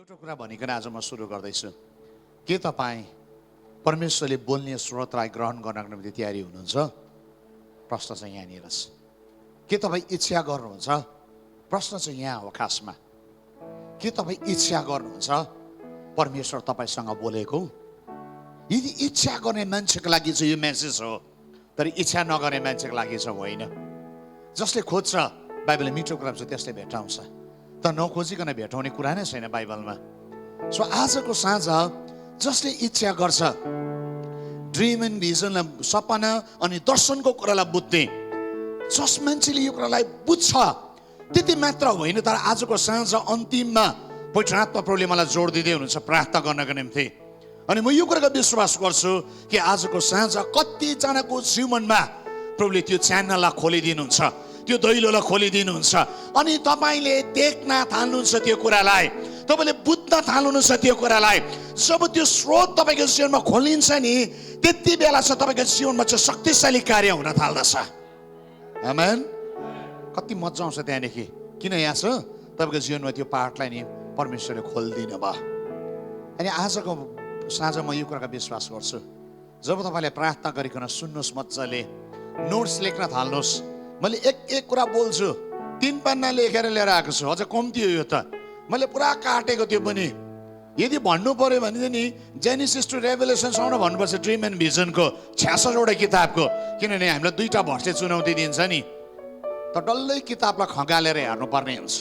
एउटा कुरा भनिकन आज म सुरु गर्दैछु। के तपाईँ परमेश्वरले बोल्ने स्रोतलाई ग्रहण गर्नको निम्ति तयारी हुनुहुन्छ? प्रश्न चाहिँ यहाँनिर छ। के तपाईँ इच्छा गर्नुहुन्छ? प्रश्न चाहिँ यहाँ हो खासमा। के तपाईँ इच्छा गर्नुहुन्छ परमेश्वर तपाईँसँग बोलेको? यदि इच्छा गर्ने मान्छेको लागि चाहिँ यो मेसेज हो, तर इच्छा नगर्ने मान्छेको लागि चाहिँ होइन। जसले खोज्छ बाइबलले मिठो कुरा छ त्यसले भेटाउँछ, तर नखोजिकन भेटाउने कुरा नै छैन बाइबलमा। सो आजको साँझ जसले इच्छा गर्छ ड्रिम एन्ड भिजन, सपना अनि दर्शनको कुरालाई बुझ्ने, जस मान्छेले यो कुरालाई बुझ्छ त्यति मात्र होइन, तर आजको साँझ अन्तिममा पवित्र आत्मा प्रभुले मलाई जोड दिँदै हुनुहुन्छ प्रार्थना गर्नको निम्ति। अनि म यो कुराको विश्वास गर्छु कि आजको साँझ कतिजनाको जीवनमा प्रभुले त्यो च्यानललाई खोलिदिनुहुन्छ, त्यो दैलोलाई खोलिदिनुहुन्छ अनि तपाईँले देख्न थाल्नुहुन्छ त्यो कुरालाई, तपाईँले बुझ्न थाल्नुहुन्छ त्यो कुरालाई। जब त्यो स्रोत तपाईँको जीवनमा खोलिन्छ नि, त्यति बेला चाहिँ तपाईँको जीवनमा चाहिँ शक्तिशाली कार्य हुन थाल्दछ। आमेन। कति मजा आउँछ त्यहाँदेखि। किन यहाँ छ तपाईँको जीवनमा त्यो पाठलाई नि परमेश्वरले खोलिदिनु भयो। अनि आजको साँझ म यो कुराको विश्वास गर्छु, जब तपाईँले प्रार्थना गरिकन सुन्नुहोस्, मजाले नोट्स लेख्न थाल्नुहोस्। मैले एक कुरा बोल्छु, 3 पन्ना लेखेर लिएर आएको छु, अझ कम्ती हो यो त। मैले पुरा काटेको त्यो पनि। यदि भन्नु पर्यो भने चाहिँ नि जेनेसिस टु रेभेलेसनसम्म भन्नुपर्छ ड्रिम एन्ड भिजनको 66वटा किताबको, किनभने हामीलाई 2टा भर्से चुनौती दिन्छ नि, त डल्लै किताबलाई खगालेर हेर्नुपर्ने हुन्छ।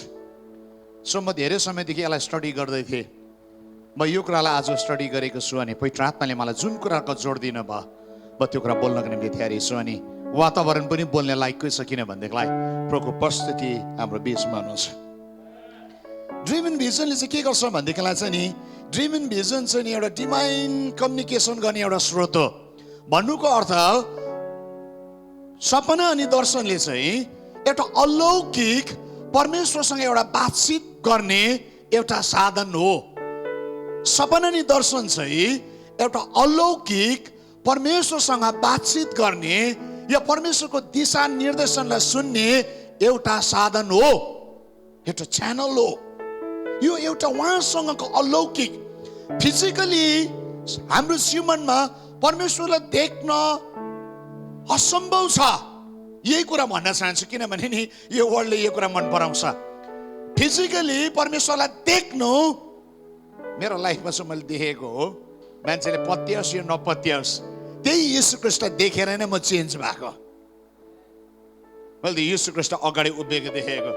सो म धेरै समयदेखि यसलाई स्टडी गर्दै थिएँ। म यो कुरालाई आज स्टडी गरेको छु अनि पवित्र आत्माले मलाई जुन कुराको जोड दिनु भयो म त्यो कुरा बोल्नको निम्ति तयारी छु। अनि वातावरण पनि बोल्ने लायककै छ, किन भनेदेखिलाई प्रभुको उपस्थिति हाम्रो बिचमा हुनुहुन्छ। ड्रिम एन्ड भिजनले चाहिँ के गर्छ भनेदेखिलाई चाहिँ नि, ड्रिम एन्ड भिजन चाहिँ नि एउटा डिभाइन कम्युनिकेसन गर्ने एउटा स्रोत हो। भन्नुको अर्थ सपना अनि दर्शनले चाहिँ एउटा अलौकिक परमेश्वरसँग एउटा बातचित गर्ने एउटा साधन हो। सपना अनि दर्शन चाहिँ एउटा अलौकिक परमेश्वरसँग बातचित गर्ने या परमेश्वरको दिशा निर्देशनलाई सुन्ने एउटा साधन हो, एउटा च्यानल हो। यो एउटा उहाँसँगको अलौकिक फिजिकली हाम्रो जीवनमा परमेश्वरलाई देख्न असम्भव छ, यही कुरा भन्न चाहन्छु। किनभने नि यो वर्ल्डले यो कुरा मन पराउँछ। फिजिकली परमेश्वरलाई देख्नु मेरो लाइफमा चाहिँ मैले देखेको हो। मान्छेले पत्याओस् या नपत्याओस्, त्यही यीशु ख्रीष्ट देखेर नै म चेन्ज भएको। मैले यीशु ख्रीष्ट अगाडि उभिएको देखेको।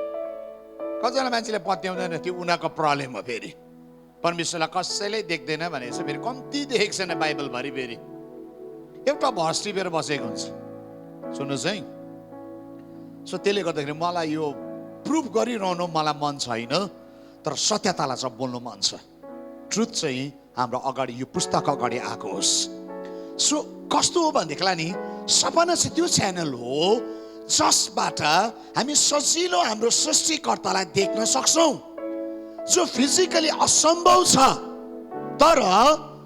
कतिजना मान्छेले पत्याउँदैन, त्यो उनीहरूको प्रब्लम हो। फेरि परमेश्वरलाई कसैले देख्दैन भने चाहिँ फेरि कम्ती देखेको छैन बाइबलभरि। फेरि एउटा भर्स टिपेर बसेको हुन्छ। सुन्नुहोस् है। सो त्यसले गर्दाखेरि मलाई यो प्रुफ गरिरहनु मलाई मन छैन, तर सत्यतालाई चाहिँ बोल्नु मन छ। ट्रुथ चाहिँ हाम्रो अगाडि यो पुस्तक अगाडि आएको होस्। सो कस्तो हो भनेदेखिलाई नि, सपना चाहिँ त्यो च्यानल हो जसबाट हामी सजिलो हाम्रो सृष्टिकर्तालाई देख्न सक्छौँ, जो फिजिकली असम्भव छ। तर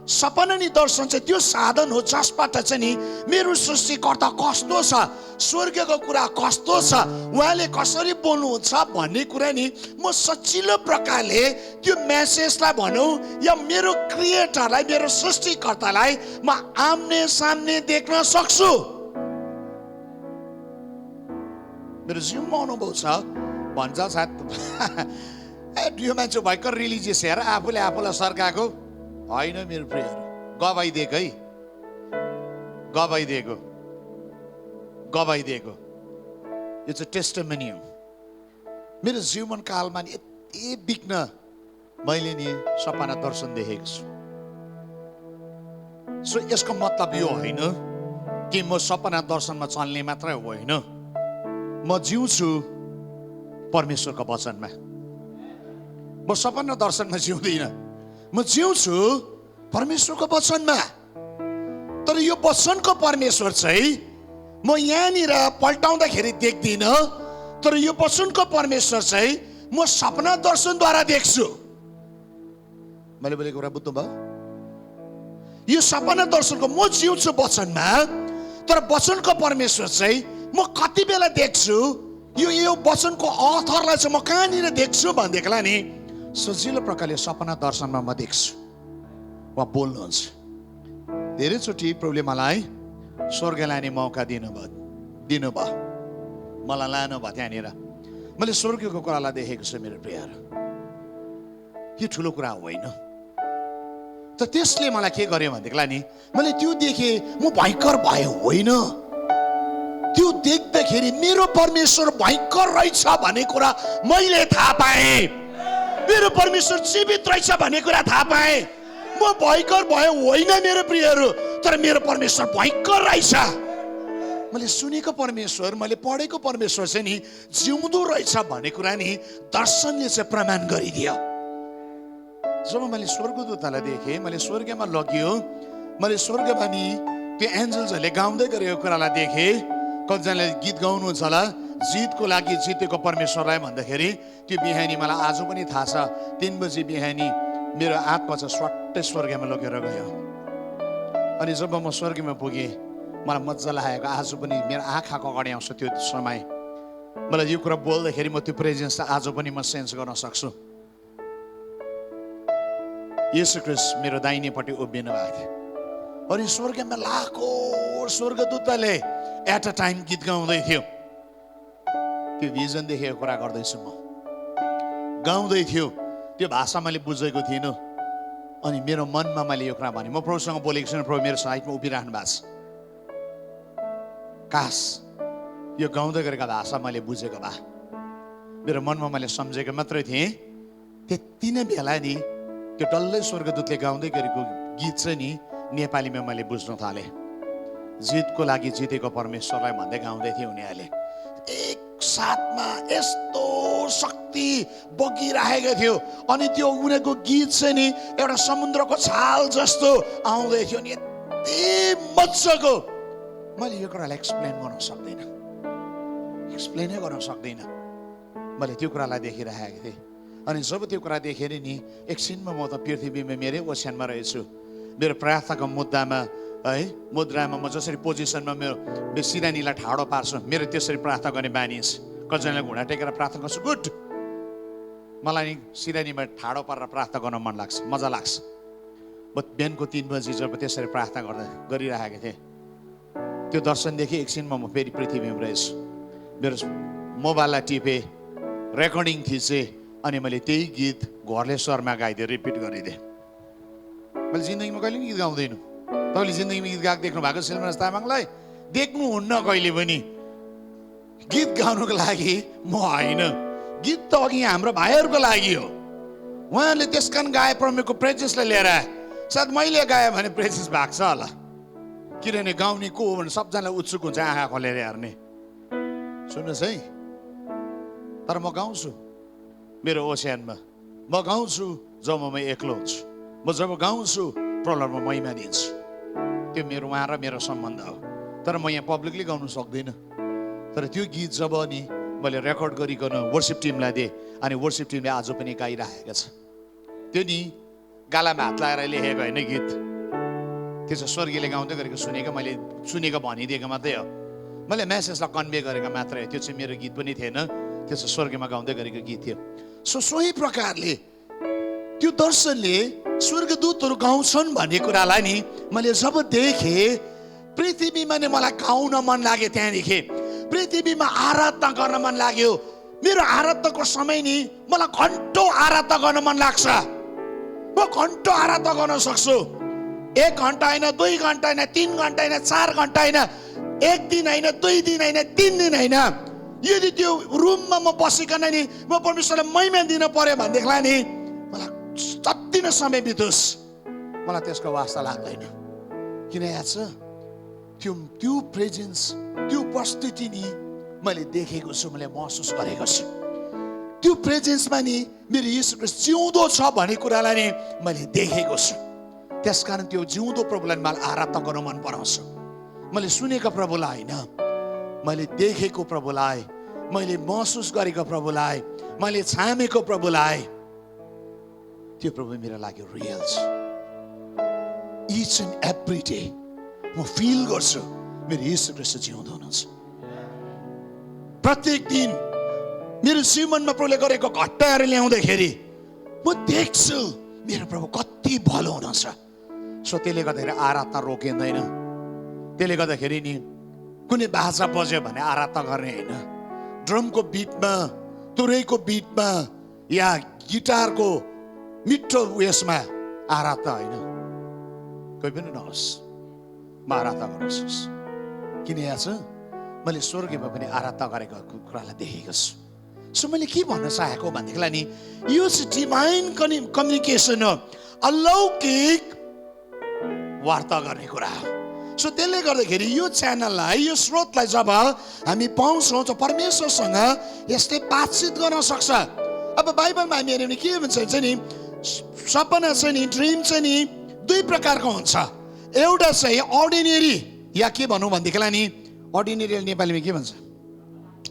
सपना नि दर्शन चाहिँ त्यो साधन हो जसबाट चाहिँ नि मेरो सृष्टिकर्ता कस्तो छ, स्वर्गको कुरा कस्तो छ, उहाँले कसरी बोल्नुहुन्छ भन्ने कुरा नि म सजिलो प्रकारले त्यो मेसेजलाई भनौँ या मेरो क्रिएटरलाई, मेरो सृष्टिकर्तालाई म आम्ने सामने देख्न सक्छु। मेरो जीवनमा अनुभव छ। भन्छ सायद यो मान्छे भयङ्कर रिलिजियस हेर, आफूले आफूलाई सर्काएको होइन। मेरो प्रियहरू, गवाइदिएको है, गवाइदिएको यो चाहिँ टेस्टिमनी हो। मेरो जीवन कालमा नि यति बिघ्न मैले नि सपना दर्शन देखेको छु। सो यसको मतलब यो होइन कि म सपना दर्शनमा चल्ने मात्रै होइन, म जिउँछु परमेश्वरको वचनमा। म सपना दर्शनमा जिउँदिनँ, म जिउँछु परमेश्वरको वचनमा। तर यो वचनको परमेश्वर चाहिँ म यहाँनिर पल्टाउँदाखेरि देख्दिनँ, तर यो वचनको परमेश्वर चाहिँ म सपना दर्शनद्वारा देख्छु। मैले बोलेको कुरा बुझ्नुभयो? यो सपना दर्शनको म जिउँछु वचनमा, तर वचनको परमेश्वर चाहिँ म कति बेला देख्छु, यो वचनको अथरलाई चाहिँ म कहाँनिर देख्छु भनेदेखिलाई नि सजिलो प्रकारले सपना दर्शनमा म देख्छु उहाँ बोल्नुहुन्छ। धेरैचोटि प्रभुले मलाई स्वर्ग लाने मौका दिनुभयो, मलाई लानुभयो त्यहाँनिर। मैले स्वर्गको कुरालाई देखेको छु मेरो प्रियहरू। यो ठुलो कुरा होइन। त त्यसले मलाई के गर्यो भनेदेखिलाई नि, मैले त्यो देखेँ, म भयङ्कर भयो होइन। त्यो देख्दाखेरि मेरो परमेश्वर भयङ्कर रहेछ भन्ने कुरा मैले थाहा पाएँ। मेरो परमेश्वर जीवित रहेछ भन्ने कुरा थाहा पाएँ। म भयङ्कर भयो होइन मेरो प्रियहरू, तर मेरो परमेश्वर भयङ्कर रहेछ। मैले सुनेको परमेश्वर, मैले पढेको परमेश्वर चाहिँ नि जिउँदो रहेछ भन्ने कुरा नि दर्शनले चाहिँ प्रमाण गरिदियो। जब मैले स्वर्गदूतलाई देखेँ, मैले स्वर्गमा लगियो, मैले स्वर्गमा नि त्यो एन्जल्सहरूले गाउँदै गरेको कुरालाई देखेँ। कतिजनाले गीत गाउनुहुन्छ होला, जितको लागि जितेको परमेश्वरलाई भन्दाखेरि त्यो बिहानी मलाई आज पनि थाहा छ। 3 बजी बिहानी मेरो आत्मा चाहिँ स्वाट्टै स्वर्गमा लगेर गयो। अनि जब म स्वर्गमा पुगेँ, मलाई मजा लागेको। आज पनि मेरो आँखाको अगाडि आउँछ त्यो समय। मलाई यो कुरा बोल्दाखेरि म त्यो प्रेजेन्स आज पनि म सेन्स गर्न सक्छु। येशू ख्रीष्ट मेरो दाहिनेपट्टि उभिनु भएको थियो। अनि स्वर्गमा लाखौं स्वर्गदूतले एट अ टाइम गीत गाउँदै थियो। त्यो भिजन देखेको कुरा गर्दैछु म। गाउँदै थियो, त्यो भाषा मैले बुझेको थिइनँ। अनि मेरो मनमा मैले यो कुरा भने, म प्रभुसँग बोलेको छु, प्रभु मेरो साइडमा उभिराख्नु भएको छ। काश यो गाउँदै गरेको भाषा मैले बुझेको भए। मेरो मनमा मैले सम्झेको मात्रै थिएँ। त्यति नै बेला नि त्यो डल्लै स्वर्गदूतले गाउँदै गरेको गीत चाहिँ नि नेपालीमा मैले बुझ्न थालेँ। जितको लागि जितेको परमेश्वरलाई भन्दै गाउँदै थिए उनीहरूले। एक साथमा यस्तो शक्ति बगिरहेको थियो। अनि त्यो उनीहरूको गीत चाहिँ नि एउटा समुद्रको छाल जस्तो आउँदै थियो नि, यति मजाको। मैले यो कुरालाई एक्सप्लेन गर्न सक्दिनँ। मैले त्यो कुरालाई देखिरहेको थिएँ। अनि जब त्यो कुरा देखेर नि एकछिनमा म त पृथ्वीमा मेरै ओछ्यानमा रहेछु। मेरो प्रार्थनाको मुद्रामा म जसरी पोजिसनमा मेरो सिरानीलाई ठाडो पार्छु, मेरो त्यसरी प्रार्थना गर्ने बानी छ। कतिजनाले घुँडा टेकेर प्रार्थना गर्छु, गुड। मलाई सिरानीमा ठाडो पारेर प्रार्थना गर्न मन लाग्छ, मजा लाग्छ। म बिहानको 3 बजी जब त्यसरी प्रार्थना गरिरहेको थिएँ, त्यो दर्शनदेखि एकछिनमा म फेरि पृथ्वीमा रहेछु। मेरो मोबाइललाई टिपेँ, रेकर्डिङ थिचेँ, अनि मैले त्यही गीत घरले स्वरमा गाइदिएँ, रिपिट गरिदिएँ। मैले जिन्दगीमा कहिले पनि गीत गाउँदैन। तपाईँले जिन्दगीमा गीत गाएको देख्नु भएको सिलमराज तामाङलाई? देख्नुहुन्न कहिले पनि। गीत गाउनुको लागि म होइन, गीत त अघि हाम्रो भाइहरूको लागि हो। उहाँहरूले त्यसकारण गाए, परमेश्वरको प्रेजेन्सलाई लिएर आए। सायद मैले गाएँ भने प्रेजेन्स भएको छ होला, किनभने गाउने को हो भने सबजनालाई उत्सुक हुन्छ आँखा खोलेर हेर्ने। सुन्नुहोस् है, तर म गाउँछु मेरो ओछ्यानमा। म गाउँछु जब म एक्लो हुन्छु। म जब गाउँछु प्रलरमा महिमा दिन्छु। त्यो मेरो उहाँ र मेरो सम्बन्ध हो। तर म यहाँ पब्लिकली गाउनु सक्दिनँ। तर त्यो गीत जब नि मैले रेकर्ड गरिकन वर्सिप टिमलाई दिएँ, अनि वर्सिप टिमले आज पनि गाइरहेको छ। त्यो नि गालामा हात लगाएर लेखेको होइन गीत, त्यो चाहिँ स्वर्गीयले गाउँदै गरेको सुनेको, मैले सुनेको भनिदिएको मात्रै हो। मैले मेसेजलाई कन्भे गरेको मात्रै हो। त्यो चाहिँ मेरो गीत पनि थिएन, त्यो चाहिँ स्वर्गमा गाउँदै गरेको गीत थियो। सोही प्रकारले त्यो दर्शनले स्वर्गदूतहरू गाउँछन् भन्ने कुरालाई नि मैले जब देखेँ, पृथ्वीमा नै मलाई गाउन मन लाग्यो। त्यहाँदेखि पृथ्वीमा आराधना गर्न मन लाग्यो। मेरो आराधनाको समय नि मलाई घन्टौँ आराधना गर्न मन लाग्छ। म घन्टौँ आराधना गर्न सक्छु। 1 घन्टा होइन, 2 घन्टा होइन, 3 घन्टा होइन, 4 घन्टा होइन, 1 दिन होइन, 2 दिन होइन, 3 दिन होइन। यदि त्यो रुममा म बसिकन नि म परमेश्वरलाई महिमा दिन पर्यो भनेदेखिलाई नि मलाई जति नै समय बितोस्, मलाई त्यसको वास्ता लाग्दैन। किन याद छ, त्यो प्रेजेन्स, त्यो उपस्थिति नि मैले देखेको छु, मैले महसुस गरेको छु। त्यो प्रेजेन्समा नि मेरो येशू ख्रीष्ट जिउँदो छ भन्ने कुरालाई नि मैले देखेको छु। त्यसकारण त्यो जिउँदो प्रभुलाई मलाई आराधना गर्न मन पराउँछ। मैले सुनेको प्रभुलाई होइन, मैले देखेको प्रभुलाई, मैले महसुस गरेको प्रभुलाई, मैले छामेको प्रभुलाई, त्यो प्रभु मेरो लागि रियल छ। इच एन्ड एभ्री डे म फिल गर्छु मेरो येशू ख्रीष्ट जिउँदो हुनुहुन्छ। प्रत्येक दिन मेरो जीवनमा प्रभुले गरेको घटनाहरू ल्याउँदाखेरि म देख्छु मेरो प्रभु कति भलो हुनुहुन्छ। सो त्यसले गर्दाखेरि आराधना रोकिँदैन। त्यसले गर्दाखेरि नि कुनै बाजा बज्यो भने आराधना गर्ने होइन, ड्रमको बिटमा, तुरैको बिटमा या गिटारको मिठो उयसमा आराधना होइन। कोही पनि नहोस्, म आराधना गर्नुहोस्। किन यहाँ छ मैले स्वर्गमा पनि आराधना गरेको कुरालाई देखेको छु। सो मैले के भन्न चाहेको भनेदेखिलाई नि यो चाहिँ डिभाइन कम्युनिकेसन हो, अलौकिक वार्ता गर्ने कुरा हो। सो त्यसले गर्दाखेरि यो च्यानललाई, यो स्रोतलाई जब हामी पाउँछौँ त परमेश्वरसँग यसले बातचित गर्न सक्छ। अब बाइबलमा हामी हेऱ्यौँ भने के भन्छ नि, सपना चाहिँ नि, ड्रिम चाहिँ नि दुई प्रकारको हुन्छ। एउटा चाहिँ अर्डिनेरी, या के भनौँ भनेदेखिलाई नि अर्डिनेरी नेपालीमा के भन्छ,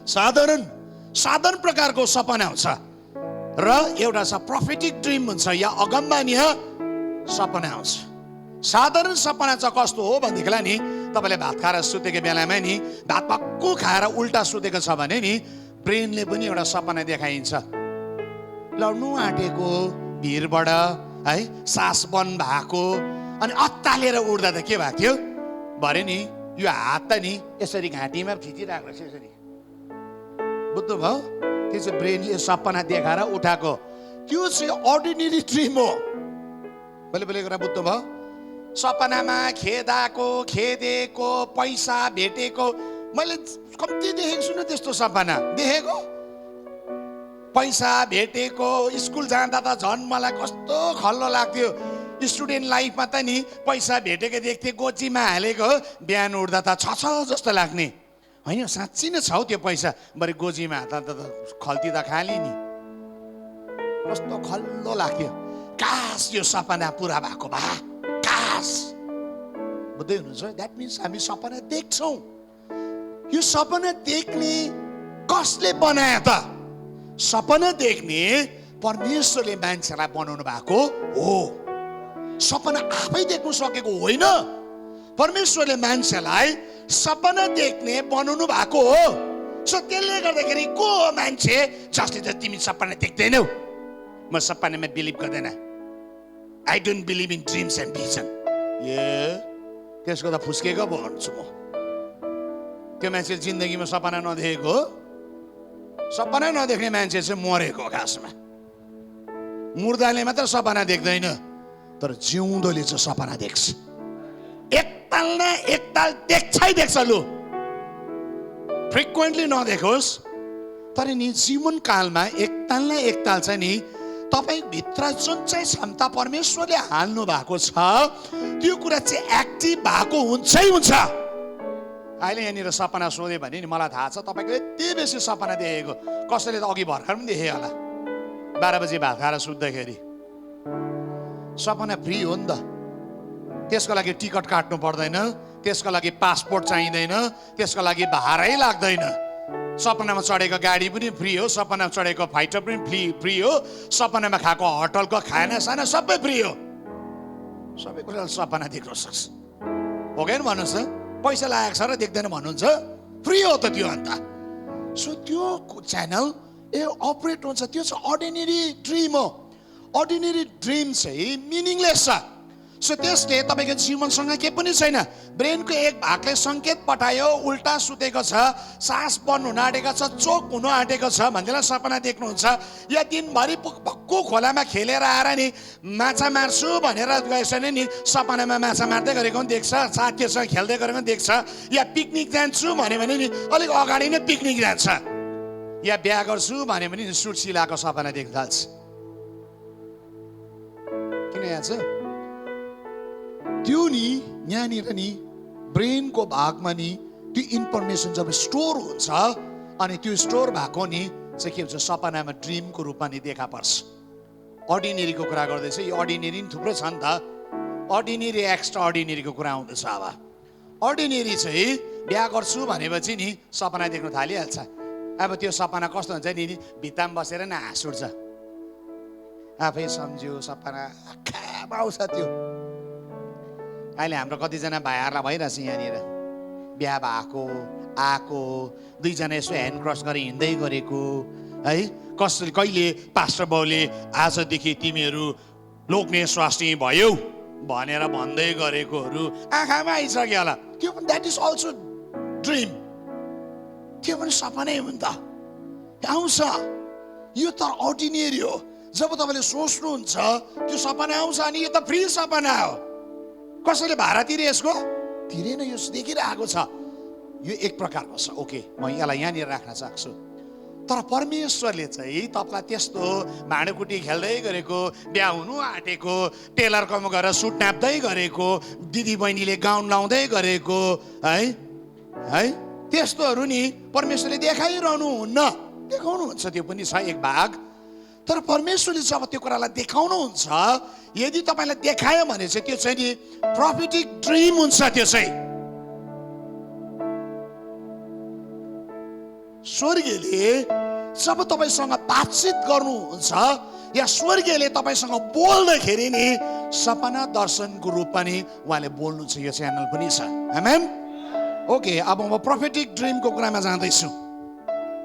साधारण प्रकारको सपना हुन्छ, र एउटा छ प्रोफेटिक ड्रिम हुन्छ या अगम्बनीय सपना हुन्छ। साधारण सपना चाहिँ कस्तो हो भनेदेखिलाई नि तपाईँले भात खाएर सुतेको बेलामा नि भात पक्कु खाएर उल्टा सुतेको छ भने नि ब्रेनले पनि एउटा सपना देखाइन्छ, लड्नु आँटेको भिरबाट है सास बन्द भएको, अनि अत्तालेर उड्दा त के भएको थियो भरे नि यो हात त नि यसरी घाँटीमा खिचिरहेको रहेछ यसरी, बुझ्नु भयो? त्यो चाहिँ ब्रेनले सपना देखाएर उठाएको, त्यो चाहिँ अर्डिनेरी ड्रिम हो। मैले बोलेको कुरा बुझ्नु भयो? सपनामा खेदेको पैसा भेटेको मैले कम्ती देखेको छु न, त्यस्तो सपना देखेको। पैसा भेटेको, स्कुल जाँदा त झन् मलाई कस्तो खल्लो लाग्थ्यो। स्टुडेन्ट लाइफमा त नि पैसा भेटेको देख्थेँ, गोचीमा हालेको, बिहान उठ्दा त छ जस्तो लाग्ने होइन, साँच्ची नै छ हौ त्यो पैसा, बरु गोजीमा हाल्दा त खल्ती त खाली नि, कस्तो खल्लो लाग्थ्यो। काश यो सपना पुरा भएको भए, काश। बुझ्दै हुनुहुन्छ? द्याट मिन्स हामी सपना देख्छौँ। यो सपना देख्ने कसले बनायो त? सपना देख्ने परमेश्वरले मान्छेलाई बनाउनु भएको हो। सपना आफै देख्नु सकेको होइन, परमेश्वरले मान्छेलाई सपना देख्ने बनाउनु भएको हो। सो त्यसले गर्दाखेरि को हो मान्छे जसले त तिमी सपना देख्दैनौ? म सपनामा बिलिभ गर्दैन, I don't believe in dreams and vision. त्यसको त फुस्केको भन्छु म। त्यो मान्छे जिन्दगीमा सपना नदेखेको, सपना नदेख्ने मान्छे चाहिँ मरेको। खासमा मुर्दाले मात्र सपना देख्दैन, तर जिउँदोले चाहिँ सपना देख्छ। एकताल न एकताल देख्छै देख्छ, लु फ्रिक्वेन्टली नदेखोस् तर नि जीवनकालमा एकताल न एकताल चाहिँ नि तपाईभित्र जुन चाहिँ क्षमता परमेश्वरले हाल्नु भएको छ त्यो कुरा चाहिँ एक्टिभ भएको हुन्छै हुन्छ। अहिले यहाँनिर सपना सोध्यो भने नि मलाई थाहा छ तपाईँको यति बेसी सपना देखेको, कसैले त अघि भर्खर पनि देखे होला 12 बजी भात खाएर सुत्दाखेरि। सपना फ्री हो नि त, त्यसको लागि टिकट काट्नु पर्दैन, त्यसको लागि पासपोर्ट चाहिँदैन, त्यसको लागि भाडै लाग्दैन। सपनामा चढेको गाडी पनि फ्री हो, सपनामा चढेको फाइटर पनि फ्री हो, सपनामा खाएको होटलको खाना साना सबै फ्री हो। सबै कुरा सपना देख्न सक्छ, हो कि भन्नुहोस् त? पैसा लागेको छ र देख्दैन भन्नुहुन्छ? फ्री हो त त्यो। अन्त सो त्यो च्यानल अपरेट हुन्छ, त्यो चाहिँ अर्डिनेरी ड्रिम हो। अर्डिनेरी ड्रिम चाहिँ मिनिङलेस छ। सो त्यसले तपाईँको जीवनसँग केही पनि छैन। ब्रेनको एक भागले सङ्केत पठायो, उल्टा सुतेको छ, सास बन्द हुन आँटेको छ, चोक हुन आँटेको छ भन्दैलाई सपना देख्नुहुन्छ, या दिनभरि भक्कु खोलामा खेलेर आएर नि माछा मार्छु भनेर गएछ भने नि सपनामा माछा मार्दै गरेको पनि देख्छ, साथीहरूसँग खेल्दै गरेको पनि देख्छ, या पिकनिक जान्छु भन्यो भने नि अलिक अगाडि नै पिकनिक जान्छ, या बिहा गर्छु भन्यो भने नि सुट सिलाएको सपना देख्न थाल्छ। किन यहाँ छ त्यो नि यहाँनिर नि ब्रेनको भागमा नि त्यो इन्फर्मेसन जब स्टोर हुन्छ अनि त्यो स्टोर भएको नि चाहिँ के हुन्छ सपनामा ड्रिमको रूपमा नि देखा पर्छ। अर्डिनेरीको कुरा गर्दैछ, यो अर्डिनेरी नि थुप्रो छ नि त, अर्डिनेरी एक्स्ट्रा अर्डिनेरीको कुरा आउँदैछ। अब अर्डिनेरी चाहिँ बिहा गर्छु भनेपछि नि सपना देख्न थालिहाल्छ। अब त्यो सपना कस्तो हुन्छ नि, भित्तामा बसेर नि हाँस उठ्छ, आफै सम्झ्यो सपना आँखामा आउँछ त्यो। अहिले हाम्रो कतिजना भाइहरूलाई भइरहेछ यहाँनिर बिहा भएको आएको, दुईजना यसो ह्यान्ड क्रस गरेर हिँड्दै गरेको, है। कसले कहिले पास्टर बाउले आजदेखि तिमीहरू लोग्ने स्वास्नी भयौ भनेर भन्दै गरेकोहरू आँखामा आइसक्यो होला। त्यो पनि द्याट इज अल्सो ड्रिम, त्यो पनि सपनै हो नि त, आउँछ। यो त अर्डिनेरी हो। जब तपाईँले सोच्नुहुन्छ त्यो सपना आउँछ अनि यो त फ्री सपना हो। कसैले भाडा तिरे यसको तिरेन, यो देखिरहेको छ। यो एक प्रकारको छ। ओके, म यसलाई यहाँनिर राख्न चाहन्छु। तर परमेश्वरले चाहिँ तपाईँलाई त्यस्तो भाँडाकुटी खेल्दै गरेको, बिहा हुनु आँटेको, टेलर कम गरेर सुट नाप्दै गरेको, दिदी बहिनीले गाउन लाउँदै गरेको है है त्यस्तोहरू नि परमेश्वरले देखाइरहनु हुन्न, देखाउनुहुन्छ। त्यो पनि छ एक भाग। तर परमेश्वरले जब त्यो कुरालाई देखाउनुहुन्छ, यदि तपाईँलाई देखायो भने चाहिँ त्यो चाहिँ नि प्रोफेटिक ड्रिम हुन्छ। त्यो चाहिँ स्वर्गीयले जब तपाईँसँग बातचित गर्नुहुन्छ या स्वर्गीयले तपाईँसँग बोल्दाखेरि नि सपना दर्शनको रूपमा नि उहाँले बोल्नुहुन्छ। यो च्यानल पनि छ। आमेन। ओके, अब म प्रोफेटिक ड्रिमको कुरामा जाँदैछु।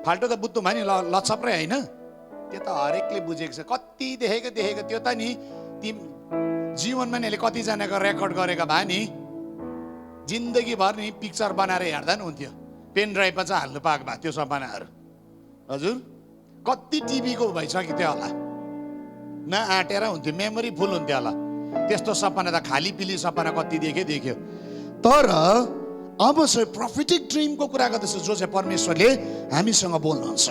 फाल्टो त बुझ्नु भयो नि, लचप्रै होइन, त्यो त हरेकले बुझेको छ। कति देखेको त्यो त नि तिम जीवनमा नि कतिजनाको रेकर्ड गरेका भए नि जिन्दगीभर नि पिक्चर बनाएर हेर्दा नि हुन्थ्यो। पेन ड्राइभमा चाहिँ हाल्नु पाएको भए त्यो सपनाहरू। हजुर, कति टिभीको भइसक्यो त्यो होला, नआँटेर हुन्थ्यो, मेमोरी फुल हुन्थ्यो होला। त्यस्तो सपना त खाली पिली सपना कति देख्यो। तर अब चाहिँ प्रोफेटिक ड्रिमको कुरा गर्दैछ, जो चाहिँ परमेश्वरले हामीसँग बोल्नुहुन्छ।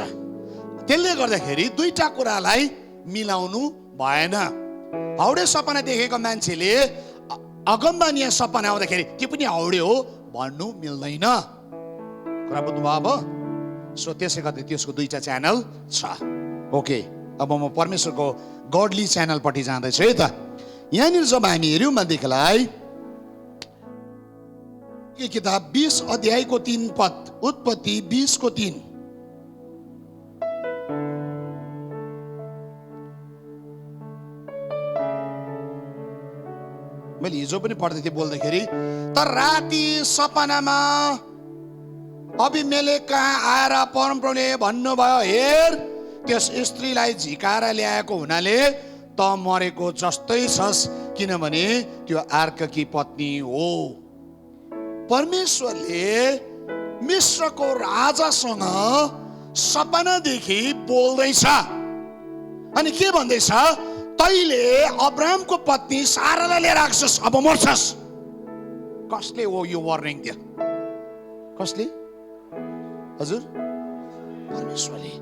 त्यसले गर्दाखेरि दुईटा कुरालाई मिलाउनु भएन। हाउडे सपना देखेको मान्छेले अगम्बनीय सपना आउँदाखेरि त्यो पनि हाउडे हो भन्नु मिल्दैन। कुरा बुझ्नुभयो अब? सो त्यसै गर्दा त्यसको दुईटा च्यानल छ। ओके, अब म परमेश्वरको गडली च्यानलपट्टि जाँदैछु है त। यहाँनिर जब हामी हेऱ्यौँ भनेदेखिलाई यो किताब 20 अध्यायको 3 पद, उत्पत्ति 20 को 3। मैले हिजो पनि पढ्दै थिएँ बोल्दाखेरि, तर राति सपनामा अभिमेलेक कहाँ आएर परमप्रभुले भन्नुभयो, हेर त्यस स्त्रीलाई झिकाएर ल्याएको हुनाले त मरेको जस्तै छस्, किनभने त्यो अर्काकी पत्नी हो। परमेश्वरले मिश्रको राजासँग सपनादेखि बोल्दैछ अनि के भन्दैछ, तैले अब्राहमको पत्नी सारालाई लिएर आएछस्, अब मर्छस्। कसले हो यो वार्निङ दियो? कसले? हजुर, परमेश्वरले।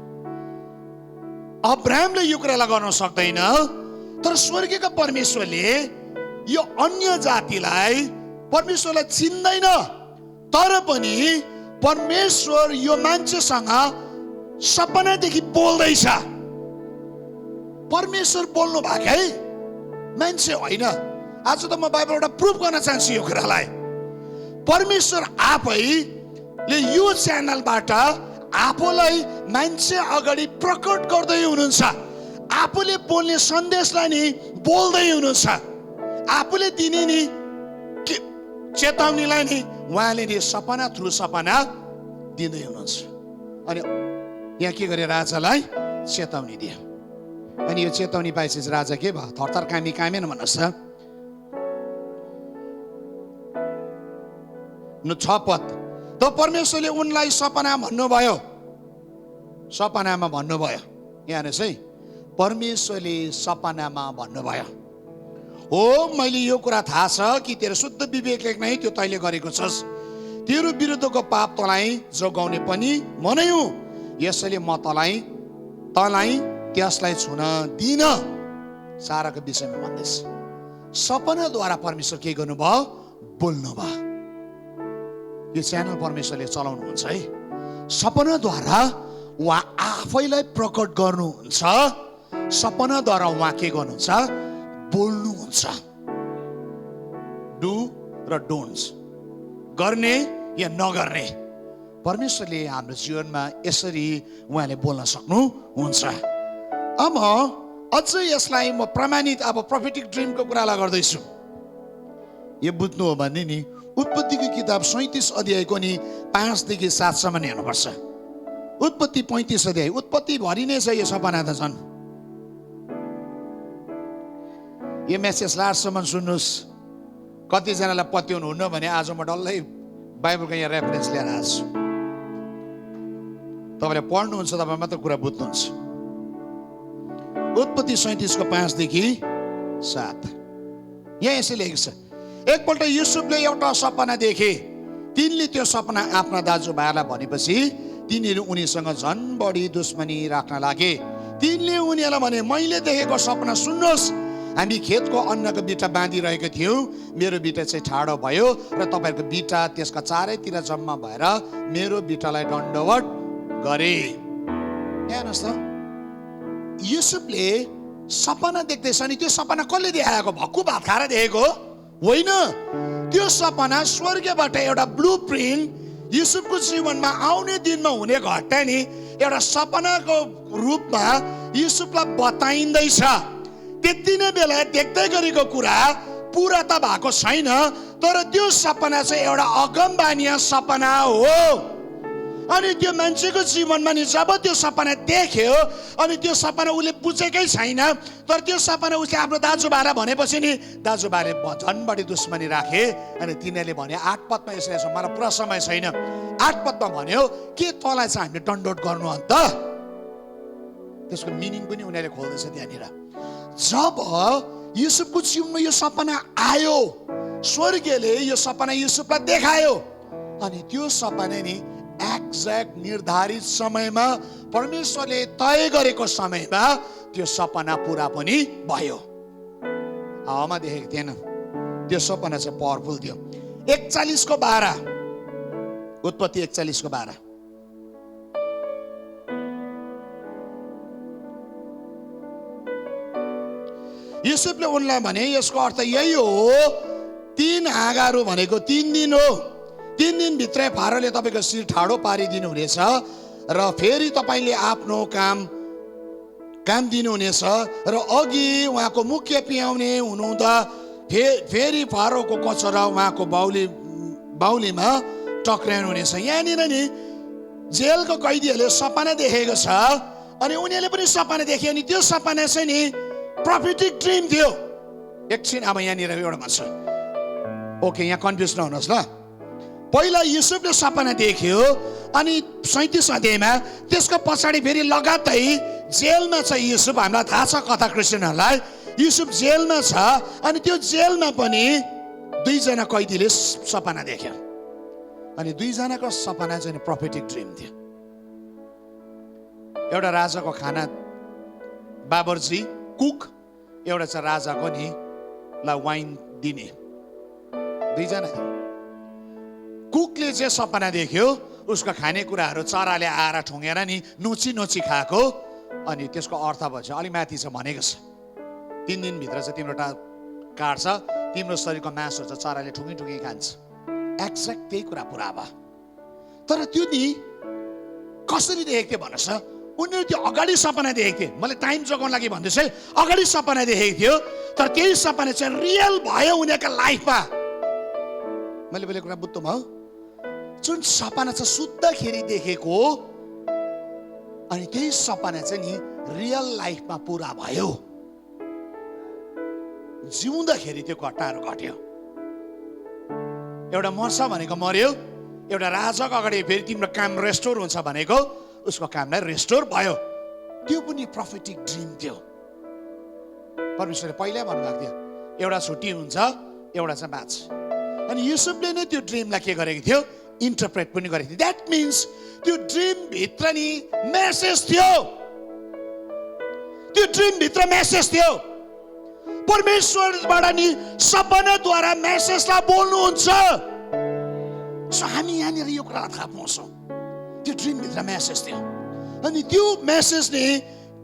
अब्राहमले यो कुरालाई गर्न सक्दैन, तर स्वर्गीयका परमेश्वरले यो अन्य जातिलाई परमेश्वरलाई चिन्दैन, तर पनि परमेश्वर यो मान्छेसँग सपनादेखि बोल्दैछ। परमेश्वर बोल्नु भएको है, मान्छे होइन। आज त म बाइबलबाट प्रुफ गर्न चाहन्छु यो कुरालाई। परमेश्वर आफैले यो च्यानलबाट आफूलाई मान्छे अगाडि प्रकट गर्दै हुनुहुन्छ। आफूले बोल्ने सन्देशलाई नि बोल्दै हुनुहुन्छ। आफूले दिने नि चेतावनीलाई नि उहाँले नि सपना थ्रु सपना दिँदै हुनुहुन्छ। अनि यहाँ के गरे, राजालाई चेतावनी दिए। अनि यो चेतावनी पाएपछि राजा के भयो, थरथर कामेन भन्नुहोस् त। 6 पद, त परमेश्वरले उनलाई सपनामा भन्नुभयो। यहाँ हेर्नुहोस् है, परमेश्वरले सपनामा भन्नुभयो, हो मैले यो कुरा थाहा छ कि तेरो शुद्ध विवेकले नै त्यो तैले गरेको छस्। तेरो विरुद्धको पाप तँलाई जोगाउने पनि म नै हुँ, यसैले म तँलाई त्यसलाई छुन दिन। साराको विषयमा भन्दैछ। सपनाद्वारा परमेश्वर के गर्नुभयो, बोल्नुभयो। यो च्यानल परमेश्वरले चलाउनुहुन्छ है। सपनाद्वारा उहाँ आफैलाई प्रकट गर्नुहुन्छ। सपनाद्वारा उहाँ के गर्नुहुन्छ, बोल्नुहुन्छ। डु र डोन्ट्स, गर्ने या नगर्ने, परमेश्वरले हाम्रो जीवनमा यसरी उहाँले बोल्न सक्नुहुन्छ। अब अझै यसलाई म प्रमाणित अब प्रोफेटिक ड्रिमको कुरालाई गर्दैछु। यो बुझ्नु हो भने नि उत्पत्तिको किताब 37 अध्यायको नि 5 देखि 7 सम्म हेर्नुपर्छ। उत्पत्ति 35 अध्याय, उत्पत्ति भरि नै छ यो सपना त छन्। यो मेसेज लास्टसम्म सुन्नुहोस्। कतिजनालाई पत्याउनु हुन्न भने आज म डल्लै बाइबलको यहाँ रेफरेन्स लिएर आएको छु। तपाईँले पढ्नुहुन्छ, तपाईँ मात्र कुरा बुझ्नुहुन्छ। उत्पत्ति 37 को 5 देखि 7 यहाँ यसै लेखेको छ। एकपल्ट युसुफले एउटा सपना देखे। तिनले त्यो सपना आफ्ना दाजुभाइलाई भनेपछि तिनीहरू उनीसँग झन् बढी दुश्मनी राख्न लागे। तिनले उनीहरूलाई भने, मैले देखेको सपना सुन्नुहोस्। हामी खेतको अन्नको बिटा बाँधिरहेको थियौँ। मेरो बिटा चाहिँ ठाडो भयो र तपाईँहरूको बिटा त्यसका चारैतिर जम्मा भएर मेरो बिटालाई दण्डवत गरे। हेर्नुहोस् त, युसुफले सपना देख्दैछ नि। त्यो सपना कसले देखाएको? भक्कु भात खाएर देखेको होइन। त्यो सपना स्वर्गबाट एउटा ब्लु प्रिन्ट युसुफको जीवनमा आउने दिनमा हुने घटना नि एउटा सपनाको रूपमा युसुफलाई बताइँदैछ। त्यति नै बेला देख्दै गरेको कुरा पुरा त भएको छैन, तर त्यो सपना चाहिँ एउटा अगमबानीय सपना हो। अनि त्यो मान्छेको जीवनमा नि जब त्यो सपना देख्यो अनि त्यो सपना उसले बुझेकै छैन, तर त्यो सपना उसले आफ्नो दाजुभाइलाई भनेपछि नि दाजुभाइले झन् बढी दुश्मनी राखे। अनि तिनीहरूले भने 8 पदमा यसरी छ, मलाई पुरा समय छैन। 8 पदमा भन्यो के तँलाई चाहिँ हामीले दण्डवत गर्नु अन्त? त्यसको मिनिङ पनि उनीहरूले खोल्दैछ त्यहाँनिर। जब युसुफको जीवनमा यो सपना आयो, स्वर्गले यो सपना युसुफलाई देखायो अनि त्यो सपना नि एक्ज्याक्ट निर्धारित समयमा परमेश्वरले तय गरेको समयमा त्यो सपना पुरा पनि भयो। हावामा देखेको थिएन, त्यो सपना चाहिँ पावरफुल थियो। 41 को 12, उत्पत्ति 41 को 12। युसुफले उनलाई भने, यसको अर्थ यही हो, 3 हाँगाहरू भनेको 3 दिन हो। 3 दिन भित्रै फारोले तपाईँको शिर ठाडो पारिदिनु हुनेछ र फेरि तपाईँले आफ्नो काम दिनुहुनेछ र अघि उहाँको मुख्य पियाउने हुनुहुँदा फेरि फारोको कचरा उहाँको बाहुलीमा टक्राउनु हुनेछ। यहाँनिर नि जेलको कैदीहरूले सपना देखेको छ अनि उनीहरूले पनि सपना देखे। अनि त्यो सपना चाहिँ नि प्रोफेटिक ड्रिम थियो। एकछिन अब यहाँनिर एउटा भन्छ, ओके, यहाँ कन्फ्युज नहुनुहोस् ल। पहिला युसुफले सपना देख्यो अनि 37 अध्यायमा, त्यसको पछाडि फेरि लगातार जेलमा छ युसुफ। हामीलाई थाहा छ कथा क्रिस्चियनहरूलाई, युसुफ जेलमा छ अनि त्यो जेलमा पनि 2 जना कैदीले सपना देख्यो अनि 2 जनाको सपना चाहिँ प्रोफेटिक ड्रिम थियो। एउटा राजाको खाना बाबरजी कुक, एउटा चाहिँ राजाको नि ला वाइन दिने, 2 जना थियो। कुकले चाहिँ सपना देख्यो, उसको खानेकुराहरू चराले आएर ठुङ्गेर नि नोची खाएको। अनि त्यसको अर्थ भन्छ अलि माथि चाहिँ भनेको छ, 3 दिनभित्र चाहिँ तिम्रो काट्छ, तिम्रो शरीरको मासु चाहिँ चराले ठुङ्गी खान्छ। एक्ज्याक्ट त्यही कुरा पुरा भयो। तर त्यो नि कसरी देखेको थियो भन्नुहोस् त? उनीहरू त्यो अगाडि सपना देखेको थिए। मैले टाइम जोगाउन लागि भन्दैछु है, अगाडि सपना देखेको थियो तर त्यही सपना चाहिँ रियल भयो उनीहरूको लाइफमा। मैले बोलेको कुरा बुझ्नु भयो? जुन सपना चाहिँ सुत्दाखेरि देखेको अनि त्यही सपना चाहिँ नि रियल लाइफमा पुरा भयो। जिउँदाखेरि त्यो घटनाहरू घट्यो। एउटा मर्छ भनेको मर्यो, एउटा राजाको अगाडि फेरि तिम्रो काम रेस्टोर हुन्छ भनेको उसको कामलाई रेस्टोर भयो। त्यो पनि प्रोफेटिक ड्रिम थियो। परमेश्वरले पहिल्यै भन्नुभएको थियो एउटा छुट्टी हुन्छ, एउटा चाहिँ बाँच्छ। अनि युसुफले नै त्यो ड्रिमलाई के गरेको थियो? इन्टरप्रेट पनि गरेको थियो। द्याट मिन्स त्यो ड्रिम भित्र नि मेसेज थियो। त्यो ड्रिम भित्र मेसेज थियो। परमेश्वरबाट नि सपनाद्वारा मेसेजलाई बोल्नुहुन्छ। सो हामी यहाँनिर यो कुरा थाहा पाउँछौँ, त्यो ड्रिम भित्र मेसेज थियो। अनि त्यो मेसेज नि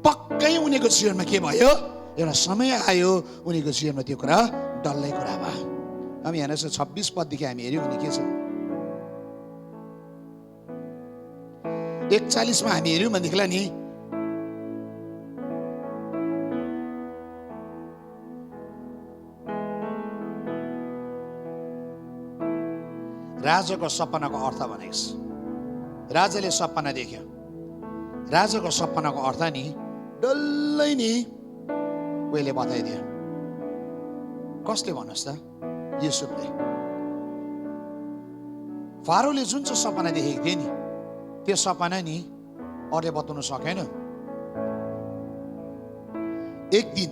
पक्कै उनीको जीवनमा के भयो? एउटा समय आयो उनीको जीवनमा त्यो कुरा डल्लै कुरा भयो। हामी हेर्नुहोस् 26 पददेखि हामी हेऱ्यौँ भने के छ? 41 मा हामी हेऱ्यौँ भनेदेखिलाई नि राजाको सपनाको अर्थ भनेको छ। राजाले सपना देख्यो राजाको सपनाको अर्थ नि डल्लै नि उहिले बताइदियो। कसले भन्नुहोस् त? युसुफले। फारोले जुन चाहिँ सपना देखेको थियो नि, त्यो सपना नि अरूले बताउन सकेन। एक दिन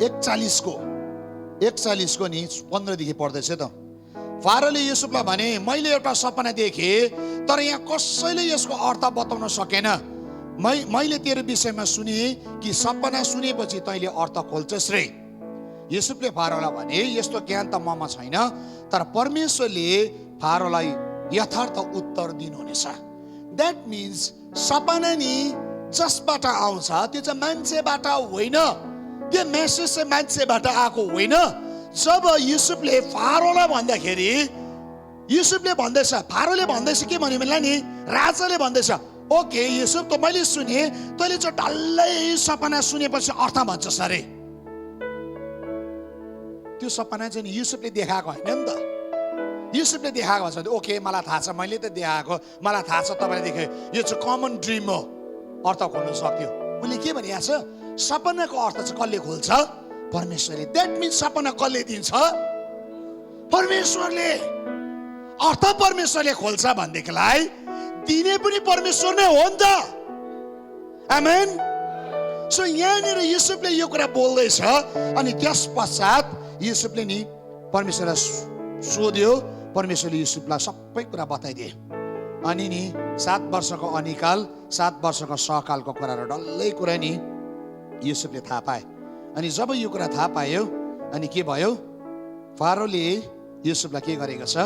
41 को नि 15 देखि पढ्दैछ त। फारोले युसुफलाई भने, मैले एउटा सपना देखेँ, तर यहाँ कसैले यसको अर्थ बताउन सकेन। मैले तेरो विषयमा सुने कि सपना सुनेपछि तैँले अर्थ खोल्छस् रे। युसुफले फारोलाई भने, यस्तो ज्ञान त ममा छैन, तर परमेश्वरले फारोलाई यथार्थ उत्तर दिनुहुनेछ। द्याट मिन्स सपना नि जसबाट आउँछ त्यो चाहिँ मान्छेबाट होइन, त्यो मेसेज चाहिँ मान्छेबाट आएको होइन। जब युसुफले फारोलाई भन्दाखेरि, युसुफले भन्दैछ, फारोले भन्दैछ के भन्यो भने नि, राजाले भन्दैछ, ओके युसुफ त मैले सुने, तैँले चाहिँ डल्लै सपना सुनेपछि अर्थ भन्छस् अरे। त्यो सपना चाहिँ युसुफले देखाएको होइन नि त। युसुफले देखाएको भन्छ ओके मलाई थाहा छ, मैले त देखाएको, मलाई थाहा छ तपाईँले देखे, यो चाहिँ कमन ड्रिम हो, अर्थ खोल्न सक्यो। उसले के भनिएको छ? सपनाको अर्थ चाहिँ कसले खोल्छ? परमेश्वरले। द्याट मिन्स सपना कसले दिन्छ? परमेश्वरले। अर्थ परमेश्वरले खोल्छ भनेदेखिलाई दिने पनि परमेश्वर नै हो नि त। आमेन। सो यहाँनिर युसुफले यो कुरा बोल्दैछ। अनि त्यस पश्चात युसुफले नि परमेश्वरलाई सोध्यो। परमेश्वरले युसुफलाई सबै कुरा बताइदिए। अनि नि 7 वर्षको अनिकाल, 7 वर्षको सहकालको कुराहरू डल्लै कुरा नि युसुफले थाहा पाए। अनि जब यो कुरा थाहा पायो, अनि के भयो? फारोले युसुफलाई के गरेको छ?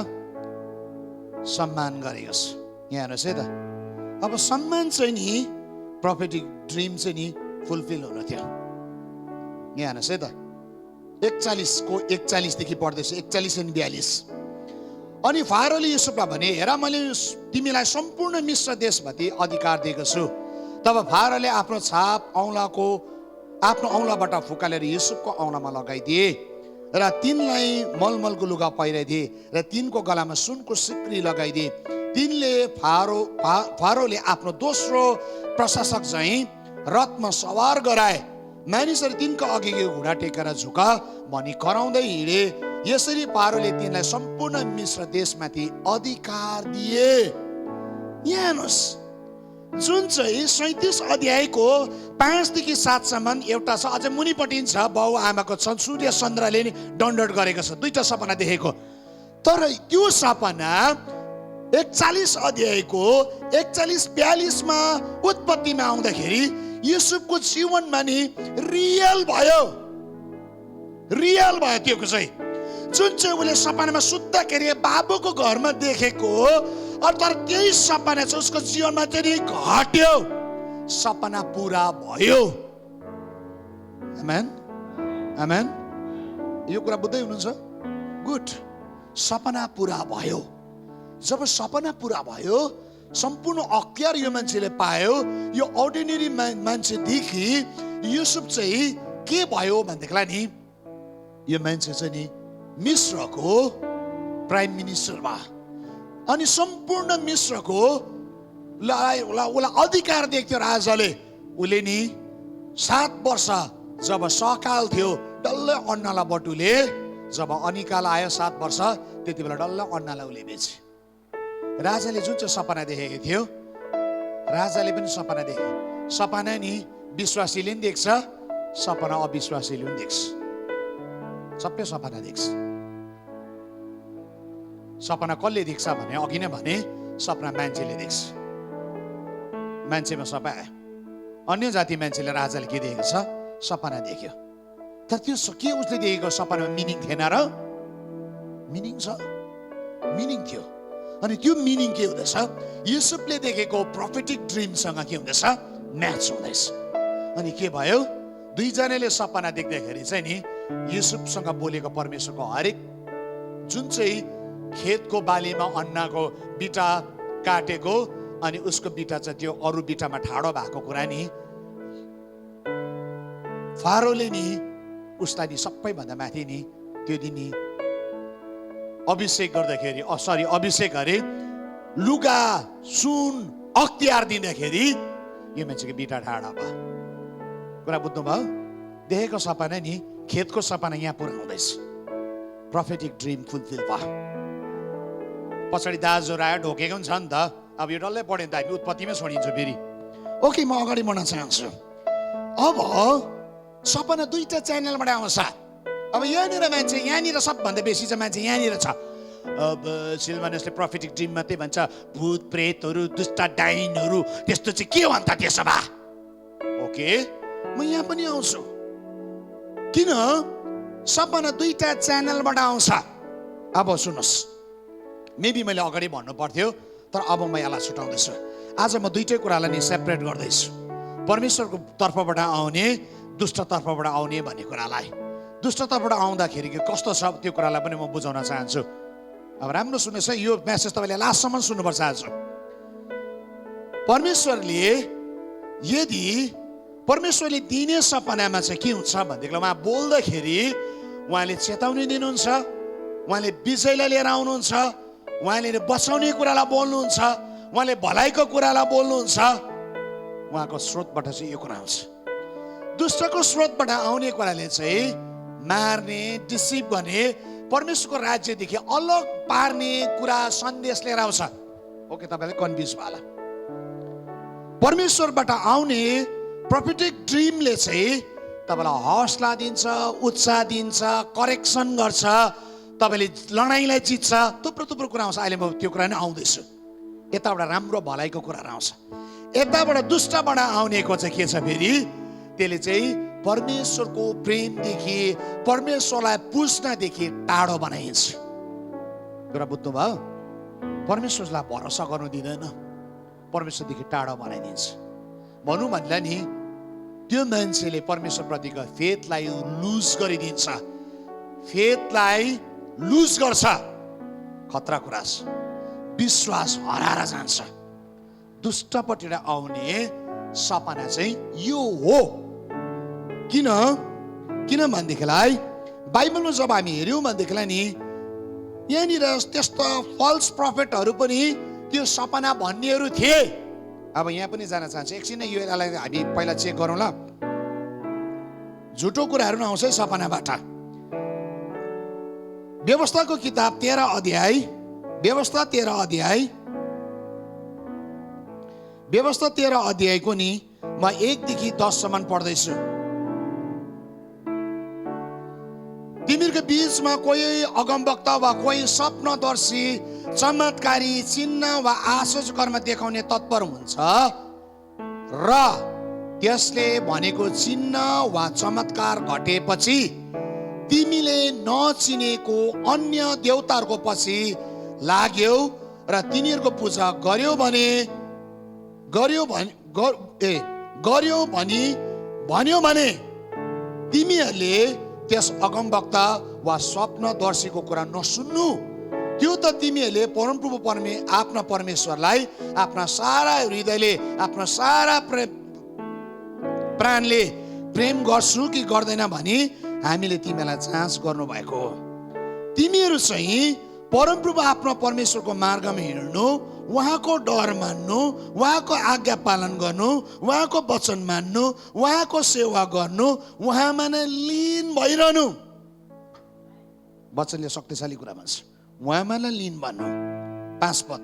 सम्मान गरेको छ। यहाँ हेर्नुहोस् है त। अब सम्मान चाहिँ नि प्रोफेटिक ड्रिम चाहिँ नि फुलफिल हुनु थियो। यहाँ हेर्नुहोस् है त। 41 देखि पढ्दैछ, 41 अनि 42। अनि फारोले युसुफलाई भने, हेर मैले तिमीलाई सम्पूर्ण मिश्र देशमाथि अधिकार दिएको छु। तब फारोले आफ्नो छाप आफ्नो औँलाबाट फुकालेर युसुफको औँलामा लगाइदिए र तिनलाई मलमलको लुगा पहिराइदिए र तिनको गलामा सुनको सिक्री लगाइदिए। तिनले फारोले आफ्नो दोस्रो प्रशासक चाहिँ रथमा सवार गराए। मानिसहरू तिनको अघि घुँडा टेकेर झुका भनी कराउँदै हिँडे। यसरी फारोले तिनलाई सम्पूर्ण मिश्र देशमाथि अधिकार दिए। यहाँ हेर्नुहोस्, जुन चाहिँ 37 अध्यायको 5 देखि 7 सम्म एउटा छ, अझै मुनिपट्टि छ बाउ आमाको छ, सूर्य चन्द्रले नि दण्डवत गरेको छ, 2टा सपना देखेको। तर त्यो सपना 41 अध्यायको 41-42 मा उत्पत्तिमा आउँदाखेरि युसुफको जीवनमा नि रियल भयो त्यो चाहिँ। जुन चाहिँ उसले सपनामा सुत्दाखेरि बाबुको घरमा देखेको, तर त्यही सपना चाहिँ उसको जीवनमा चाहिँ घट्यो, सपना पुरा भयो। आमेन, आमेन। यो कुरा बुझ्दै हुनुहुन्छ? गुड। सपना पुरा भयो। जब सपना पुरा भयो, सम्पूर्ण अख्तियार यो मान्छेले पायो। यो अर्डिनेरी मान्छेदेखि युसुफ चाहिँ के भयो भनेदेखिलाई नि, यो मान्छे चाहिँ नि मिश्रको प्राइम मिनिस्टर भयो। अनि सम्पूर्ण मिश्रको उसलाई अधिकार दिएको थियो राजाले। उसले नि 7 वर्ष जब सकाल थियो डल्लै अन्नलाई बटुले। जब अनिकाल आयो 7 वर्ष, त्यति बेला डल्लै अन्नलाई उसले बेचे। राजाले जुन चाहिँ सपना देखेको थियो, राजाले पनि सपना देखे। सपना नि विश्वासीले पनि देख्छ, सपना अविश्वासीले पनि देख्छ। सबै सपना देख्छ। सपना कसले देख्छ भने अघि नै भने, सपना मान्छेले देख्छ। मान्छेमा सबै आयो। अन्य जाति मान्छेले राजाले के देखेको छ? सपना देख्यो। तर त्यो के उसले देखेको सपनामा मिनिङ थिएन र? मिनिङ छ, मिनिङ थियो। अनि त्यो मिनिङ के हुँदैछ? युसुफले देखेको प्रोफेटिक ड्रिमसँग के हुँदैछ? म्याच हुँदैछ। अनि के भयो? दुईजनाले सपना देख्दाखेरि चाहिँ नि युसुफसँग बोलेको परमेश्वरको हरेक जुन चाहिँ खेतको बालीमा अन्नको बिटा काटेको अनि उसको बिटा चाहिँ त्यो अरू बिटामा ठाडो भएको कुरा नि फारोले नि उसलाई नि सबैभन्दा माथि नि त्यो दिन नि अभिषेक गर्दाखेरि अभिषेक गरे, लुगा सुन अख्तियार दिँदाखेरि यो मान्छेको बिटा ढाडा भयो। कुरा बुझ्नुभयो? देखेको सपना नि खेतको सपना यहाँ पुरा हुँदैछ। प्रोफेटिक ड्रिम फुलफिल भयो। पछाडि दाजुहरू आयो ढोकेको पनि छ नि त। अब यो डल्लै पढ्यो नि त हामी उत्पत्तिमै छोडिन्छौँ फेरि। ओके, म अगाडि बढ्न चाहन्छु। अब सपना दुईटा च्यानलबाट आउँछ। अब यहाँनिर मान्छे, यहाँनिर सबभन्दा बेसी चाहिँ मान्छे यहाँनिर छ। अब सिल्भानसले प्रोफेटिक ड्रिम मात्रै भन्छ, भूत प्रेतहरू, दुष्ट डाइनहरू त्यस्तो चाहिँ के भन्छ त्यसो भए? ओके, म यहाँ पनि आउँछु। किन? सपना दुईटा च्यानलबाट आउँछ। अब सुन्नुहोस्, मेबी मैले अगाडि भन्नु पर्थ्यो, तर अब म यसलाई छुटाउँदैछु। आज म दुईटै कुरालाई नि सेपरेट गर्दैछु। परमेश्वरको तर्फबाट आउने, दुष्ट तर्फबाट आउने भन्ने कुरालाई। दुष्ट तर्फबाट आउँदाखेरि कस्तो छ त्यो कुरालाई पनि म बुझाउन चाहन्छु। अब राम्रो सुन्नुहोस् है, यो मेसेज तपाईँले लास्टसम्म सुन्नुपर्छ। आज परमेश्वरले दिने सपनामा चाहिँ के हुन्छ भनेदेखि उहाँ बोल्दाखेरि उहाँले चेतावनी दिनुहुन्छ, उहाँले विजयलाई लिएर आउनुहुन्छ, उहाँले बचाउने कुरालाई बोल्नुहुन्छ, उहाँले भलाइको कुरालाई बोल्नुहुन्छ। उहाँको स्रोतबाट चाहिँ यो कुरा आउँछ। दुष्टको स्रोतबाट आउने कुराले चाहिँ मार्ने, डिसिभ गर्ने, परमेश्वरको राज्यदेखि अलग पार्ने कुरा सन्देश लिएर आउँछ। ओके, तपाईँलाई कन्फ्युज भयो होला। परमेश्वरबाट आउने प्रोफेटिक ड्रिमले चाहिँ तपाईँलाई हौसला दिन्छ, उत्साह दिन्छ, करेक्सन गर्छ, तपाईँले लडाइँलाई जित्छ। थुप्रो कुरा आउँछ। अहिले म त्यो कुरा नै आउँदैछु। यताबाट राम्रो भलाइको कुराहरू आउँछ, यताबाट दुष्टबाट आउनेको चाहिँ के छ फेरि, त्यसले चाहिँ परमेश्वरको प्रेमदेखि, परमेश्वरलाई पुज्नदेखि टाढो बनाइन्छ। कुरा बुझ्नुभयो? परमेश्वरलाई भरोसा गर्नु दिँदैन, परमेश्वरदेखि टाढो बनाइदिन्छ। भनौँ भन्दा नि त्यो मान्छेले परमेश्वरप्रतिको फेथलाई लुज गरिदिन्छ, फेथलाई लुज गर्छ। खतरा कुरा छ। विश्वास हराएर जान्छ। दुष्टपट्टि आउने सपना चाहिँ यो हो। किन भनेदेखिलाई बाइबलमा जब हामी हेऱ्यौँ भनेदेखिलाई नि यहाँनिर त्यस्तो फल्स प्रफेटहरू पनि त्यो सपना भन्नेहरू थिए। अब यहाँ पनि जान चाहन्छु। एकछिन यो यसलाई हामी पहिला चेक गरौँ ल। झुटो कुराहरू आउँछ है सपनाबाट। व्यवस्थाको किताब 13 अध्याय, व्यवस्था 13 अध्यायको नि म 1 देखि 10 सम्म पढ्दैछु। तिमीहरूको बीचमा कोही अगमवक्ता वा कोही स्वप्नदर्शी, चमत्कारी, चिन्ह वा आश्चर्य कर्म देखाउने तत्पर हुन्छ र त्यसले भनेको चिन्ह वा चमत्कार घटेपछि तिमीले नचिनेको अन्य देवताहरूको पछि लाग्यौ र तिनीहरूको पूजा गर्यो भने तिमीहरूले त्यस अगमवक्ता वा स्वप्नदर्शीको कुरा नसुन्नु। त्यो त तिमीहरूले परमप्रभु आफ्ना परमेश्वरलाई आफ्ना सारा हृदयले, आफ्ना सारा प्राणले प्रेम गर्छु कि गर्दैन भनी हामीले तिमीलाई जाँच गर्नुभएको हो। तिमीहरू चाहिँ परमप्रभु आफ्नो परमेश्वरको मार्गमा हिँड्नु, उहाँको डर मान्नु, उहाँको आज्ञा पालन गर्नु, उहाँको वचन मान्नु, उहाँको सेवा गर्नु, उहाँमा नै लीन भइरहनु। वचनले शक्तिशाली कुरा भन्छ। उहाँमा नै लीन भन्नु। 5 पद।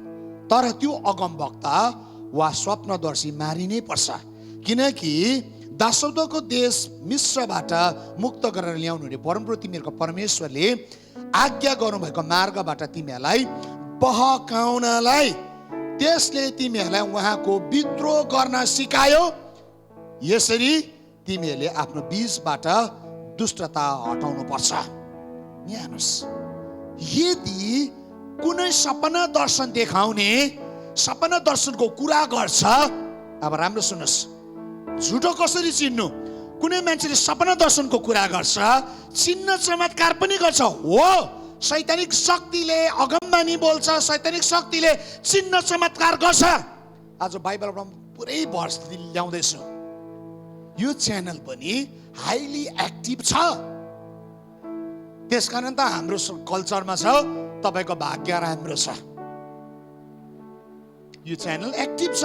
तर त्यो अगमवक्ता वा स्वप्नदर्शी मारिनै पर्छ, किनकि दासत्वको देश मिश्रबाट मुक्त गरेर ल्याउनु रे परमप्रभु तिमीहरूको परमेश्वरले आज्ञा गर्नुभएको मार्गबाट तिमीहरूलाई बहकाउनलाई त्यसले तिमीहरूलाई उहाँको विद्रोह गर्न सिकायो। यसरी तिमीहरूले आफ्नो बीचबाट दुष्टता हटाउनु पर्छ। यहाँ हेर्नुहोस्, यदि कुनै सपना दर्शन देखाउने, सपना दर्शनको कुरा गर्छ, अब राम्रो सुन्नुहोस्, झुटो कसरी चिन्नु? कुनै मान्छेले सपना दर्शनको कुरा गर्छ, चिन्ह चमत्कार पनि गर्छ। हो, शैतानिक शक्तिले अगमबानी बोल्छ, शैतानिक शक्तिले चिन्ह चमत्कार गर्छ। आज बाइबलबाट पुरै भर्स ल्याउँदैछु। यो च्यानल पनि हाइली एक्टिभ छ। त्यसकारण त हाम्रो कल्चरमा छ, तपाईँको भाग्य राम्रो छ। यो च्यानल एक्टिभ छ।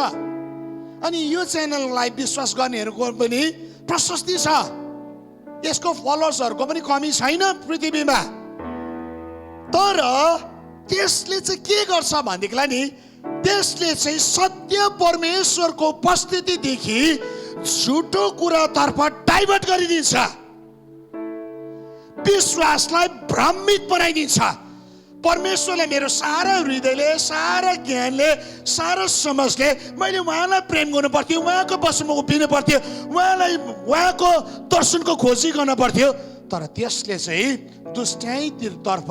अनि यो च्यानललाई विश्वास गर्नेहरूको पनि प्रशस्ति छ, यसको फलोवर्सहरूको पनि कमी छैन पृथ्वीमा। तर त्यसले चाहिँ के गर्छ भनेदेखिलाई नि, त्यसले चाहिँ सत्य परमेश्वरको उपस्थितिदेखि झुटो कुरातर्फ डाइभर्ट गरिदिन्छ, विश्वासलाई भ्रमित बनाइदिन्छ। परमेश्वरले मेरो सारा हृदयले, सारा ज्ञानले, सारा समझले मैले उहाँलाई प्रेम गर्नु पर्थ्यो, उहाँको वचनमा उभिनु पर्थ्यो, उहाँको दर्शनको खोजी गर्न पर्थ्यो, तर त्यसले चाहिँ दुष्टाइतर्फ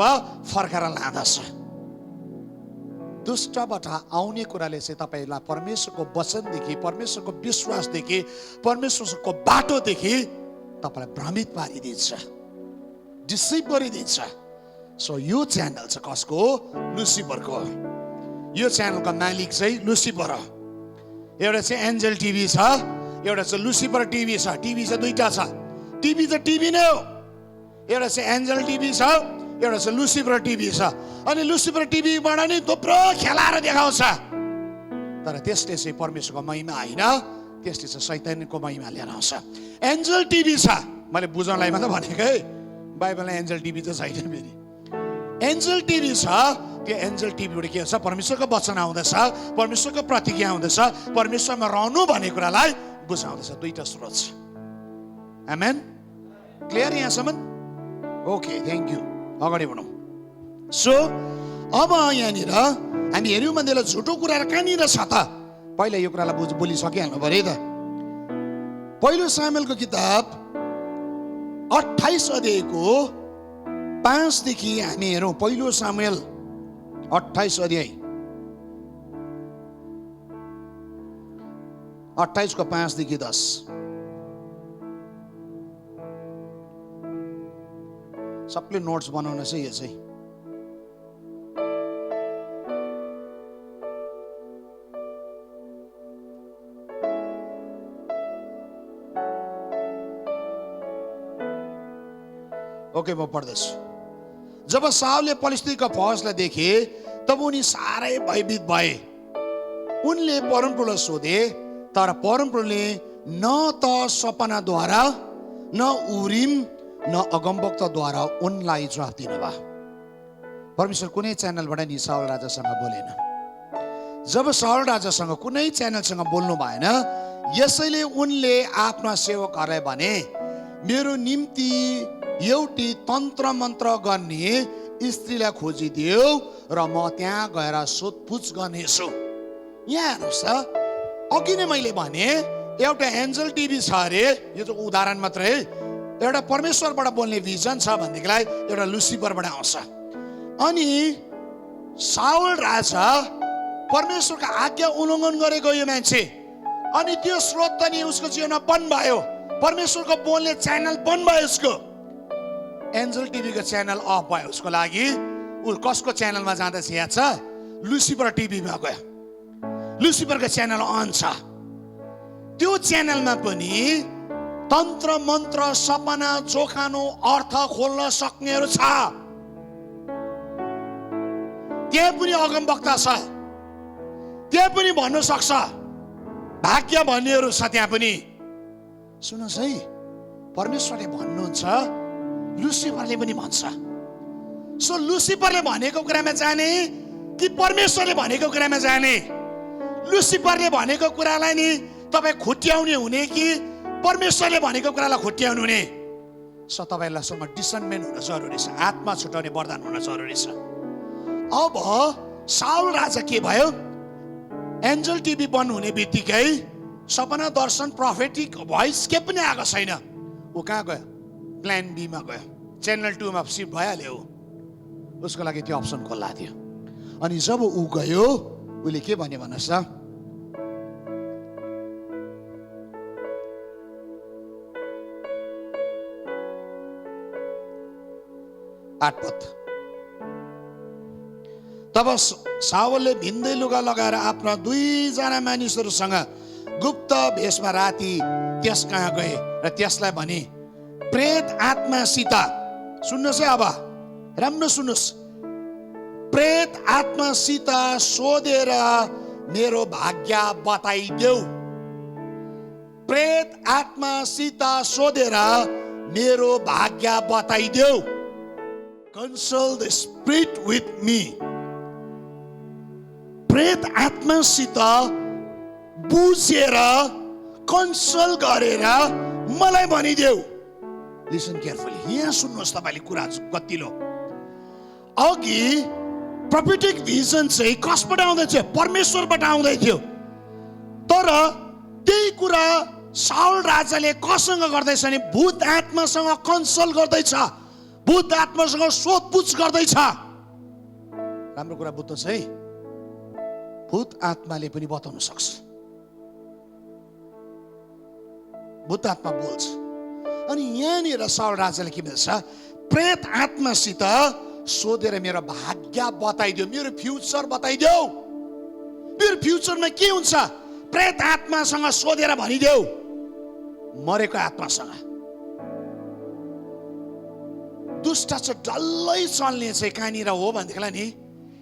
फर्केर लाँदछ। दुष्टबाट आउने कुराले चाहिँ तपाईँलाई परमेश्वरको वचनदेखि, परमेश्वरको विश्वासदेखि, परमेश्वरको बाटोदेखि तपाईँलाई भ्रमित पारिदिन्छ, डिसिभ गरिदिन्छ। सो यो च्यानल चाहिँ कसको हो? लुसिफरको। यो च्यानलको मालिक चाहिँ लुसिफर हो। एउटा चाहिँ एन्जल टिभी छ, एउटा चाहिँ लुसिफर टिभी छ। टिभी चाहिँ दुईटा छ, टिभी त टिभी नै हो। एउटा चाहिँ एन्जल टिभी छ, एउटा चाहिँ लुसिफर टिभी छ। अनि लुसिफर टिभीबाट नि थुप्रो खेलाएर देखाउँछ, तर त्यसले चाहिँ परमेश्वरको महिमा होइन, त्यसले चाहिँ शैतानको महिमा लिएर आउँछ। एन्जल टिभी छ, मैले बुझाउनलाई मात्र भनेको है, बाइबलमा एन्जल टिभी त छैन फेरि। एन्जल टिभी छ, त्यो एन्जल टिभीबाट के हुन्छ? परमेश्वरको वचन आउँदछ, परमेश्वरको प्रतिज्ञा आउँदछ, परमेश्वरमा रहनु भन्ने कुरालाई बुझाउँदछ। दुईटा स्रोत छ। आमेन, क्लियर यहाँसम्म? Okay, thank you. अगाडि बढौँ। सो अब यहाँनिर हामी हेऱ्यौँ भनेदेखि झुटो कुराहरू कहाँनिर छ त? पहिला यो कुरालाई बोलिसकिहाल्नु पऱ्यो त। पहिलो सामुएलको किताब 28 अध्यायको 5 देखि हामी हेरौँ। पहिलो सामुएल 28 अध्याय 28 को 5 देखि 10। सबले नोट्स बनाउन चाहिँ यो चाहिँ ओके, म पढ्दैछु। जब साउलले फलिस्तीका फौजलाई देखे तब उनी साह्रै भयभीत भए। उनले परमप्रभुलाई सोधे, तर परमप्रभुले न त सपनाद्वारा, न उरिम, न अगमवक्ताद्वारा उनलाई जवाफ दिनुभयो। परमेश्वर कुनै च्यानलबाट नि साउल राजासँग बोलेन। जब साउल राजासँग कुनै च्यानलसँग बोल्नु भएन, यसैले उनले आफ्ना सेवकहरूलाई भने, मेरो निम्ति एउटी तन्त्र मन्त्र गर्ने स्त्रीलाई खोजिदेऊ र म त्यहाँ गएर सोधपुछ गर्नेछु। यहाँ हेर्नुहोस् त, अघि नै मैले भने एउटा एन्जल टिभी छ अरे, यो त उदाहरण मात्रै है। एउटा परमेश्वरबाट बोल्ने भिजन छ भनेदेखिलाई एउटा लुसिफरबाट आउँछ। अनि साउल राजा परमेश्वरको आज्ञा उल्लङ्घन गरेको यो मान्छे, अनि त्यो स्रोत त नि उसको जीवनमा बन्द भयो, परमेश्वरको बोल्ने च्यानल बन्द भयो उसको। एन्जल टिभीको च्यानल अफ भयो उसको लागि। ऊ कसको च्यानलमा जाँदैछ? यहाँ छ लुसिफर टिभीमा गयो। लुसिफरको च्यानल अन छ। त्यो च्यानलमा पनि तन्त्र मन्त्र, सपना, जोखानो, अर्थ खोल्न सक्नेहरू छ। त्यहाँ पनि अगमवक्ता छ, त्यहाँ पनि भन्न सक्छ, भाग्य भन्नेहरू छ त्यहाँ पनि। सुन्नुहोस् है, परमेश्वरले भन्नुहुन्छ, लुसिफरले पनि भन्छ। सो लुसिफरले भनेको कुरामा जाने कि परमेश्वरले भनेको कुरामा जाने? लुसिफरले भनेको कुरालाई नि तपाईँ खुट्याउने हुने कि परमेश्वरले भनेको कुरालाई खुट्याउनु हुने? सो तपाईँलाई डिसर्नमेन्ट हुन जरुरी छ, आत्मा छुटाउने वरदान हुन जरुरी छ। अब साउल राजा के भयो? एन्जल टिभी बन्द हुने बित्तिकै सपना, दर्शन, प्रोफेटिक भोइस के पनि आएको छैन। ऊ कहाँ गयो? प्लान बीमा गयो, च्यानल 2 मा सिफ्ट भइहाल्यो। उसको लागि त्यो अप्सन खुल्ला थियो। अनि जब ऊ गयो, उसले के भन्यो भन्नुहोस् त? आठपद। तब साउलले भिन्दै लुगा लगाएर आफ्ना 2 जना मानिसहरूसँग गुप्त भेषमा राति त्यस कहाँ गए र त्यसलाई भने, प्रेत आत्मासित, सुन्नुहोस् है, अब राम्रो सुन्नुहोस्, प्रेत आत्मासित सोधेर मेरो भाग्य बताइदेऊ। प्रेत आत्मासित सोधेर मेरो भाग्य बताइदेऊ। Consult the spirit with me. प्रेत आत्मासित बुझेर कन्सल्ट गरेर मलाई भनिदेऊ। लिसन केयरफुली, यहाँ सुन्नुहोस् तपाईँले कुरा कतिलो। अघि प्रोफेटिक भिजन चाहिँ कसबाट आउँदै थियो? परमेश्वरबाट आउँदै थियो। तर त्यही कुरा साउल राजाले कसँग गर्दैछ भने भूत आत्मासँग कन्सल्ट गर्दैछ, भूत आत्मासँग सोधपुछ गर्दैछ। राम्रो कुरा बुझ्नुहोस् है, भूत आत्माले पनि बताउन सक्छ। भूत आत्मा बोल्छ। अनि यहाँनिर साउल राजाले के भन्छ? प्रेत आत्मासित सोधेर मेरो भाग्य बताइदेऊ, मेरो फ्युचर बताइदेऊ। मेरो फ्युचरमा के हुन्छ? प्रेत आत्मासँग सोधेर भनिदेऊ। मरेको आत्मासँग। दुष्ट चाहिँ डल्लै चल्ने चाहिँ कहाँनिर हो भनेदेखिलाई नि,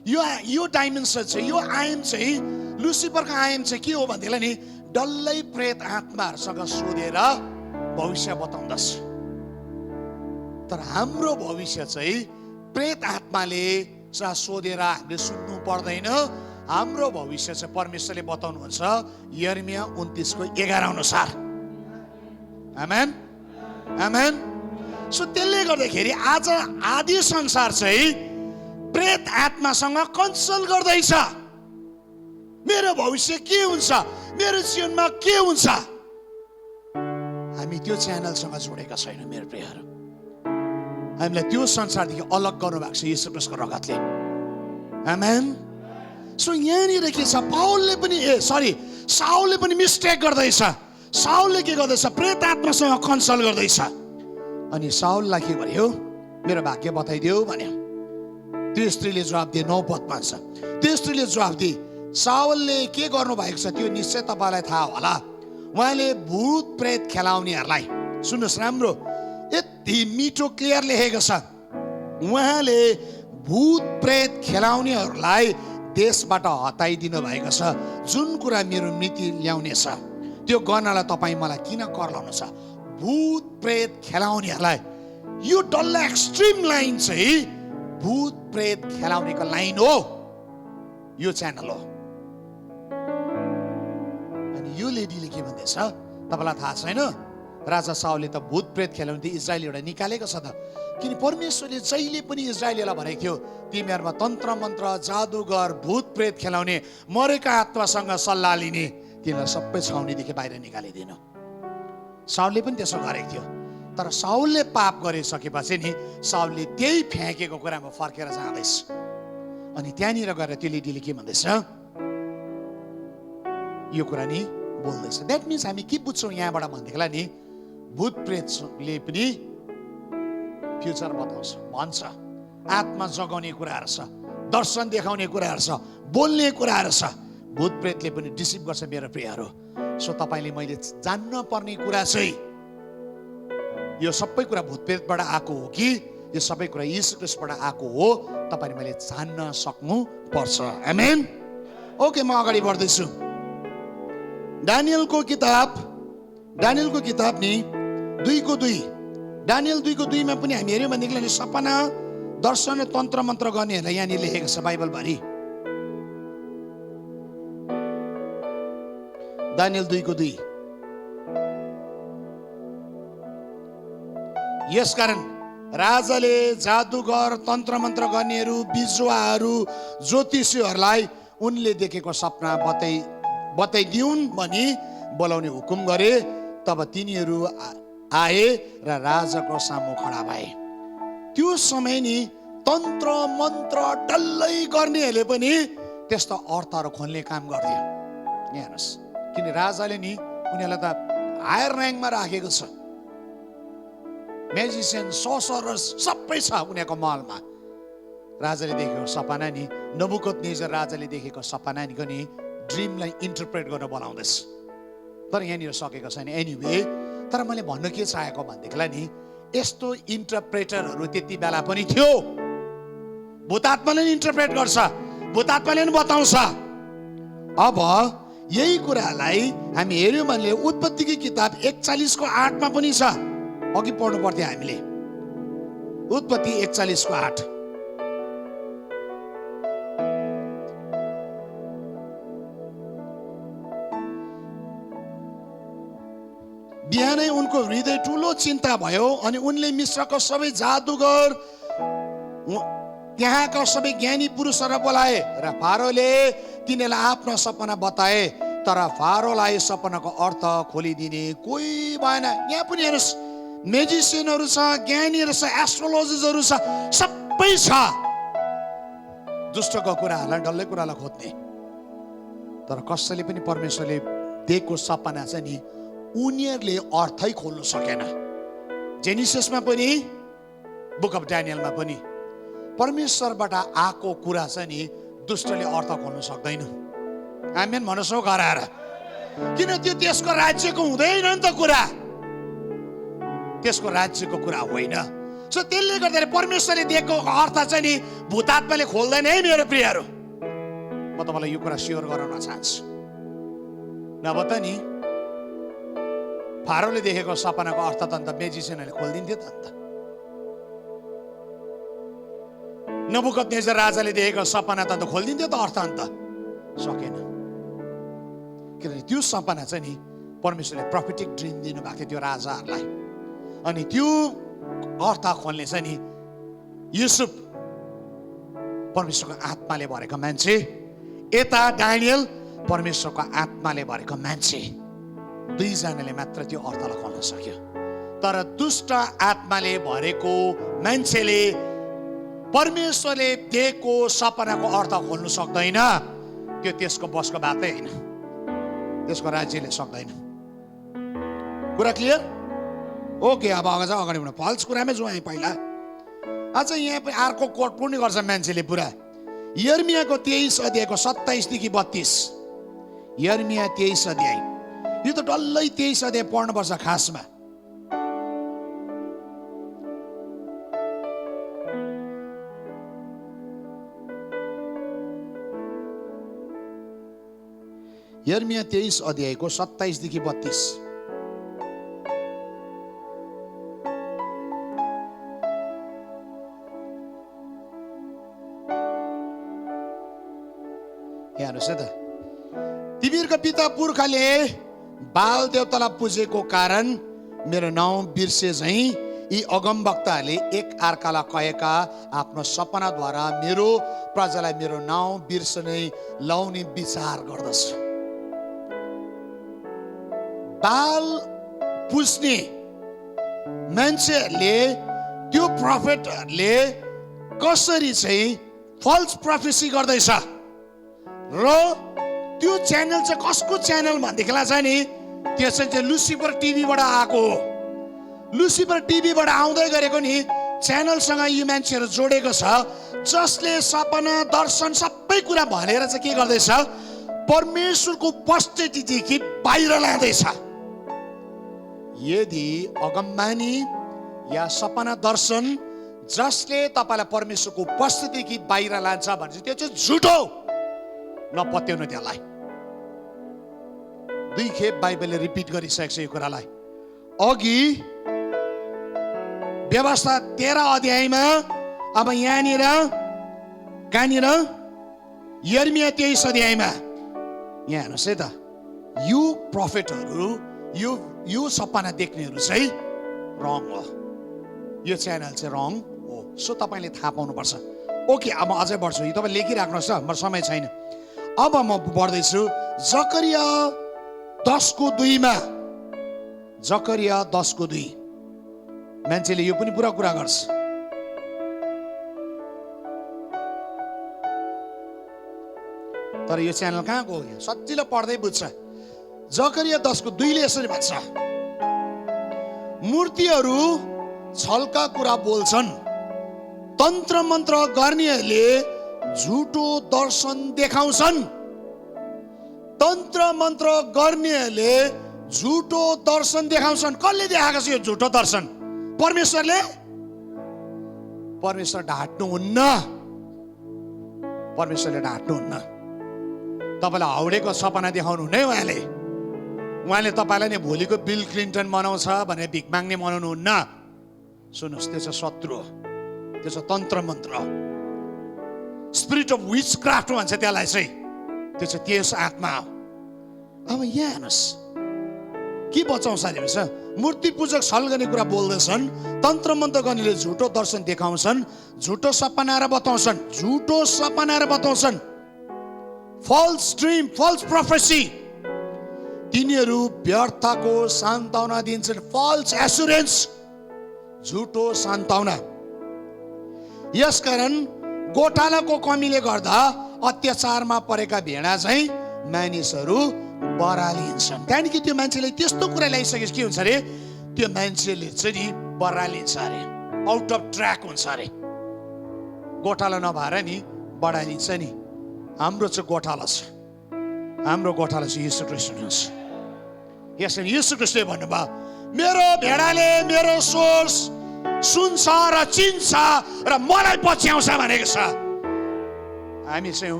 यो डाइमेन्सन चाहिँ, यो आयाम चाहिँ, लुसिफरको आयाम चाहिँ के हो भनेदेखिलाई नि, डल्लै प्रेत आत्माहरूसँग सोधेर भविष्य बताउँदछ। तर हाम्रो भविष्य चाहिँ प्रेत आत्माले सोधेर हामीले सुन्नु पर्दैन। हाम्रो भविष्य चाहिँ परमेश्वरले बताउनुहुन्छ यिर्मया 29:11 अनुसार। आमेन, आमेन। सो त्यसले गर्दाखेरि आज आदि संसार चाहिँ प्रेत आत्मासँग कन्सल्ट गर्दैछ। मेरो भविष्य के हुन्छ, मेरो जीवनमा के हुन्छ? हामी त्यो च्यानलसँग जोडेका छैनौँ मेरो प्रियहरू। हामीलाई त्यो संसारदेखि अलग गर्नु भएको छ येशू ख्रीष्टको रगतले। आमेन। सो यहाँनिर के छ? साउलले पनि मिस्टेक गर्दैछ। साउलले के गर्दैछ? प्रेत आत्मासँग कन्सल्ट गर्दैछ। अनि साउललाई के भन्यो? मेरो भाग्य बताइदेऊ भन्यो। त्यो स्त्रीले जवाब दिए, 9 पदमा छ। त्यो स्त्रीले जवाब दिए, साउलले के गर्नु भएको छ त्यो निश्चय तपाईँलाई थाहा होला। उहाँले भूत प्रेत खेलाउनेहरूलाई, सुन्नुहोस् राम्रो, यति मिठो क्लियर लेखेको छ। उहाँले भूत प्रेत खेलाउनेहरूलाई देशबाट हटाइदिनु भएको छ। जुन कुरा मेरो मृत्यु ल्याउनेछ त्यो गर्नलाई तपाईँ मलाई किन कर लाउनु छ? भूत प्रेत खेलाउनेहरूलाई। यो डल्लै एक्सट्रिम लाइन चाहिँ भूत प्रेत खेलाउनेको लाइन हो, यो च्यानल हो। अनि यो लेडीले के भन्दैछ तपाईँलाई थाहा छैन? राजा साउलले त भूत प्रेत खेलाउने इजरायलीबाट निकालेको छ त। किन परमेश्वरले जहिले पनि इजरायलीलाई भनेको थियो तिमीहरूमा तन्त्र मन्त्र, जादुगर, भूत प्रेत खेलाउने, मरेका आत्मासँग सल्लाह लिने, तिनीहरूलाई सबै छाउनीदेखि बाहिर निकालिदिनु। साउलले पनि त्यसो गरेको थियो। तर साउलले पाप गरिसकेपछि नि साउलले त्यही फ्याँकेको कुरामा फर्केर जाँदैछ। अनि त्यहाँनिर गएर त्यो लेडीले के भन्दैछ? यो कुरा नि बोल्दैछ। द्याट मिन्स हामी के बुझ्छौँ यहाँबाट भनेदेखिलाई नि, भूत प्रेतले पनि फ्युचर बताउँछ, भन्छ। आत्मा जगाउने कुराहरू छ, दर्शन देखाउने कुराहरू छ, बोल्ने कुराहरू छ। भूत प्रेतले पनि डिसिभ गर्छ मेरो प्रियहरू। सो तपाईँले मैले जान्न पर्ने कुरा चाहिँ यो सबै कुरा भूत प्रेतबाट आएको हो कि यो सबै कुरा येशू ख्रीष्टबाट आएको हो, तपाईँले मैले जान्न सक्नु पर्छ। आमेन। ओके, म अगाडि बढ्दैछु। दानियलको किताब नि 2:2। दानियल 2:2 पनि हामी हेऱ्यौँ भनेदेखि सपना, दर्शन, तन्त्र मन्त्र गर्नेहरूलाई यहाँनिर लेखेको छ बाइबलभरि। दानियल 2:2। यसकारण राजाले जादुगर, तन्त्र मन्त्र गर्नेहरू, बिजुवाहरू, ज्योतिषीहरूलाई उनले देखेको सपना बताइदिउन् भनी बोलाउने हुकुम गरे। तब तिनीहरू आए र राजाको सामु खडा भए। त्यो समय नि तन्त्र मन्त्र डल्लै गर्नेहरूले पनि त्यस्तो अर्थहरू खोल्ने काम गर्थ्यो। यहाँ हेर्नुहोस्, किन राजाले नि उनीहरूलाई त हायर ऱ्याङ्कमा राखेको छ। म्याजिसियन, सोसरर्स सबै छ उनीहरूको महलमा। राजाले देखेको सपना नि, नबुकदनेजर राजाले देखेको सपना नि ड्रिमलाई इन्टरप्रेट गर्न बोलाउँदैछ। तर यहाँनिर सकेको छैन। एनिवे, तर मैले भन्न के चाहेको भनेदेखिलाई नि, यस्तो इन्टरप्रेटरहरू त्यति बेला पनि थियो। भूतात्माले नि इन्टरप्रेट गर्छ, भूतात्माले नि बताउँछ। अब यही कुरालाई हामी हेर्यौँ भने उत्पत्तिको किताब 41:8 पनि छ। अघि पढ्नु पर्थ्यो हामीले। उत्पत्ति 41:8। बिहानै उनको हृदय ठुलो चिन्ता भयो अनि उनले मिश्रको सबै जादुगर त्यहाँका सबै ज्ञानी पुरुषहरू बोलाए र फारोले तिनीलाई आफ्नो सपना बताए, तर फारोलाई सपनाको अर्थ खोलिदिने कोही भएन। यहाँ पनि हेर्नुहोस्, मेजिसियनहरू छ, ज्ञानीहरू छ, एस्ट्रोलोजर्सहरू छ, सबै छ। दुष्टको कुराहरूलाई डल्लै कुरालाई खोज्ने, तर कसैले पनि परमेश्वरले दिएको सपना चाहिँ नि उनीहरूले अर्थै खोल्नु सकेन। जेनिसिसमा पनि, बुक अफ ड्यानियलमा पनि परमेश्वरबाट आएको कुरा चाहिँ नि दुष्टले अर्थ खोल्नु सक्दैन। आमेन भन्नुहोस् हो घर आएर। किन त्यो त्यसको राज्यको हुँदैन नि त कुरा, त्यसको राज्यको कुरा होइन। सो त्यसले गर्दा परमेश्वरले दिएको अर्थ चाहिँ नि भूतात्माले खोल्दैन है मेरो प्रियहरू। म तपाईँलाई यो कुरा स्योर गराउन चाहन्छु। नभए त नि फारोले देखेको सपनाको अर्थ त अन्त मेजिसियनहरूले खोलिदिन्थ्यो त अन्त। नबुकदनेस्जर राजाले देखेको सपना त अन्त खोलिदिन्थ्यो त अर्थ, अन्त सकेन। किनभने त्यो सपना चाहिँ नि परमेश्वरले प्रोफेटिक ड्रिम दिनुभएको थियो त्यो राजाहरूलाई, अनि त्यो अर्थ खोल्ने चाहिँ नि युसुफ परमेश्वरको आत्माले भरेको मान्छे, यता डानियल परमेश्वरको आत्माले भरेको मान्छे, दुईजनाले मात्र त्यो अर्थलाई खोल्न सक्यो। तर दुष्ट आत्माले भरेको मान्छेले परमेश्वरले दिएको सपनाको अर्थ खोल्नु सक्दैन। त्यो त्यसको बसको बातै होइन, त्यसको राज्यले सक्दैन। कुरा क्लियर? ओके, अब अगाडि बढ्नु। फल्स कुरामै जाउँ हामी पहिला। अझ यहाँ पनि अर्को कोट पनि गर्छ मान्छेले पुरा। यर्मियाको 23:27-32। यर्मिया 23 अध्याय, यो त डल्लै 23 अध्याय पढ्नुपर्छ खासमा। यर्मिया 23 अध्यायको 27-32। हेर्नुहोस् है त, तिमीहरूका पिता पुर्खाले बाल देवतालाई पुजेको कारण मेरो नाउँ बिर्से झैं यी अगमवक्ताहरूले एक अर्कालाई कहेका आफ्नो सपनाद्वारा मेरो प्रजालाई मेरो नाउँ बिर्सने लाउने विचार गर्दछ। बाल पुज्ने मान्छेहरूले, त्यो प्रोफेटहरूले कसरी चाहिँ फल्स प्रोफेसी गर्दैछ र त्यो च्यानल चाहिँ कसको च्यानल भनेदेखिलाई चाहिँ नि त्यो चाहिँ लुसिफर टिभीबाट आएको हो। लुसिफर टिभीबाट आउँदै गरेको नि च्यानलसँग यी मान्छेहरू जोडेको छ, जसले सपना दर्शन सबै कुरा भनेर चाहिँ के गर्दैछ, परमेश्वरको उपस्थितिदेखि बाहिर लाँदैछ। यदि अगमबानी या सपना दर्शन जसले तपाईँलाई परमेश्वरको उपस्थितिदेखि बाहिर लान्छ भने त्यो चाहिँ झुटो, नपत्याउनु त्यसलाई। 2 खेप बाइबलले रिपिट गरिसकेको छ यो कुरालाई। अघि व्यवस्था 13 अध्यायमा, अब यहाँनिर कहाँनिर यर्मिया 23 अध्यायमा। यहाँ हेर्नुहोस् है त, यो प्रोफेटहरू, यो सपना देख्नेहरू चाहिँ रङ हो, यो च्यानल चाहिँ रङ हो। सो तपाईँले थाहा पाउनुपर्छ। ओके, अब अझै बढ्छु। यो तपाईँ लेखिराख्नुहोस् त, मेरो समय छैन। अब म बढ्दैछु जकरिया 10:2 जकरिया 10:2। मान्छेले यो पनि पुरा कुरा गर्छ। तर यो च्यानल कहाँको हो? सजिलो पढ्दै बुझ्छ। जकरिया 10:2ले यसरी भन्छ, मूर्तिहरू छलका कुरा बोल्छन्, तन्त्र मन्त्र गर्नेहरूले झुटो दर्शन देखाउँछन्। तन्त्र मन्त्र गर्नेहरूले झुटो दर्शन देखाउँछन्। कसले देखाएको छ यो झुटो दर्शन? परमेश्वरले। परमेश्वर ढाट्नुहुन्न, परमेश्वरले ढाट्नुहुन्न। तपाईँलाई हाउडेको सपना देखाउनु हुन्न है उहाँले तपाईँलाई नै भोलिको बिल क्लिन्टन बनाउँछ भनेर भिख माग्ने बनाउनु हुन्न। सुन्नुहोस्, त्यो चाहिँ शत्रु हो, त्यो चाहिँ तन्त्र मन्त्र, स्पिरिट अफ विच क्राफ्ट भन्छ त्यसलाई चाहिँ, त्यो चाहिँ त्यस आत्मा हो। अब यहाँ हेर्नुहोस् के बचाउँछ अरे भन्छ, मूर्ति पूजक छल गर्ने कुरा बोल्दैछन्, तन्त्र मन्त्र गर्नेले झुटो दर्शन देखाउँछन्, झुटो सपनाएर बताउँछन्, झुटो सपनाएर बताउँछन्, फल्स ड्रिम, फल्स प्रोफेसी। तिनीहरू व्यर्थको सान्त्वना दिन्छन्, फल्स एस्युरेन्स, झुटो सान्त्वना। यसकारण गोठालाको कमीले गर्दा अत्याचारमा परेका भेडा चाहिँ मानिसहरू बरालिन्छन्। त्यहाँदेखि त्यो मान्छेले त्यस्तो कुरा ल्याइसकेपछि के हुन्छ अरे, त्यो मान्छेले चाहिँ नि बरालिन्छ अरे, आउट अफ ट्र्याक हुन्छ अरे। गोठाला नभएर नि बढाइन्छ नि। हाम्रो चाहिँ गोठाला छ, हाम्रो गोठाला चाहिँ यीशु ख्रीष्ट हुनुहुन्छ। यसरी यीशु ख्रीष्टले भन्नुभयो, मेरो भेडाले मेरो स्वर सुन्छ र चिन्छ र मलाई पछ्याउँछ भनेको छ। हामी चाहिँ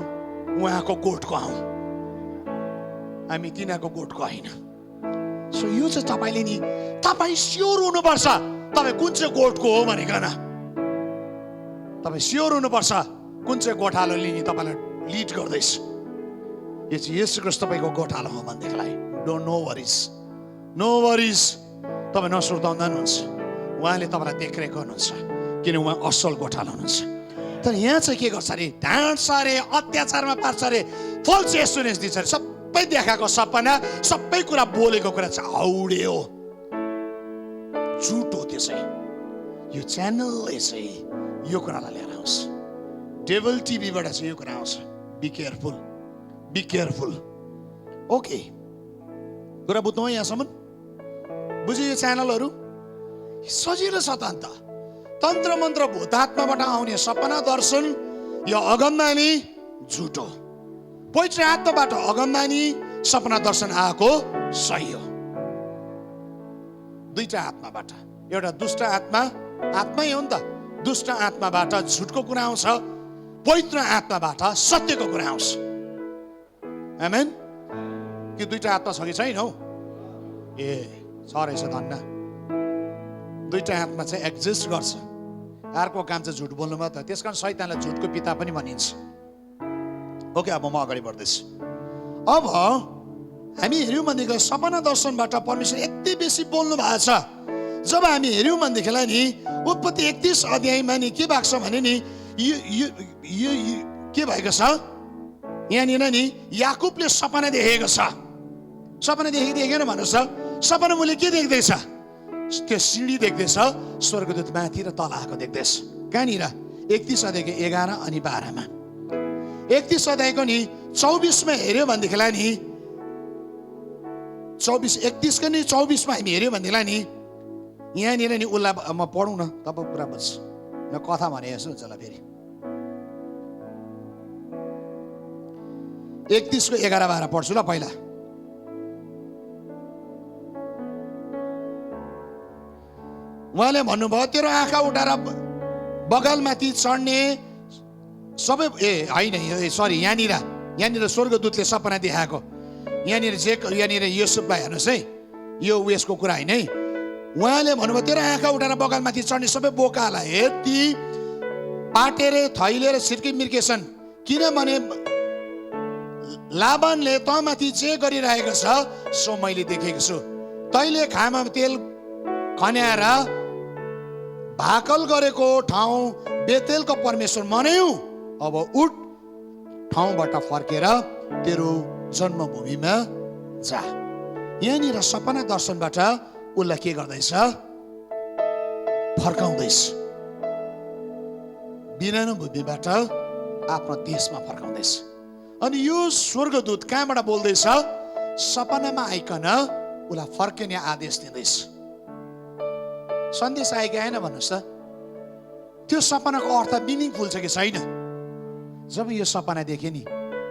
उहाँको गोठको हौँ, हामी तिनीहरूको गोठको होइन। सो यो चाहिँ तपाईँले नि, तपाईँ स्योर हुनुपर्छ तपाईँ कुन चाहिँ गोठको हो भनेकन। तपाईँ स्योर हुनुपर्छ कुन चाहिँ गोठालोले नि तपाईँलाई लिड गर्दैछ। यो चाहिँ यीशु ख्रीष्ट तपाईँको गोठालो हो भनेदेखिलाई don't no worries, no worries. तपाईँ नसुर्ताउँदा पनि हुन्छ, उहाँले तपाईँलाई देखरेख गर्नुहुन्छ, किन उहाँ असल गोठालो हुनुहुन्छ। तर यहाँ चाहिँ के गर्छ अरे, ढाँट्छ अरे, अत्याचारमा पार्छ अरे, फल्स एस्युरेन्स दिन्छ अरे। सबै देखाएको सपना, सबै कुरा बोलेको कुरा चाहिँ हाउडे हो, झुट हो। त्यो चाहिँ यो च्यानलले चाहिँ यो कुरालाई लिएर आउँछ, डेभल टिभीबाट चाहिँ यो कुरा आउँछ। Be careful, be careful. Okay, कुरा बुझ्नु हो यहाँसम्म? बुझ्यो यो च्यानलहरू? सजिलो छ त अन्त। तन्त्र मन्त्र भूतात्माबाट आउने सपना दर्शन, यो अगमबानी झुटो। पवित्र आत्माबाट अगमबानी सपना दर्शन आएको सही हो। दुईटा आत्माबाट, एउटा दुष्ट आत्मा, आत्मै हो नि त, दुष्ट आत्माबाट झुटको कुरा आउँछ, पवित्र आत्माबाट सत्यको कुरा आउँछ। आमेन। कि दुईटा आत्मा छ कि छैन हौ? ए छ रहेछ धन्न। दुईटा आत्मा चाहिँ एक्जिस्ट गर्छ। अर्को काम चाहिँ झुट बोल्नु मात्र, त्यस कारण शैतानलाई झुटको पिता पनि भनिन्छ। ओके, अब म अगाडि बढ्दैछु। अब हामी हेऱ्यौँ भनेदेखि सपना दर्शनबाट परमेश्वर यति बेसी बोल्नु भएको छ। जब हामी हेऱ्यौँ भनेदेखिलाई नि उत्पत्ति 31 अध्यायमा नि के भएको छ भने नि यो के भएको छ, यहाँनिर नि याकुबले सपना देखेको छ। सपना देखेन भन्नुहोस् त, सपना मुले के देख्दैछ? त्यो सिँढी देख्दैछ, स्वर्गदूत माथि र तल आएको देख्दैछ। कहाँनिर? 31 अध्यायको 11 अनि 12मा। 31 अध्यायको नि 24मा हेऱ्यो भनेदेखिलाई नि 31 नि 24मा हामी हेऱ्यो भनेदेखिलाई नि यहाँनिर नि उसलाई म पढौँ न, तपाईँ पुरा बुझ्छ। म कथा भने यसो हुन्छ ल। फेरि 31 को 11-12 पढ्छु ल। पहिला उहाँले भन्नुभयो, तेरो आँखा उठाएर बगलमाथि चढ्ने सबै होइन सरी, यहाँनिर स्वर्गदूतले सपना देखाएको। यहाँनिर युसुफलाई हेर्नुहोस् है, यो उयसको कुरा होइन है। उहाँले भन्नुभयो, तेरो आँखा उठाएर बगलमाथि चढ्ने सबै बोकालाई यति पाटेर थैलेर छिर्की मिर्केछन्, किनभने लाबानले तँमाथि जे गरिरहेको छ सो मैले देखेको छु। तैले खामा तेल खन्याएर भाकल गरेको ठाउँ बेतेलको परमेश्वर मन्यौ। अब उठ, ठाउँबाट फर्केर तेरो जन्मभूमिमा जा। यहाँनिर सपना दर्शनबाट उसलाई के गर्दैछ? फर्काउँदैछ। बिरानो भूमिबाट आफ्नो देशमा फर्काउँदैछ। अनि यो स्वर्गदूत कहाँबाट बोल्दैछ? सपनामा आइकन उसलाई फर्किने आदेश दिँदैछ। सन्देश आएको आएन भन्नुहोस् त? त्यो सपनाको अर्थ मिनिङफुल छ कि छैन? जब यो सपना देखे नि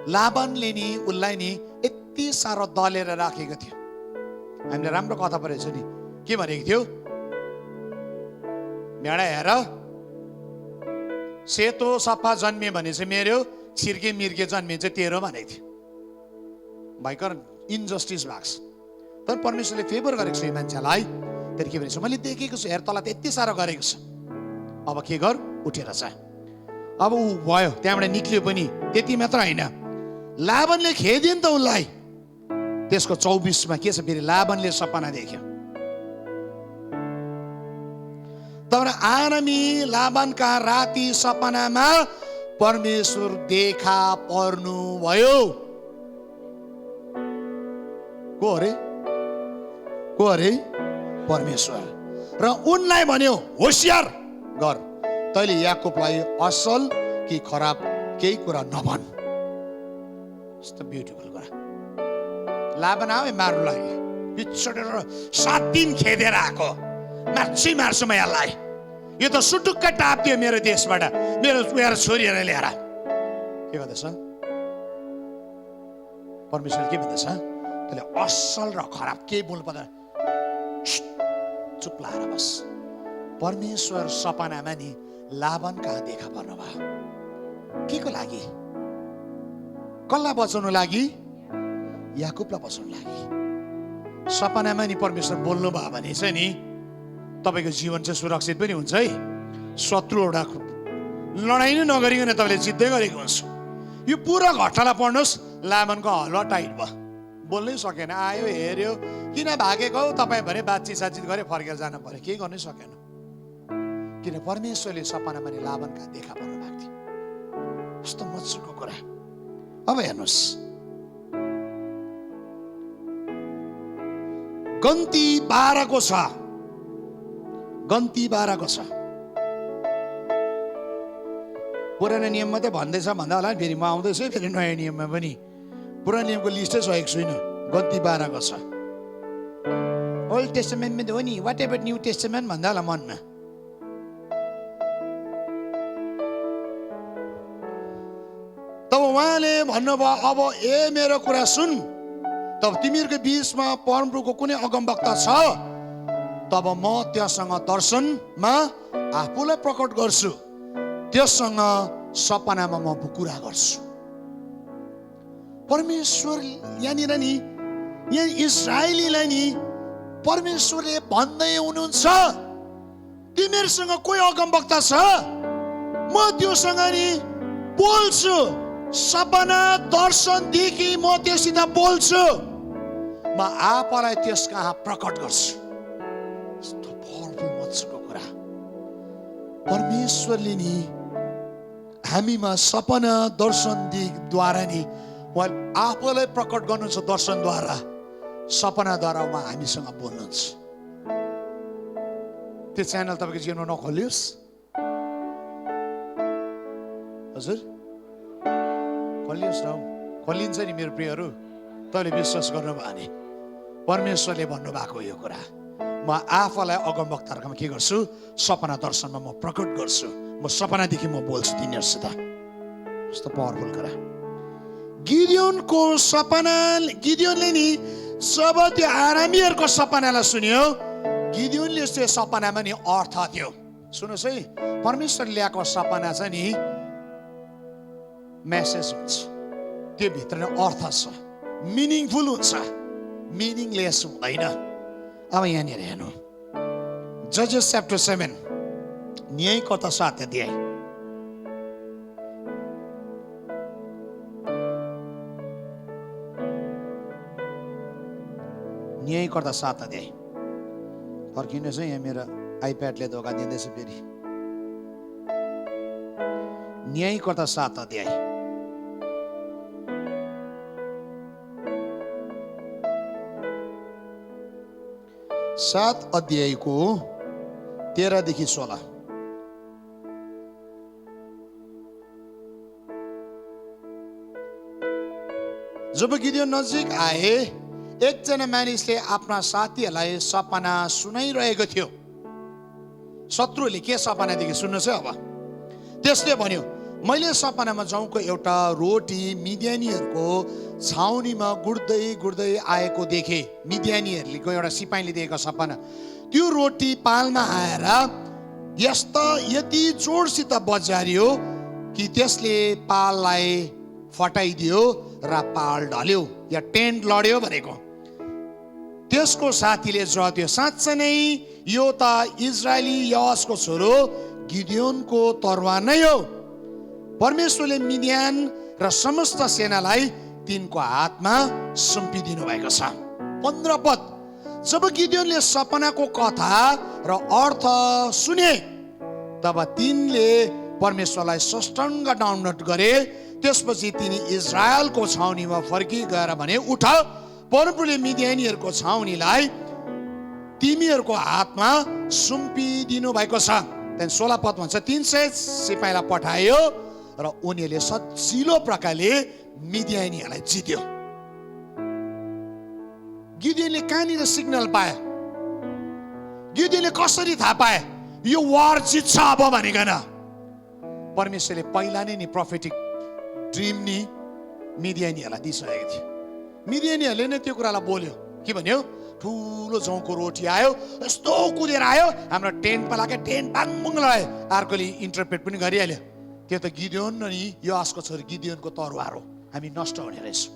लाबानले नि उसलाई नि यति साह्रो दलेर राखेको थियो। हामीले राम्रो कथा पढेको छ नि, के भनेको थियो? भेडा हेर, सेतो सफा जन्मियो भने चाहिँ मेरो, छिर्के मिर्के जन्मियो चाहिँ तेरो भनेको थियो। भयङ्कर इन्जस्टिस भएको छ। तर परमेश्वरले फेभर गरेको छ यो मान्छेलाई। फेरि के भनेको छ, मैले देखेको छु, हेर तँलाई त यति साह्रो गरेको छ, अब के गर, उठेर जा। अब ऊ भयो, त्यहाँबाट निक्लियो पनि। त्यति मात्र होइन, लाबानले खेदियो नि त उसलाई। त्यसको 24 के छ, फेरि लाबानले सपना देख्यो। तर आरामी लाबानका राति सपनामा परमेश्वर देखा पर्नु भयो। को अरे? को अरे? परमेश्वर। र उनलाई भन्यो, होसियार गर, तैले याकुबलाई असल कि खराब केही कुरा नभन। कस्तो ब्युटिफुल कुरा। लाबान आयो मार्नु लागि, पिछडेर 7 दिन खेदेर आएको, मार्छु म यसलाई, यो त सुटुक्क टाप्दियो मेरो देशबाट, मेरो छोरीहरू ल्याएर। के भन्दैछ परमेश्वर? के भन्दैछ? तैले असल र खराब केही बोल्नु पर्दैन, चुप लाएर बस। परमेश्वर सपनामा नि लाबान कहाँ देखा पर्नु भयो। के को लागि? कसलाई बचाउनु लागि? याकुबलाई बचाउनु लागि। सपनामा नि परमेश्वर बोल्नु भयो भने चाहिँ नि तपाईँको जीवन चाहिँ सुरक्षित पनि हुन्छ है। शत्रु एउटा लडाइँ नै नगरिकन तपाईँले जित्दै गरेको हुन्छ। यो पुरा घटनालाई पढ्नुहोस्। लाबानको हलुवा टाइट भयो, बोल्नै सकेन, आयो हेऱ्यो, किन भागेको हो तपाईँ भने, बातचित सातचित गरे, फर्केर जानु पर्यो, केही गर्नै सकेन। किन परमेश्वरले सपनामा नि लाबान कहाँ देखा पर्नु भएको थियो। कस्तो मजाको कुरा। अब हेर्नुहोस्, गन्ती 12 को छ, गन्ती 12 को छ। पुरानो नियम मात्रै भन्दैछ भन्दा होला, फेरि म आउँदैछु फेरि नयाँ नियममा पनि। पुरानो नियमको लिस्टै सकेको छुइनँ। गन्ती 12 को छ। ओल्ड टेस्टामेन्टमा हो नि, वाट एभर न्यू टेस्टामेन्ट भन्दा होला मनमा। तब उहाँले भन्नुभयो, अब मेरो कुरा सुन, तब तिमीहरूको बिचमा परमप्रभुको कुनै अगमवक्ता छ, तब म त्यससँग दर्शनमा आफूलाई प्रकट गर्छु, त्यससँग सपनामा म कुरा गर्छु। परमेश्वर यहाँनिर नि, यहाँ इजरायलीलाई नि परमेश्वरले भन्दै हुनुहुन्छ, तिमीहरूसँग कोही अगमवक्ता छ, म त्योसँग नि बोल्छु, सपना दर्शनदेखि म त्योसित बोल्छु, म आफूलाई त्यस कहाँ प्रकट गर्छु। यस्तो पावरफुल मजाको कुरा। परमेश्वरले नि हामीमा सपना दर्शनद्वारा नि उहाँ आफूलाई प्रकट गर्नुहुन्छ, दर्शनद्वारा, सपनाद्वारा उहाँ हामीसँग बोल्नुहुन्छ। त्यो च्यानल तपाईँको जीवनमा नखोलियोस् हजुर, खोलियोस् न, खोलिन्छ नि मेरो प्रियहरू। तपाईँले विश्वास गर्नुभयो भने परमेश्वरले भन्नुभएको यो कुरा, म आफूलाई अगमवक्ताहरूकोमा के गर्छु, सपना दर्शनमा म प्रकट गर्छु, म सपनादेखि म बोल्छु तिनीहरूसित। कस्तो पावरफुल कुरा। गिदियोनको सपना, गिदियोनले नि जब त्यो आरामीहरूको सपनालाई सुन्यो, गिदियोनले त्यो सपनामा नि अर्थ थियो। सुन्नुहोस् है, परमेश्वरले ल्याएको सपना चाहिँ नि मेसेज हुन्छ, त्यो भित्र अर्थ छ, मिनिङफुल हुन्छ, मिनिङलेस हुँदैन। अब यहाँनिर हेर्नु, जजेस च्याप्टर 7 न्यायकर्ता 7 अध्याय। न्यायकर्ता 7 अध्याय। फर्किनुहोस् है, यहाँ मेरो आइप्याडले धोका दिँदैछ फेरि। न्यायकर्ता 7 अध्याय। सात अध्यायको 13 देखि 16। जब गिदियोन नजिक आए, एकजना मानिसले आफ्ना साथीहरूलाई सपना सुनाइरहेको थियो। शत्रुले के सपना देखे सुन्नुहोस् है। अब त्यसले भन्यो, मैले सपनामा जौको एउटा रोटी मिद्यानीहरूको छाउनीमा गुड्दै गुड्दै आएको देखे। मिद्यानीहरूको एउटा सिपाहीले दिएको सपना, त्यो रोटी पालमा आएर यति जोडसित बजारियो कि त्यसले पाललाई फटाइदियो र पाल ढल्यो। या टेन्ट लड्यो भनेको। त्यसको साथीले जोत्यो, साँच्चै नै यो त इजरायली यहोसको छोरो गिदियोनको तरवार नै हो। परमेश्वरले मिडियान र समस्त सेनालाई तिनको हातमा सुम्पिदिनु भएको छ। 15 पद, जब गिदियोनले सपनाको कथा र अर्थ सुने तब तिनले परमेश्वरलाई साष्टाङ्ग दण्डवत गरे। त्यसपछि तिनी इजरायलको छाउनीमा फर्की गएर भने, उठ, परमप्रभुले मिडियानीहरूको छाउनीलाई तिमीहरूको हातमा सुम्पिदिनु भएको छ। त्यहाँदेखि 16 पद भन्छ, 300 सिपाहीलाई पठायो र उनीहरूले सजिलो प्रकारले मिडियानीहरूलाई जित्यो। गिदियोनले कहाँनिर सिग्नल पाए? गिदियोनले कसरी थाहा पाए यो वार जित्छ अब भनिकन? परमेश्वरले पहिला नै नि प्रोफेटिक ड्रिम नि मिडियानीहरूलाई दिइसकेको थियो। मिडियानीहरूले नै त्यो कुरालाई बोल्यो। के भन्यो? ठुलो जौको रोटी आयो, यस्तो कुदेर आयो, हाम्रो टेन्टमा लाग्यो, टेन्ट बाङबुङ लगायो। अर्कोले इन्टरप्रेट पनि गरिहाल्यो, त्यो त गिदियोन नि यहोसको छोरी गिदियोनको तरवार हो, हामी नष्ट हुने रहेछौँ।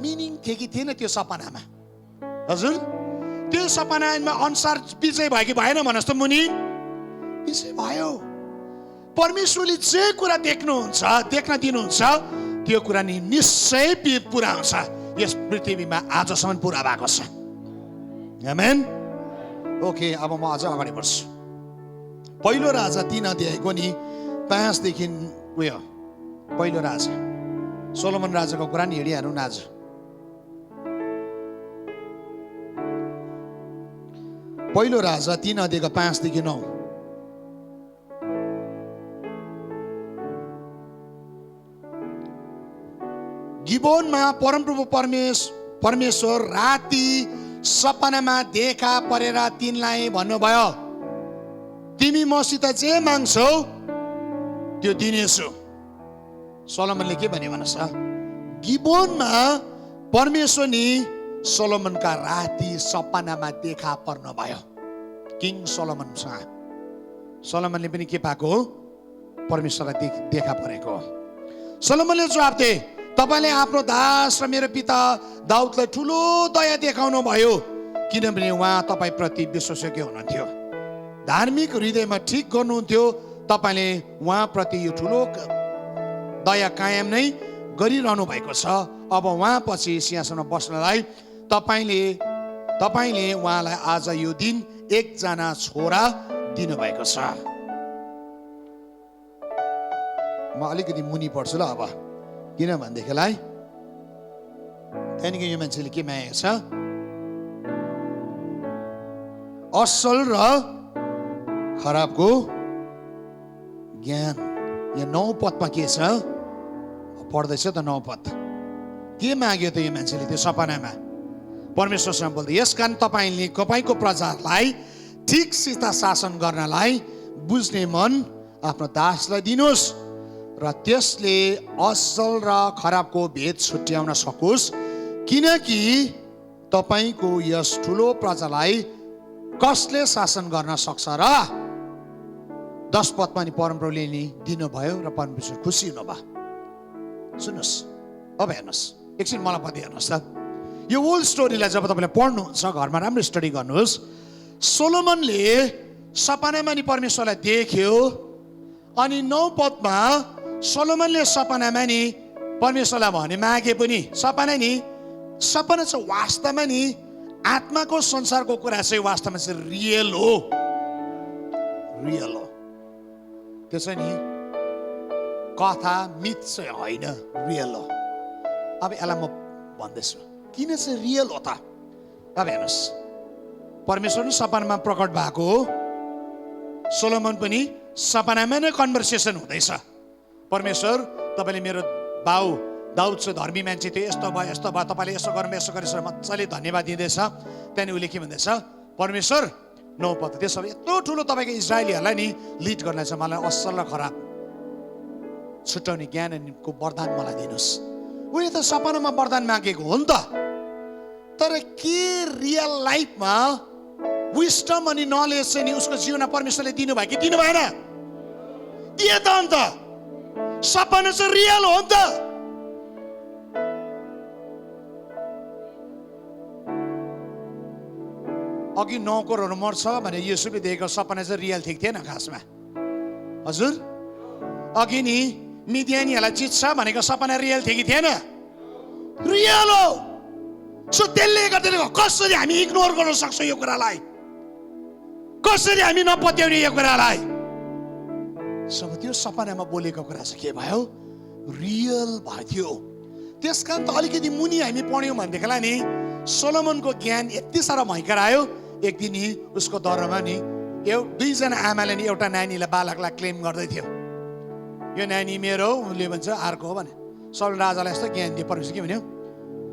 मिनिङ थियो कि थिएन त्यो सपनामा? हजुर, त्यो सपनामा अनुसार विजय भयो कि भएन भन्नुहोस् त मुनि? विजय भयो। परमेश्वरले जे कुरा देख्न दिनुहुन्छ त्यो कुरा नि निश्चय पुरा हुन्छ। यस पृथ्वीमा आजसम्म पुरा भएको छ। आमेन। ओके, अब म अझ अगाडि बढ्छु। पहिलो राजा 3 अध्यायको नि 5 देखि उयो, पहिलो राजा सोलोमन राजाको कुरा नि हेरिहालौँ न आज। पहिलो राजा 3 अध्यायको 5 देखि 9। गिबोनमा परमप्रभु परमेश्वर राति सपनामा देखा परेर तिनलाई भन्नुभयो, तिमी मसित जे माग्छौ त्यो दिनेछु। सोलोमनले के भन्यो भन्नुहोस् त? गिबोनमा परमेश्वर नि सोलोमनका राति सपनामा देखा पर्नु भयो। किङ सोलोमनसँग सोलोमनले पनि के पाएको हो? परमेश्वरलाई देखा परेको। सोलोमनले जवाब दिए, तपाईले आफ्नो दास र मेरो पिता दाउदलाई ठुलो दया देखाउनु भयो, किनभने उहाँ तपाईँ प्रति विश्वासयोग्य हुनुहुन्थ्यो, धार्मिक हृदयमा ठिक गर्नुहुन्थ्यो। तपाईले उहाँ प्रति यो ठुलो दया कायम नै गरिरहनु भएको छ। अब उहाँ पछि सिंहासनमा बस्नलाई तपाईले उहाँलाई आज यो दिन एकजना छोरा दिनुभएको छ। म अलिकति मुनि पढ्छु ल अब, किनभनेदेखिलाई त्यहाँदेखि यो मान्छेले के मागेको छ? असल र खराबको ज्ञान। यहाँ 9 पदमा के छ? पढ्दैछ त 9 पद। के माग्यो त यो मान्छेले त्यो सपनामा? परमेश्वरसँग बोल्दै, यसकारण तपाईँको प्रजालाई ठिकसित शासन गर्नलाई बुझ्ने मन आफ्नो दासलाई दिनुहोस् र त्यसले असल र खराबको भेद छुट्याउन सकोस्, किनकि तपाईँको यस ठुलो प्रजालाई कसले शासन गर्न सक्छ र? 10 पदमा नि परमप्रभुले नि दिनुभयो र परमेश्वर खुसी हुनुभयो। सुन्नुहोस्, अब हेर्नुहोस् एकछिन, मलाई पनि हेर्नुहोस् त। यो होल स्टोरीलाई जब तपाईँले पढ्नुहुन्छ घरमा राम्रो स्टडी गर्नुहोस्। सोलोमनले सपनामा नि परमेश्वरलाई देख्यो, अनि 9 पदमा सोलोमनले सपनामा नि परमेश्वरलाई भने मागे पनि सपना चाहिँ वास्तवमा नि आत्माको संसारको कुरा चाहिँ वास्तवमा चाहिँ रियल हो। त्यो चाहिँ नि कथा मिथ चाहिँ होइन, रियल हो। अब यसलाई म भन्दैछु किन चाहिँ रियल हो त? अब हेर्नुहोस्, परमेश्वर पनि सपनामा प्रकट भएको हो, सोलोमन पनि सपनामा नै कन्भर्सेसन हुँदैछ। परमेश्वर, तपाईँले मेरो बाउ दाउद चाहिँ धर्मी मान्छे थियो, यस्तो भयो, तपाईँले यसो गरेर मजाले धन्यवाद दिँदैछ। त्यहाँदेखि उसले के भन्दैछ? परमेश्वर 9 पद, त्यसो भए यत्रो ठुलो तपाईँको इजरायलीहरूलाई नि लिड गर्न चाहिँ मलाई असल र खराब छुट्याउने ज्ञानको वरदान मलाई दिनुहोस्। उसले त सपनामा वरदान मागेको हो नि त, तर के रियल लाइफमा विस्डम अनि नलेज चाहिँ नि उसको जीवनमा परमेश्वरले दिनुभयो कि दिनु भएन? दिए त अन्त। सपना चाहिँ रियल हो नि त। अघि नौकरहरू मर्छ भने युसुफले देखेको सपना चाहिँ रियल थिक थिएन खासमा। हजुर, अघि नि मिडियानीहरूलाई चित्छ भनेको सपना रियल थियो कि थिएन? रियल हो। सो त्यसले गर्दा कसरी हामी इग्नोर गर्न सक्छौँ यो कुरालाई? कसरी हामी नपत्याउने यो कुरालाई? सब त्यो सपनामा बोलेको कुरा चाहिँ के भयो? रियल भयो थियो। त्यस कारण त अलिकति मुनि हामी पढ्यौँ भनेदेखिलाई नि सोलोमनको ज्ञान यति साह्रो भयङ्कर आयो। एक दिन नि उसको दरमा नि दुईजना आमाले नि एउटा नानीलाई बालकलाई क्लेम गर्दै थियो, यो नानी मेरो हो, उसले भन्छ अर्को हो भने। सल राजालाई यस्तो ज्ञान दिए, परमेश्वर के भन्यो?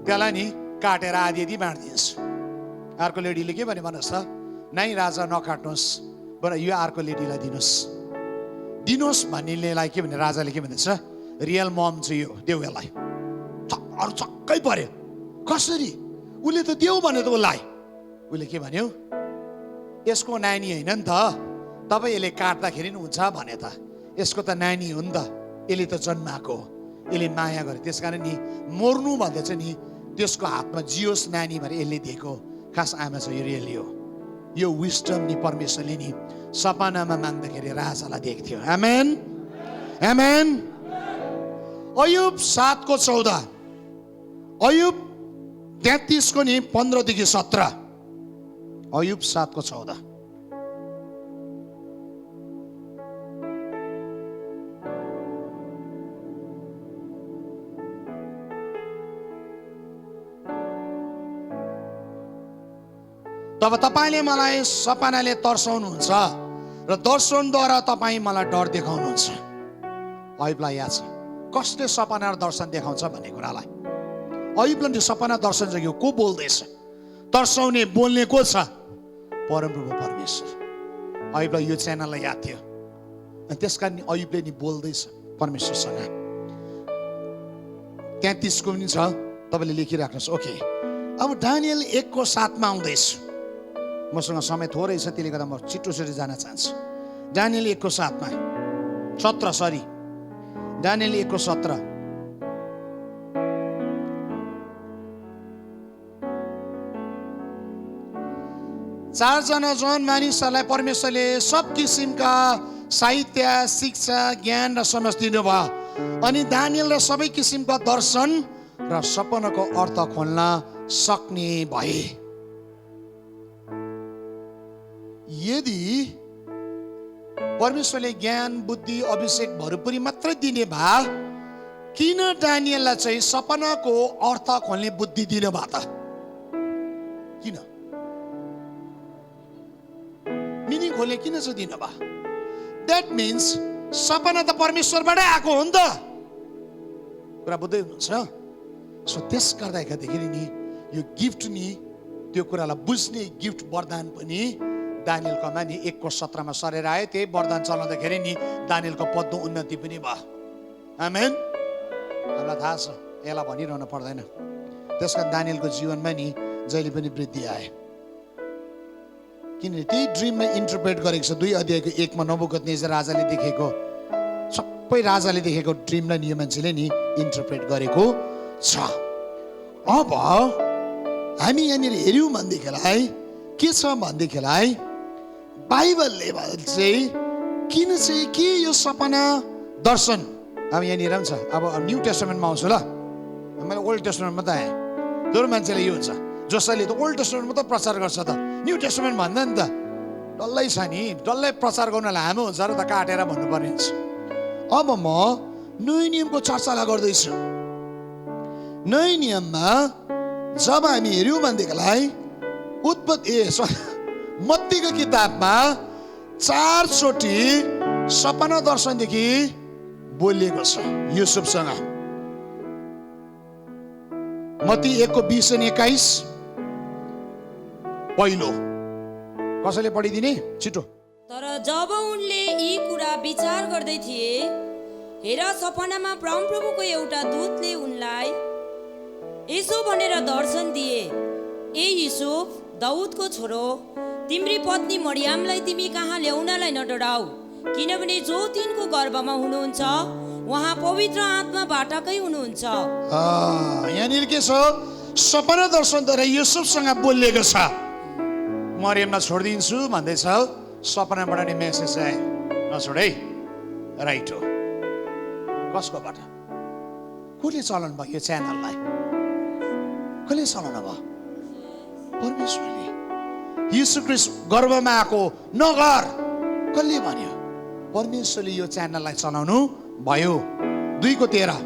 त्यसलाई नि काटेर आधी आधी बाँडिदिनुहोस्। अर्को लेडीले के भन्यो भन्नुहोस् त? नाइ राजा नकाट्नुहोस्, बरु यो अर्को लेडीलाई दिनुहोस् भन्नेलाई के भन्यो? राजाले के भन्दैछ? रियल मम चाहिँ यो देऊ यसलाई। अरू छक्कै पर्यो, कसरी? उसले त देऊ भन्यो त उसलाई। उसले के भन्यो? यसको नानी होइन नि त, तपाईँ यसले काट्दाखेरि नि हुन्छ भने त यसको त नानी हो नि त, यसले त जन्माएको हो, यसले माया गर्यो, त्यस कारण नि मर्नु भन्दा चाहिँ नि त्यसको हातमा जियोस् नानी भनेर यसले दिएको खास आमा चाहिँ यो रियली हो। यो विस्डम नि परमेश्वरले नि सपनामा माग्दाखेरि राजालाई दिएको थियो। आमेन, आमेन। अयुब 7:14, अयुब 33 नि 15देखि 17, अयुब 7:14। तब तपाईँले मलाई सपनाले तर्साउनुहुन्छ र दर्शनद्वारा तपाईँ मलाई डर देखाउनुहुन्छ। अयुबलाई याद छ कसले सपना र दर्शन देखाउँछ भन्ने कुरालाई। अयुबले त्यो सपना दर्शन जग्यो को बोल्दैछ? तर्साउने बोल्ने को छ? परमप्रभु परमेश्वर। अयुबलाई यो च्यानललाई याद थियो अनि त्यस कारण अयुबले नि बोल्दैछ परमेश्वरसँग। 33 पनि छ, तपाईँले लेखिराख्नुहोस्। ओके, अब दानियल 1:7 आउँदैछ। मसँग समय थोरै छ, त्यसले गर्दा म छिटो जान चाहन्छु। Daniel 1:17, Daniel 1:17। चारजना जन मानिसहरूलाई परमेश्वरले सब किसिमका साहित्य, शिक्षा, ज्ञान र समझ दिनुभयो अनि दानियल र सबै किसिमका दर्शन र सपनाको अर्थ खोल्न सक्ने भए। यदि परमेश्वरले ज्ञान, बुद्धि, अभिषेक भरपुरी मात्रै दिने भए किन दानियललाई चाहिँ सपनाको अर्थ खोल्ने बुद्धि दिनु भयो त? किन मिनिङ खोल्ने किन चाहिँ दिनु भयो? द्याट मिन्स सपना त परमेश्वरबाटै आएको हो नि त। कुरा बुझ्दै हुनुहुन्छ? सो त्यस गर्दाखेरि नि यो गिफ्ट नि त्यो कुरालाई बुझ्ने गिफ्ट वरदान पनि दानियलकोमा नि 1:17 सरेर आयो। त्यही वरदान चलाउँदाखेरि नि दानियलको पदको उन्नति पनि भयो। आमेन। हामीलाई थाहा छ, यसलाई भनिरहनु पर्दैन। त्यस कारण दानियलको जीवनमा नि जहिले पनि वृद्धि आयो, किनभने त्यही ड्रिममा इन्टरप्रेट गरेको छ। 2 अध्यायको 1मा नबुकदनेस्जर राजाले देखेको, सबै राजाले देखेको ड्रिमलाई यो मान्छेले नि इन्टरप्रेट गरेको छ। अब हामी यहाँनिर हेऱ्यौँ भनेदेखिलाई के छ भनेदेखिलाई बाइबलले चाहिँ किन चाहिँ के यो सपना दर्शन अब यहाँनिर पनि छ। अब न्यू टेस्टामेन्टमा आउँछु ल, मैले ओल्ड टेस्टामेन्टमा त आएँ। जो मान्छेले यो हुन्छ, जसैले त ओल्ड टेस्टामेन्ट मात्रै प्रचार गर्छ त न्यू टेस्टामेन्ट भन्दा नि त डल्लै छ नि, डल्लै प्रचार गर्नलाई हामी हुन्छ र त काटेर भन्नुपर्ने हुन्छ। अब म नयाँ नियमको चर्चालाई गर्दैछु। नयाँ नियममा जब हामी हेऱ्यौँ भनेदेखिलाई मत्तीको किताबमा 4 चोटि सपना दर्शनदेखि बोलिएको छ युसुफसँग। मत्ती 1:20-21 पहिलो कसैले पढिदिने छिटो। तर जब उनले यी कुरा विचार गर्दै थिए, हेर सपनामा परमप्रभुको एउटा दूतले उनलाई यसो भनेर दर्शन दिए, ए युसुफ दाउदको छोरो, तिम्री पत्नी मरियमलाई तिमी कहाँ ल्याउनलाई नडराऊ, किनभने जो तिनको गर्भमा हुनुहुन्छ उहाँ पवित्र आत्माबाटकै हुनुहुन्छ। यहाँनिर के छ? सपना दर्शनद्वारा युसुफसँग बोलिएको छ। मरियमलाई छोडिदिन्छु भन्दैछ, सपनाबाट नि मेसेज आयो, नछोड है। राइट हो। कसकोबाट? कसले चलाउनु भयो यो च्यानललाई? कसले चलाउनु भयो? परमेश्वरले। यीशु ख्रीष्ट गर्भमा आएको नगर, कसले भन्यो? परमेश्वरले यो च्यानललाई चलाउनु भयो। 2:13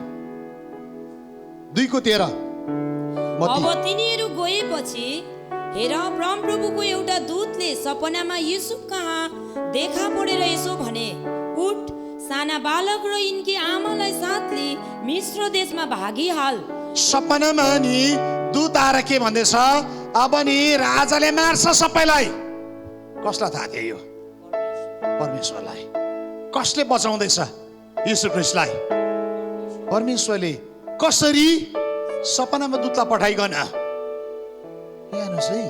अब तिनीहरू गएपछि हेर, परमप्रभुको एउटा दूतले सपनामा युसुफ कहाँ देखा परेर यसो भने, उठ, साना बालक र यिनकी आमालाई साथले मिस्र देशमा भागिहाल। सपनामा नि दूत आएर के भन्दैछ? अब नि राजाले मार्छ सबैलाई। कसलाई थाहा थियो यो? परमेश्वरलाई। कसले बचाउँदैछ यीशु ख्रीष्टलाई? परमेश्वरले। कसरी? सपनामा दूतलाई पठाइकन। हेर्नुहोस् है,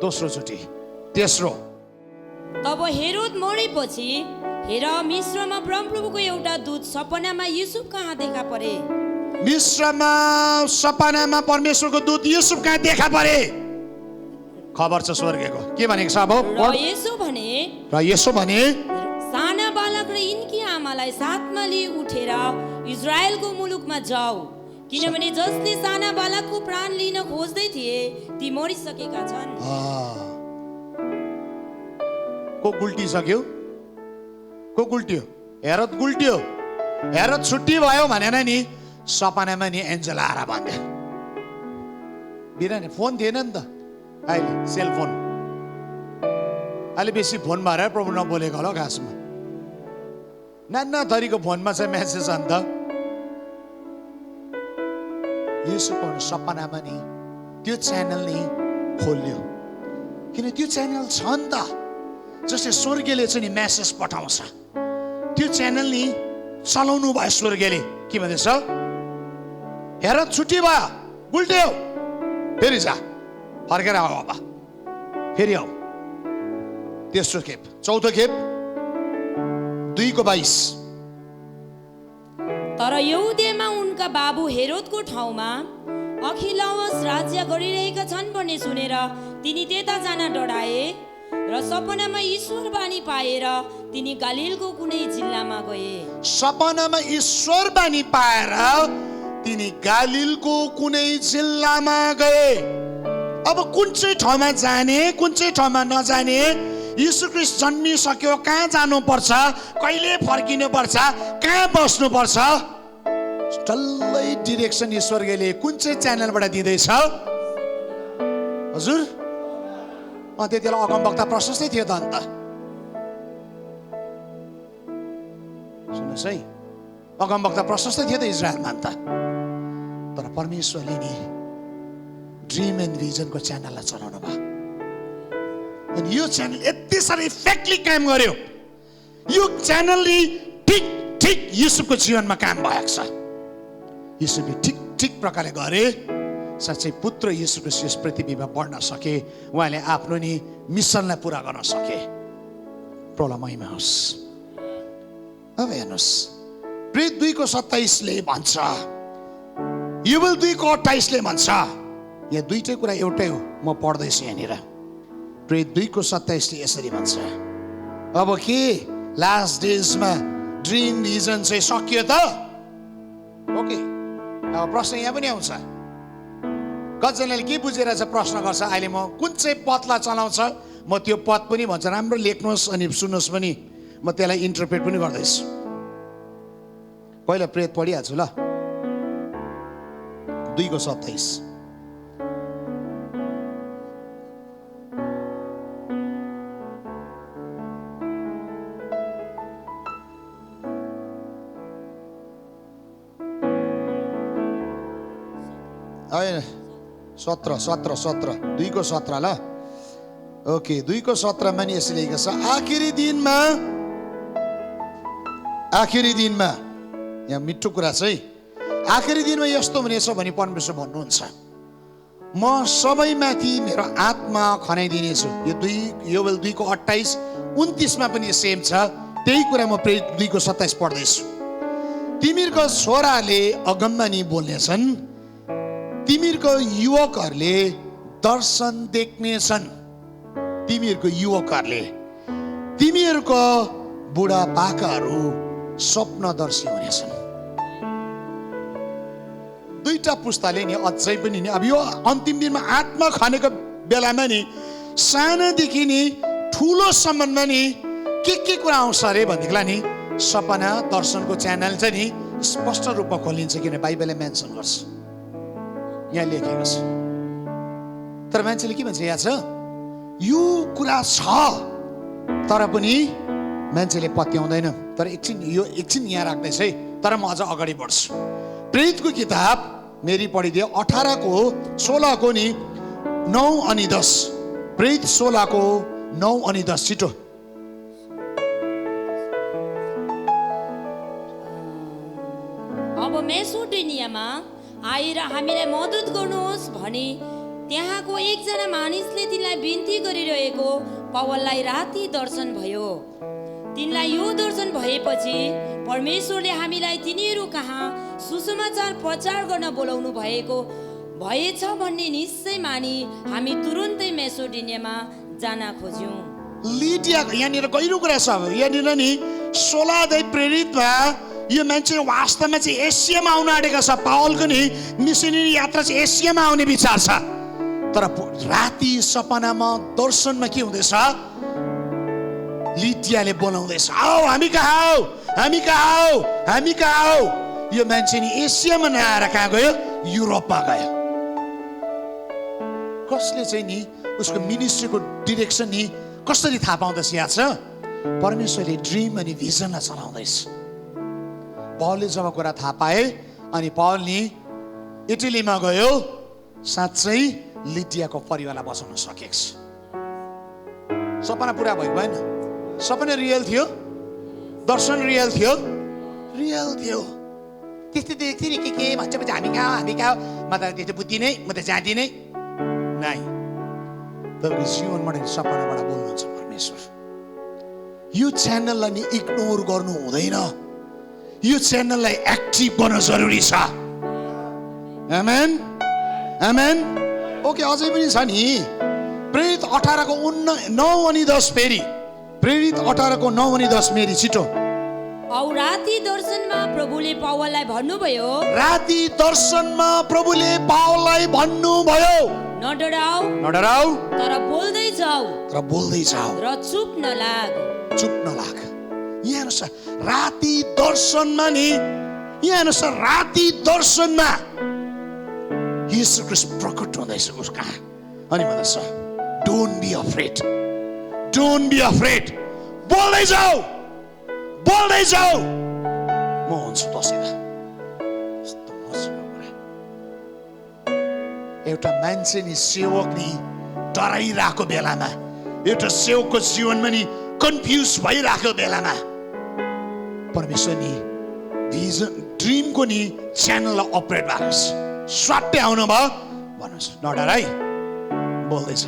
दोस्रो चोटि, तेस्रो। तब हेरोद मरेपछि हेर, मिस्रमा परमप्रभुको एउटा दूत सपनामा युसुफ कहाँ देखा परे। मिस्रमा सपनामा परमेश्वरको दूत युसुफ कहाँ देखा परे। खबर छ स्वर्गको। के भनेको छ अब? र यसो भने साना बालक र यिनकी आमालाई साथमा लिई उठेर इजरायलको मुलुकमा जाऊ, किनभने जसले साना बालकको प्राण लिन खोज्दै थिए ती मरिसकेका छन्। को गुल्टिसक्यो? को गुल्ट्यो? हेरोद गुल्ट्यो। हेरोद छुट्टी भयो भनेर नि सपनामा नि एन्जल आएर भन्दै। बिरानी फोन थिएन नि त अहिले, सेलफोन। अहिले बेसी फोन भएर प्रभु नबोलेको होला खासमा। नाना थरीको फोनमा चाहिँ मेसेज अन्त युसुफको सपनामा नि त्यो च्यानल नि खोल्यो, किन त्यो च्यानल छ नि त, जसले स्वर्गले चाहिँ नि मेसेज पठाउँछ। त्यो च्यानल नि चलाउनु भयो स्वर्गले। के भन्दैछ? हेर, छुट्टी भयो, गुल्ट्यो, फेरि जा, फर्केर आऊ, अब फेरि आऊ। तेस्रो खेप, चौथो खेप, 2:22। तर यहुदियामा उनका बाबु हेरोदको ठाउँमा अखिलावस राज्य गरिरहेका छन् भन्ने सुनेर तिनी त्यता जान डराए र सपनामा ईश्वर बानी पाएर तिनी गालिलको कुनै जिल्लामा गए। सपनामा ईश्वर बानी पाएर तिनी गालिलको कुनै जिल्लामा गए। अब कुन चाहिँ ठाउँमा जाने, कुन चाहिँ ठाउँमा नजाने, यीशु ख्रीष्ट जन्मिसक्यो, कहाँ जानुपर्छ, कहिले फर्किनु पर्छ, कहाँ बस्नु पर्छ, डल्लै डिरेक्सन ईश्वरले कुन चाहिँ च्यानलबाट दिँदैछ? हजुर, त्यति बेला अगमवक्ता प्रशस्तै थियो त अन्त। सुन्नुहोस् है, अगमवक्ता प्रशस्तै थियो त इजरायलमा अन्त। तर परमेश्वरले नि ड्रिम एन्ड भिजनको च्यानललाई चलाउनु भयो। अनि यो च्यानल यति साह्रो इफेक्टली काम गर्यो। यो च्यानलले ठिक ठिक युसुफको जीवनमा काम भएको छ। युसुफले ठिक ठिक प्रकारले गरे, साँच्चै पुत्र यीशु ख्रीष्ट यस पृथ्वीमा बढ्न सके, उहाँले आफ्नो नि मिसनलाई पुरा गर्न सके। प्रभुलाई महिमा होस्। अब हेर्नुहोस्, प्रेरित 2:27 भन्छ, युबल 2:28 भन्छ, यहाँ दुईटै कुरा एउटै हो। म पढ्दैछु यहाँनिर। प्रेरित 2:27 यसरी भन्छ, अब के लास्ट डेजमा ड्रिम भिजन चाहिँ सकियो त? ओके, अब प्रश्न यहाँ पनि आउँछ। कतिजनाले के बुझेर चाहिँ प्रश्न गर्छ, अहिले म कुन चाहिँ पथलाई चलाउँछ, म त्यो पथ पनि भन्छ। राम्रो लेख्नुहोस् अनि सुन्नुहोस् पनि, म त्यसलाई इन्टरप्रेट पनि गर्दैछु। पहिला प्रेरित पढिहाल्छु ल। 2:27। होइन, 17 2:17 ल। ओके, 2:17 नि यसरी लेखेको छ, आखिरी दिनमा यहाँ मिठो कुरा चाहिँ, आखिरी दिनमा यस्तो हुनेछ भनी परमेश्वर भन्नुहुन्छ, म सबैमाथि मेरो आत्मा खनाइदिनेछु। यो योवेल 2:28-29 पनि सेम छ। त्यही कुरा म प्रेरित 2:27 पढ्दैछु। तिमीहरूको छोराले अगमबानी बोल्नेछन्, तिमीहरूको युवकहरूले दर्शन देख्नेछन्। तिमीहरूको युवकहरूले, तिमीहरूको बुढापाकाहरू स्वप्नदर्शी हुनेछन्। दुईटा पुस्ताले नि अझै पनि नि अब यो अन्तिम दिनमा आत्मा खनेको बेलामा नि सानोदेखि नि ठुलोसम्ममा नि के कुरा आउँछ अरे भनेदेखिलाई नि सपना दर्शनको च्यानल चाहिँ नि स्पष्ट रूपमा खोलिन्छ, किन बाइबलले मेन्सन गर्छ, यहाँ लेखेको छ। तर मान्छेले के भन्छ, यहाँ छ यो कुरा छ तर पनि मान्छेले पत्याउँदैन। तर एकछिन यहाँ राख्दैछ है, तर म अझ अगाडि बढ्छु। प्रेरितको किताब मेरी पढिदियो 18 को 16 को नि 9 अनि 10। प्रेरित 16 को 9 अनि 10 छिटो। अब मेसोडेनियामा आएर हामीलाई मद्दत गर्नुहोस् भने त्यहाँको एकजना मानिसले तिनलाई बिन्ती गरिरहेको पौललाई राति दर्शन भयो। तिनलाई यो दर्शन भएपछि परमेश्वरले हामीलाई तिनीहरू कहाँ सुसमाचार प्रचार गर्न बोलाउनु भएछ भन्ने निश्चय मानी हामी तुरुन्तै मेसोडेनियामा जान खोज्यौँ। लिडिया यहाँनिर गहिरो कुरा छ। यहाँनिर नि 16 अध्याय प्रेरितमा यो मान्छे वास्तवमा चाहिँ एसियामा आउन आँटेको छ। पावलको नि मिसनरी यात्रा चाहिँ एसियामा आउने विचार छ। तर राति सपनामा दर्शनमा के हुँदैछ, लिडियाले बोलाउँदैछ, आओ हामी कहाँ आऊ, हामी कहाँ आऊ, हामी कहाँ आऊ। यो मान्छे नि एसियामा नआएर कहाँ गयो, युरोपमा गयो। कसले चाहिँ नि उसको मिनिस्ट्रीको डिरेक्सन नि कसरी थाहा पाउँदैछ, यहाँ छ परमेश्वरले ड्रिम अनि भिजनलाई चलाउँदैछ। पौलले जब कुरा थाहा पाए अनि पौल नि इटलीमा गयो, साँच्चै लिडियाको परिवारलाई बचाउन सकेको छ। सपना पुरा भयो भएन, सपना रियल थियो, दर्शन रियल थियो, रियल थियो। त्यस्तै देख्थ्यो नि के भन्छ हामी कहाँ म त त्यस्तो बुद्धि नै, म त जाँदिनै नै। तपाईँको जीवनबाट सपनाबाट बोल्नुहुन्छ परमेश्वर। यो च्यानललाई नि इग्नोर गर्नु हुँदैन, यो च्यानललाई एक्टिभ गर्न जरुरी छ। आमेन आमेन। ओके, अझै पनि छ नि प्रेरित 18 को 9 अनि 10 फेरि। प्रेरित 18 को 9 अनि 10 मेरी छिटो। औ राति दर्शनमा प्रभुले पौललाई भन्नुभयो, राति दर्शनमा प्रभुले पावललाई भन्नुभयो, नडराऊ तर बोल्दै जाऊ, र चुप नलाग। यहाँ अनुसार राति दर्शनमा नि, यहाँ अनुसार राति दर्शनमा येशू ख्रीष्ट प्रकट हुँदैछ उस कहाँ। अनि भन्दछ don't be afraid, don't be afraid, बोल्दै जाऊ, म हुन्छु तसित। एउटा मान्छे नि सेवक नि डराइरहेको बेलामा, एउटा सेवकको जीवनमा नि कन्फ्युज भइरहेको बेलामा परमेश्वर नि भिजन ड्रिमको नि च्यानललाई अपरेट भएको छ। स्वाट्टै आउनु भयो भन्नुहोस्, नडराई, बोल्दैछ।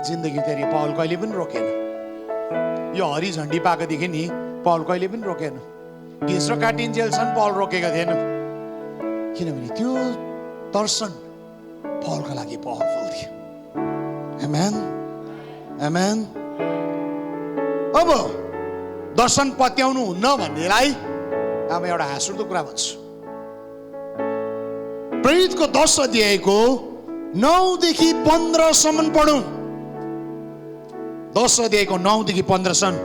जिन्दगी तेरी पावल कहिले पनि रोकेन। यो हरी झन्डी पाएकोदेखि नि पावल कहिले पनि रोकेन। घिच्रो काटिन्जेलसम्म पावल रोकेको थिएन, किनभने त्यो दर्शन पावलको लागि पावरफुल थियो। आमेन आमेन। अब दर्शन पत्याउनु हुन्न भन्नेलाई अब एउटा हाँसउठ्दो कुरा भन्छु। प्रेरितको 10 अध्यायको 9 देखि 15 सम्म पढौँ। 10 अध्यायको 9 देखि 15 सम्म।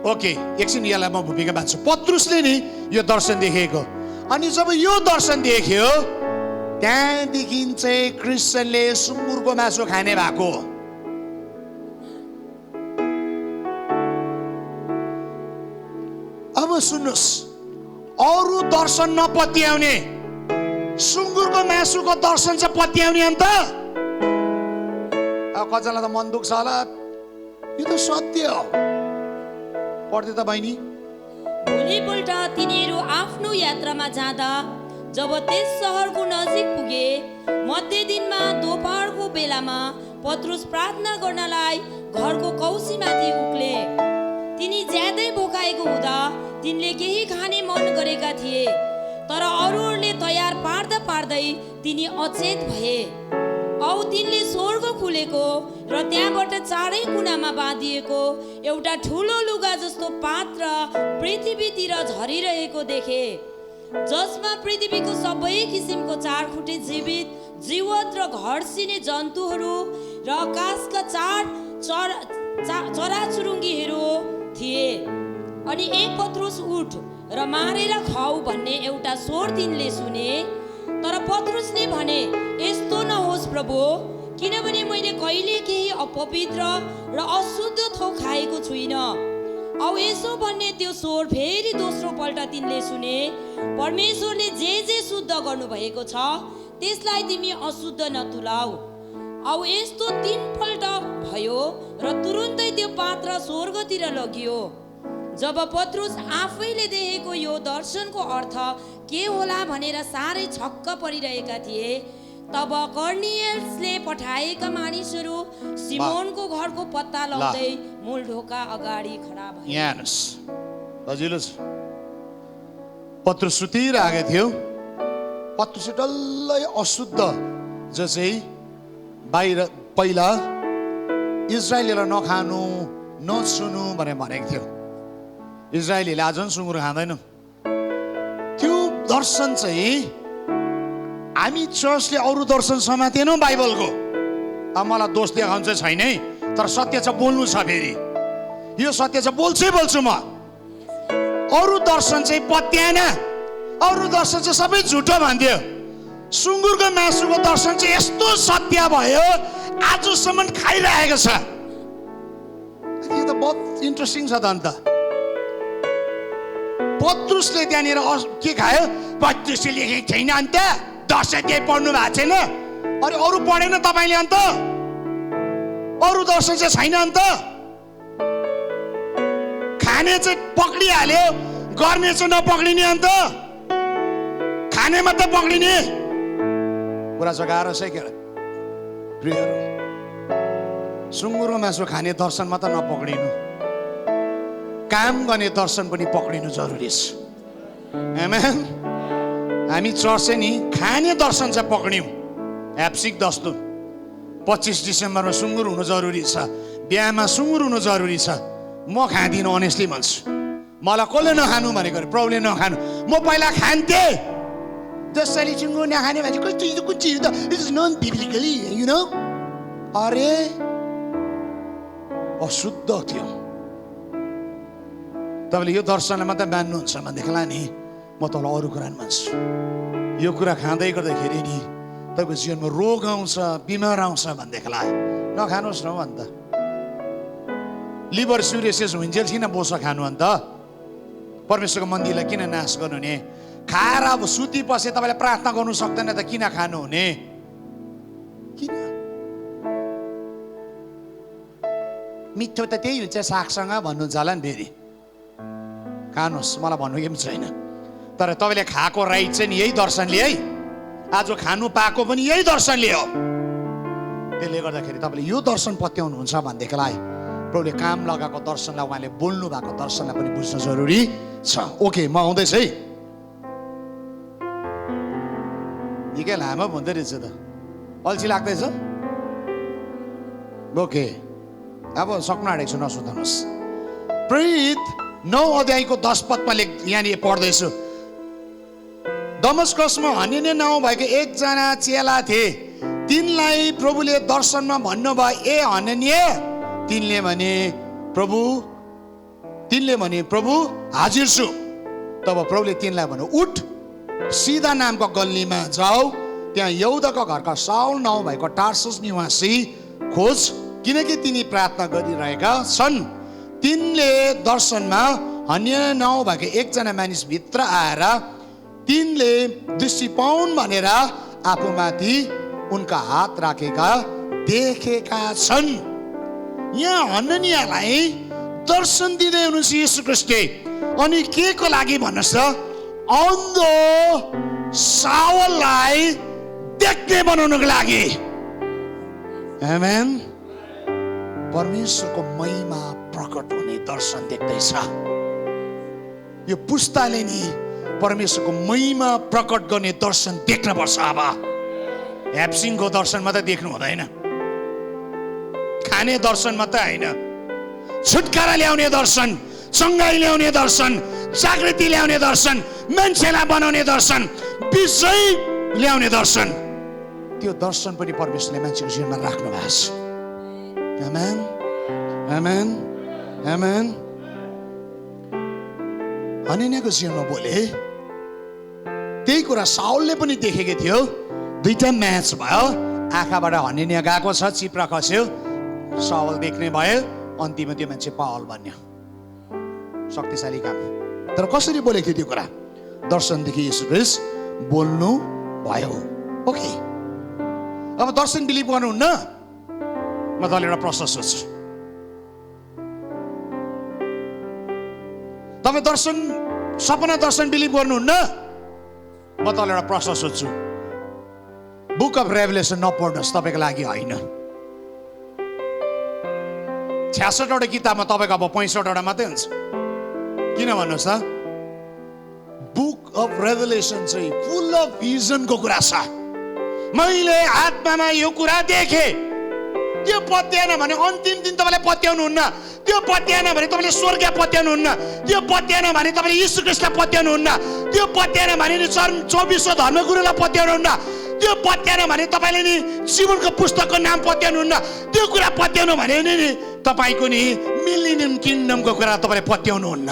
ओके, एकछिन यसलाई म भूमिका बाँध्छु। पत्रुसले नि यो दर्शन देखेको, अनि जब यो दर्शन देख्यो त्यहाँदेखि चाहिँ क्रिस्चियनले सुँगुरको मासु खाने भएको। अब सुन्नुहोस्, अरू दर्शन नपत्याउने, सुँगुरको मासुको दर्शन चाहिँ पत्याउने अन्त। अब कतिजनालाई त मन दुख्छ होला, यो त सत्य हो। पढ्दै त बहिनी। भोलिपल्ट तिनीहरू आफ्नो यात्रामा जाँदा जब त्यस सहरको नजिक पुगे, मध्य दिनमा दोपहरको बेलामा पत्रुस प्रार्थना गर्नलाई घरको कौसीमाथि उक्ले। तिनी ज्यादै भोकाएको हुँदा तिनले केही खाने मन गरेका थिए, तर अरूहरूले तयार पार्दै तिनी अचेत भए। औ तिनले स्वर्ग खुलेको र त्यहाँबाट चारै कुनामा बाँधिएको एउटा ठुलो लुगा जस्तो पात्र पृथ्वीतिर झरिरहेको देखे, जसमा पृथ्वीको सबै किसिमको चारखुट्टे जीवित, जीवत र घर्सिने जन्तुहरू र आकाशका चराचुरुङ्गीहरू थिए। अनि एक पत्रुस उठ र मारेर खाऊ भन्ने एउटा स्वर तिनले सुने। तर पत्रुसले भने, यस्तो नहोस् प्रभु, किनभने मैले कहिले केही अपवित्र र अशुद्ध थोक खाएको छुइनँ। औ यसो भन्ने त्यो स्वर फेरि दोस्रो पल्ट तिनले सुने, परमेश्वरले जे शुद्ध गर्नुभएको छ त्यसलाई तिमी अशुद्ध नतुलाऊ। औ यस्तो 3 पल्ट भयो र तुरुन्तै त्यो पात्र स्वर्गतिर लगियो। जब पत्रुस आफैले देखेको यो दर्शनको अर्थ के होला भनेर साह्रै छक्क परिरहेका थिए, तब कर्निलियसले पठाएका मानिसहरू सिमोनको घरको पत्ता लगाउँदै मूल ढोका अगाडि खडा भए। पत्रुस सुतिरहेको थियो। पत्रुस डल्लै अशुद्ध जो चाहिँ बाहिर पहिला इजरायलीलाई नखानु नछुनु भनेको थियो। इजरायलीले आज पनि सुँगुर खाँदैन। त्यो दर्शन चाहिँ हामी चर्चले अरू दर्शन समातेनौँ बाइबलको। अब मलाई दोष देखाउनु चाहिँ छैन है, तर सत्य चाहिँ बोल्नु छ। फेरि यो सत्य चाहिँ बोल्छु म। अरू दर्शन चाहिँ पत्याएन, अरू दर्शन चाहिँ सबै झुटो भन्थ्यो। सुँगुरको मासुको दर्शन चाहिँ यस्तो सत्य भयो, आजसम्म खाइरहेको छ। यो त बहुत इन्ट्रेस्टिङ छ त। अन्त पत्रुसले त्यहाँनिर के खायो? पत्रुसले लेखेको छैन अन्त, दर्शन केही पढ्नु भएको छैन। अरे अरू पढेन तपाईँले? अन्त अरू दर्शन चाहिँ छैन। अन्त खाने चाहिँ पक्रिहाल्यो, गर्ने चाहिँ नपक्रिने। अन्त खाने मात्रै पक्रिने कुरा चाहिँ गाह्रो छ के प्रियहरू। सुँगुरको मासु खाने दर्शन मात्र नपक्रिनु, काम गर्ने दर्शन पनि पक्रिनु जरुरी छ। आमेन। हामी चर्च चाहिँ नि खाने दर्शन चाहिँ पक्रियौँ। एप्सिक दस्तुर 25 डिसेम्बरमा सुँगुर हुनु जरुरी छ, बिहामा सुँगुर हुनु जरुरी छ। म खाँदिनँ, अनेस्टली भन्छु। मलाई कसले नखानु भनेको? प्रभुले नखानु। म पहिला खान्थेँ। जसरी सुँगुर नखाने भने कस्तो कुन चिज त it's none biblically, you know. अरे अशुद्ध थियो। तपाईँले यो दर्शनलाई मात्रै मान्नुहुन्छ भनेदेखिलाई नि म तपाईँलाई अरू कुरा नि मान्छु। यो कुरा खाँदै गर्दाखेरि नि तपाईँको जीवनमा रोग आउँछ, बिमार आउँछ भनेदेखिलाई नखानुहोस् न। अन्त लिभर सिरोसिस हुन्जेल किन बोसो खानु? अन्त परमेश्वरको मन्दिरलाई किन नाश गर्नु हुने? खाएर अब सुतीपछि तपाईँले प्रार्थना गर्नु सक्दैन त किन खानु हुने? किन? मिठो त त्यही हुन्छ सागसँग भन्नुहुन्छ होला नि। फेरि खानुहोस्, मलाई भन्नु केही पनि छैन। तर तपाईँले खाएको राइट चाहिँ नि यही दर्शनले है। आज खानु पाएको पनि यही दर्शनले हो। त्यसले गर्दाखेरि तपाईँले यो दर्शन पत्याउनुहुन्छ भनेदेखिलाई प्रभुले काम लगाएको दर्शनलाई, उहाँले बोल्नु भएको दर्शनलाई पनि बुझ्न जरुरी छ। ओके, म आउँदैछु है। निकै लामो हुँदो रहेछ त, अल्छी लाग्दैछ। ओके, अब सक्नु आँटेको छु, नसुर्ताउनुहोस्। प्रेरित 9 अध्यायको 10 पदमा यहाँनिर पढ्दैछु। दमस्कसमा हननिया नाउँ भएको एकजना चेला थिए। तिनलाई प्रभुले दर्शनमा भन्नुभयो, ए हननिया। तिनले भने प्रभु हाजिर छु। तब प्रभुले तिनलाई भन्यो, उठ, सिधा नामको गल्लीमा जाऊ, त्यहाँ यहुदाको घरका साउल नाउँ भएको टार्सुस निवासी खोज, किनकि तिनी प्रार्थना गरिरहेका छन्। तिनले दर्शनमा हननिया नाउँ भएको एकजना मानिस भित्र आएर तिनले दृष्टि पाउन् भनेर आफूमाथि उनका हात राखेका देखेका छन्। यहाँ हननियालाई दर्शन दिँदै हुनुहुन्छ येशू ख्रीष्टले। अनि के को लागि भन्नुहोस् त? अन्धो साउललाई देख्ने बनाउनको लागि। आमेन। परमेश्वरको महिमा प्रकट हुने दर्शन देख्दैछ। यो पुस्ताले नि परमेश्वरको महिमा प्रकट गर्ने दर्शन देख्न पर्छ। अब ह्याप्सिङको दर्शन मात्रै देख्नु हुँदैन, खाने दर्शन मात्रै होइन, छुटकारा ल्याउने दर्शन, चङ्गाई ल्याउने दर्शन, जागृति ल्याउने दर्शन, मान्छेलाई बनाउने दर्शन, विजय ल्याउने दर्शन, त्यो दर्शन पनि परमेश्वरले मान्छेको जीवनमा राख्नु भएको छ। आमेन, आमेन, आमेन। हनन्याको जीवनमा बोले त्यही कुरा साउलले पनि देखेको थियो। दुईटा म्याच भयो, आँखाबाट हनन्या गएको छ, चिप्रा खस्यो, साउल देख्ने भयो, अन्तिममा त्यो मान्छे पावल बन्यो। शक्तिशाली काम। तर कसरी बोलेको थियो त्यो कुरा? दर्शनदेखि यीशु ख्रीष्ट बोल्नु भयो। ओके, अब दर्शन बिलिभ गर्नुहुन्न? म तपाईँलाई एउटा प्रश्न सोध्छु, तपाईँ दर्शन, सपना दर्शन बिलिभ गर्नुहुन्न? म तपाईँलाई एउटा प्रश्न सोध्छु, बुक अफ रेभलेसन नपढ्नुहोस्, तपाईँको लागि होइन। 66वटा किताबमा तपाईँको अब 65वटा मात्रै हुन्छ। किन भन्नुहोस् त? बुक अफ रेभलेसन चाहिँ फुल अफ भिजनको कुरा छ। मैले आत्मामा यो कुरा देखेँ, त्यो पत्याएन भने अन्तिम दिन तपाईँले पत्याउनुहुन्न, त्यो पत्याएन भने तपाईँले स्वर्ग पत्याउनुहुन्न, त्यो पत्याएन भने तपाईँले यीशु ख्रीष्टलाई पत्याउनुहुन्न, त्यो पत्याएन भने नि 24 धर्मगुरुलाई पत्याउनुहुन्न, त्यो पत्याएन भने तपाईँले नि जीवनको पुस्तकको नाम पत्याउनुहुन्न, त्यो कुरा पत्याउनु भने नि तपाईँको नि मिलेनियम किङडमको कुरा तपाईँले पत्याउनुहुन्न।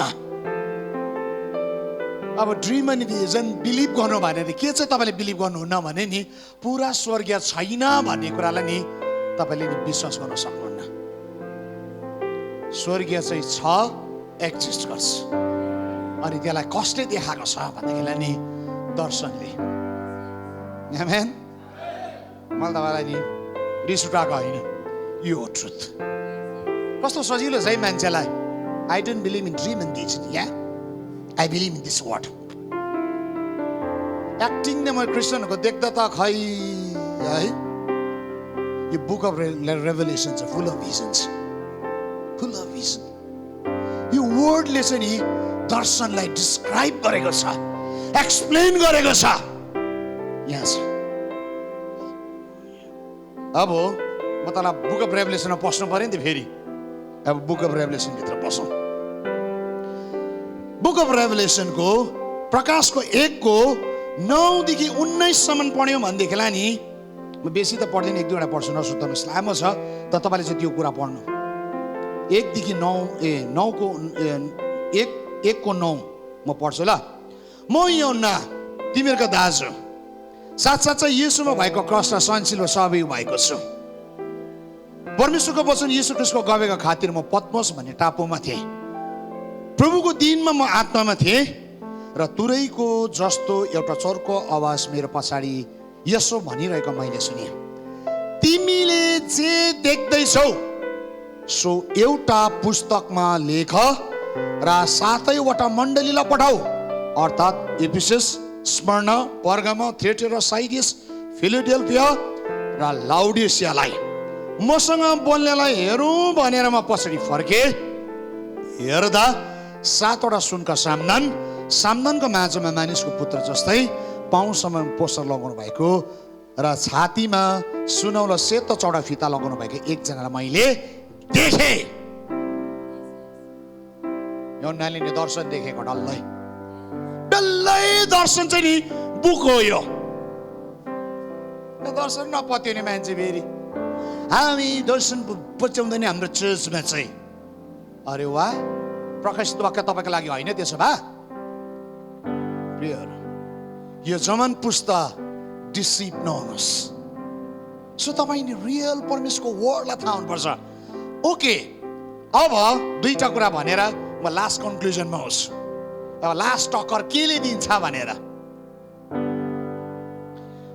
अब ड्रिम अनि भिजन बिलिभ गर्नु भने के चाहिँ तपाईँले बिलिभ गर्नुहुन्न भने नि पुरा स्वर्गीय छैन भन्ने कुरालाई नि तपाईँले नि विश्वास गर्न सक्नुहुन्न। स्वर्गीय चाहिँ छ, एक्जिस्ट गर्छ, अनि त्यसलाई कसले देखाएको छ भन्देखिलाई नि दर्शनले। आमेन। मैले तपाईँलाई नि रिस उठाएको होइन, यो हो ट्रुथ। कस्तो सजिलो छ है मान्छेलाई, I don't believe in dream and vision, yeah I believe in this word. Acting नै म क्रिस्चियनहरूको देख्दा त खै है, यो बुक अफ रेभलेसन छ, फुल अफ भिजन छ, फुल अफ भिजन। यो वर्डले चाहिँ नि दर्शनलाई डिस्क्राइब गरेको छ, एक्सप्लेन गरेको छ। यहाँ छ। अब म तँलाई बुक अफ रेभलेसनमा पस्नु पर्यो नि त फेरि। अब बुक अफ रेभलेसन भित्र पसौँ। बुक अफ रेभलेसनको प्रकाशको 1को 9 देखि 19 सम्म पढ्यौँ भनेदेखिलाई नि, म बेसी त पढ्दिनँ, 1-2वटा पढ्छु, नसुर्ताउनुहोस्, लामो छ, त तपाईँले चाहिँ त्यो कुरा पढ्नु। 1 देखि 1को 9 म पढ्छु ल। म यूहन्ना तिमीहरूका दाजु, साथसाथै यीशुमा भएको क्रस र सहनशील र सहभागी भएको छु। परमेश्वरको वचन यीशु ख्रीष्टको गवेको खातिर म पत्मोस भन्ने टापुमा थिएँ। प्रभुको दिनमा म आत्मामा थिएँ र तुरैको जस्तो एउटा चर्को आवाज मेरो पछाडि यसो भनिरहेको मैले सुने, तिमीले जे देख्दैछौ सो एउटा पुस्तकमा लेख र 7वटा मण्डलीलाई पठाऊ, अर्थात् एफिसस, स्मर्ना, पर्गामा, थिएटर, साइडिस, फिलाडेल्फिया र लाउडिसियालाई। मसँग बोल्नेलाई हेरौँ भनेर म पछाडि फर्केँ, हेर्दा 7वटा सुनका सामदानको माझमा मानिसको पुत्र जस्तै पाउसम्म पोस्टर लगाउनु भएको र छातीमा सुनौलो सेतो चौडा फिता लगाउनु भएको एकजनालाई मैले देखेँ। यूहन्नाले नि दर्शन देखेको डल्लै दर्शन चाहिँ नि बुक हो। यो दर्शन नपत्याउने मान्छे फेरि हामी दर्शन पच्याउँदैन हाम्रो चर्चमा चाहिँ। अरे वाह, प्रकाशित वाक्य तपाईँको लागि होइन त्यसो भए? यो जमन पुस्ता डिसिभ नहुनुहोस्। सो तपाईँ नि रियल परमेश्वरको वर्डलाई थाहा हुनुपर्छ। ओके, अब 2टा कुरा भनेर म लास्ट कन्क्लुजनमा होस्। अब लास्ट टक्कर केले दिन्छ भनेर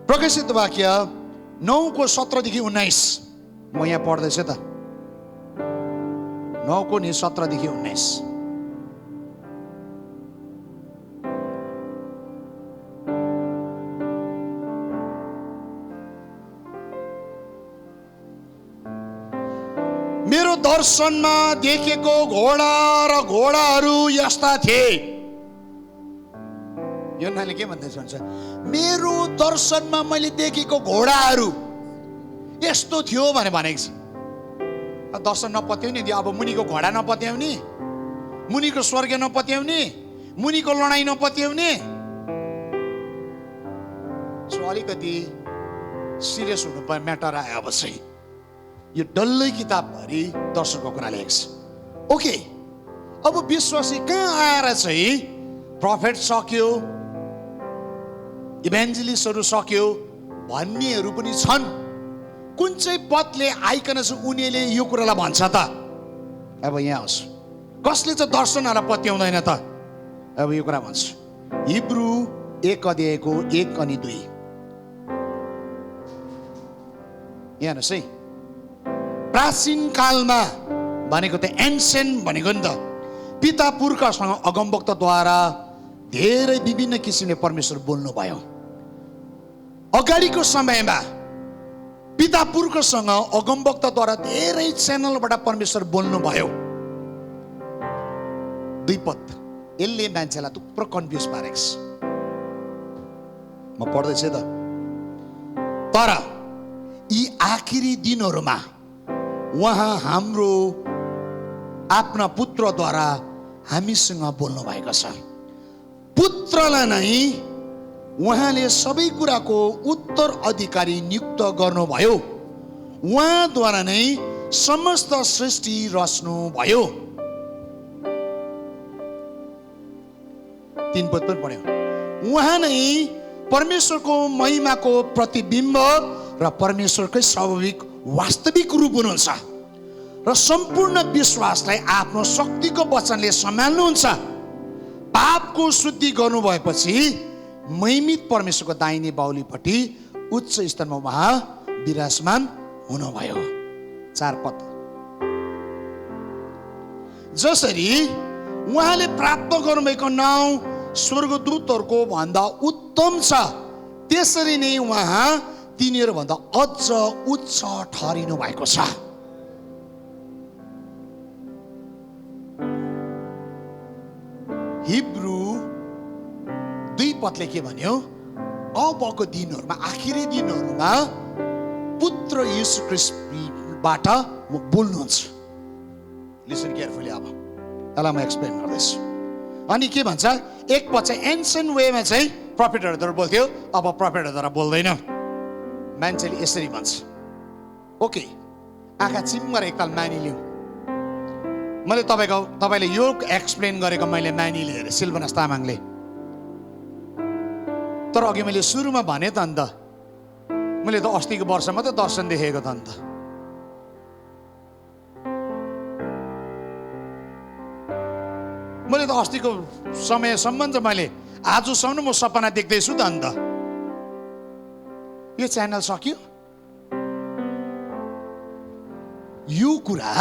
प्रकाशित वाक्य 9को 17 देखि 19 म यहाँ पढ्दैछु त। 9को नि 17 देखि 19। मेरो दर्शनमा देखेको घोडा र घोडाहरू यस्ता थिए। योनाले के भन्दैछ भन्छ, मेरो दर्शनमा मैले देखेको घोडाहरू यस्तो थियो भनेर भनेको छ। दर्शन नपत्याउने दियो, अब मुनिको घोडा नपत्याउने, मुनिको स्वर्ग नपत्याउने, मुनिको लडाइँ नपत्याउने। सो अलिकति सिरियस हुनुपर्ने म्याटर आयो। अब चाहिँ यो डल्लै किताबभरि दर्शनको कुरा लेखेको छ। ओके, अब विश्वासी कहाँ आएर चाहिँ प्रफेट सक्यो, इभेन्जलिस्टहरू सक्यो भन्नेहरू पनि छन्। कुन चाहिँ पदले आइकन चाहिँ उनीहरूले यो कुरालाई भन्छ त? अब यहाँ होस्, कसले चाहिँ दर्शनहरूलाई पत्याउँदैन त? अब यो कुरा भन्छ हिब्रू 1 अध्यायको 1 अनि 2। यहाँ हेर्नुहोस् है, प्राचीन कालमा भनेको त एन्सेन्ट भनेको नि त पिता पुर्खासँग अगमवक्ताद्वारा धेरै विभिन्न किसिमले परमेश्वर बोल्नु भयो। अगाडिको समयमा पिता पुर्खासँग अगमवक्ताद्वारा धेरै च्यानलबाट परमेश्वर बोल्नु भयो। 2 पद यसले मान्छेलाई थुप्रो कन्फ्युज पारेको छ। म पढ्दैछु त। तर यी आखिरी दिनहरूमा उहाँ हाम्रो आफ्ना पुत्रद्वारा हामीसँग बोल्नु भएको छ। पुत्रलाई नै उहाँले सबै कुराको उत्तराधिकारी नियुक्त गर्नुभयो। उहाँद्वारा नै समस्त सृष्टि रच्नु भयो। 3 पद पनि पढ्यौं। उहाँ नै परमेश्वरको महिमाको प्रतिबिम्ब र परमेश्वरकै स्वाभाविक वास्तविक रूप हुनुहुन्छ र सम्पूर्ण विश्वासलाई आफ्नो शक्तिको वचनले सम्हाल्नुहुन्छ। पापको शुद्धि गर्नु भएपछि महिमित परमेश्वरको दाहिने बाहुलीपट्टि उच्च स्तरमा उहाँ विराजमान हुनुभयो। 4 पद। जसरी उहाँले प्राप्त गर्नुभएको नाउँ स्वर्गदूतहरूको भन्दा उत्तम छ, त्यसरी नै उहाँ तिनीहरू भन्दा अझ उच्च ठहरिनु भएको छ। हिब्रू 2 पदले के भन्यो? अबको दिनहरूमा, आखिरी दिनहरूमा पुत्र येशू ख्रीष्टबाट बोल्नुहुन्छ। Listen carefully. अब यसलाई म एक्सप्लेन गर्दैछु। अनि के भन्छ? 1 पद चाहिँ एन्सेन्ट वेमा चाहिँ प्रफेटहरूद्वारा बोल्थ्यो, अब प्रफेटहरूद्वारा बोल्दैन। मान्छेले यसरी भन्छ। ओके, आँखा चिम गरेर एकताल मानिलिउँ। मैले तपाईँले यो एक्सप्लेन गरेको मैले मानिलिएँ अरे सिल्भनास तामाङले। तर अघि मैले सुरुमा भने त अन्त मैले त अस्तिको वर्षमा त दर्शन देखेको त अन्त। मैले त अस्तिको समयसम्म चाहिँ मैले आजसम्म म सपना देख्दैछु त अन्त। यो च्यानल सक्यो। यो कुरा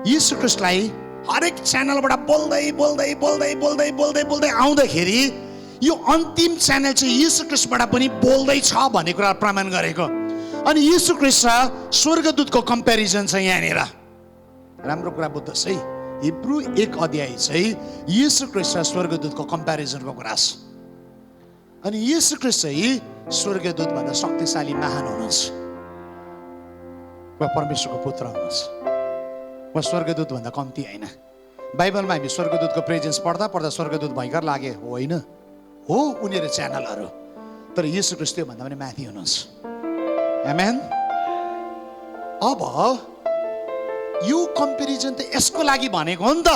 येशू ख्रीष्टलाई हरेक च्यानलबाट बोल्दै बोल्दै बोल्दै बोल्दै बोल्दै बोल्दै आउँदाखेरि यो अन्तिम च्यानल चाहिँ येशू ख्रीष्टबाट पनि बोल्दैछ भन्ने कुरा प्रमाण गरेको। अनि येशू ख्रीष्ट स्वर्गदूतको कम्पेरिजन छ यहाँनिर। राम्रो कुरा बुझ्नुहोस् है। हिब्रू 1 अध्याय चाहिँ येशू ख्रीष्ट स्वर्गदूतको कम्पेरिजनको कुरा छ। अनि येशू ख्रीष्ट चाहिँ स्वर्गदूत भन्दा शक्तिशाली महान हुनुहुन्छ। वा परमेश्वरको पुत्र हुनुहुन्छ। वा स्वर्गदूत भन्दा कम्ती होइन। बाइबलमा हामी स्वर्गदूतको प्रेजेन्स पढ्दा पढ्दा स्वर्गदूत भयङ्कर लागे होइन हो, उनीहरू च्यानलहरू। तर येशू ख्रीष्ट भन्दा पनि माथि हुनुहुन्छ। आमेन। अब यो कम्पेरिजन त यसको लागि भनेको हो नि त।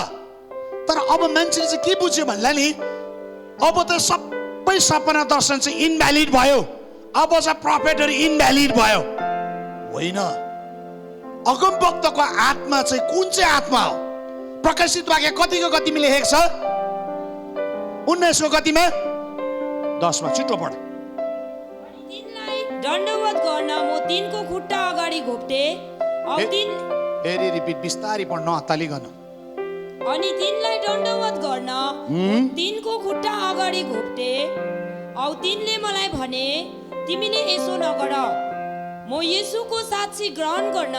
तर अब मान्छेले चाहिँ के बुझ्यो भन्ला नि, अब त सबै सपना दर्शन चाहिँ इनभ्यालिड भयो। अब चाहिँ प्रफेटहरू इनभ्यालिड भयो होइन। अगमवक्ताको आत्मा चाहिँ कुन चाहिँ आत्मा हो? प्रकाशित वाक्य कतिको कतिमा लेखेको छ? 19 को कतिमा? 10 मा। छिटो पढ। तिनलाई दण्डवत गर्न म तिनको खुट्टा अगाडि घोप्टे। फेरि रिपिट, बिस्तारै पढ्न अत्तालिकन। अनि तिनलाई दण्डवत गर्न तिनको खुट्टा अगाडि घोप्टे। औ तिनले मलाई भने, तिमीले यसो नगर। म येशूको साक्षी ग्रहण गर्न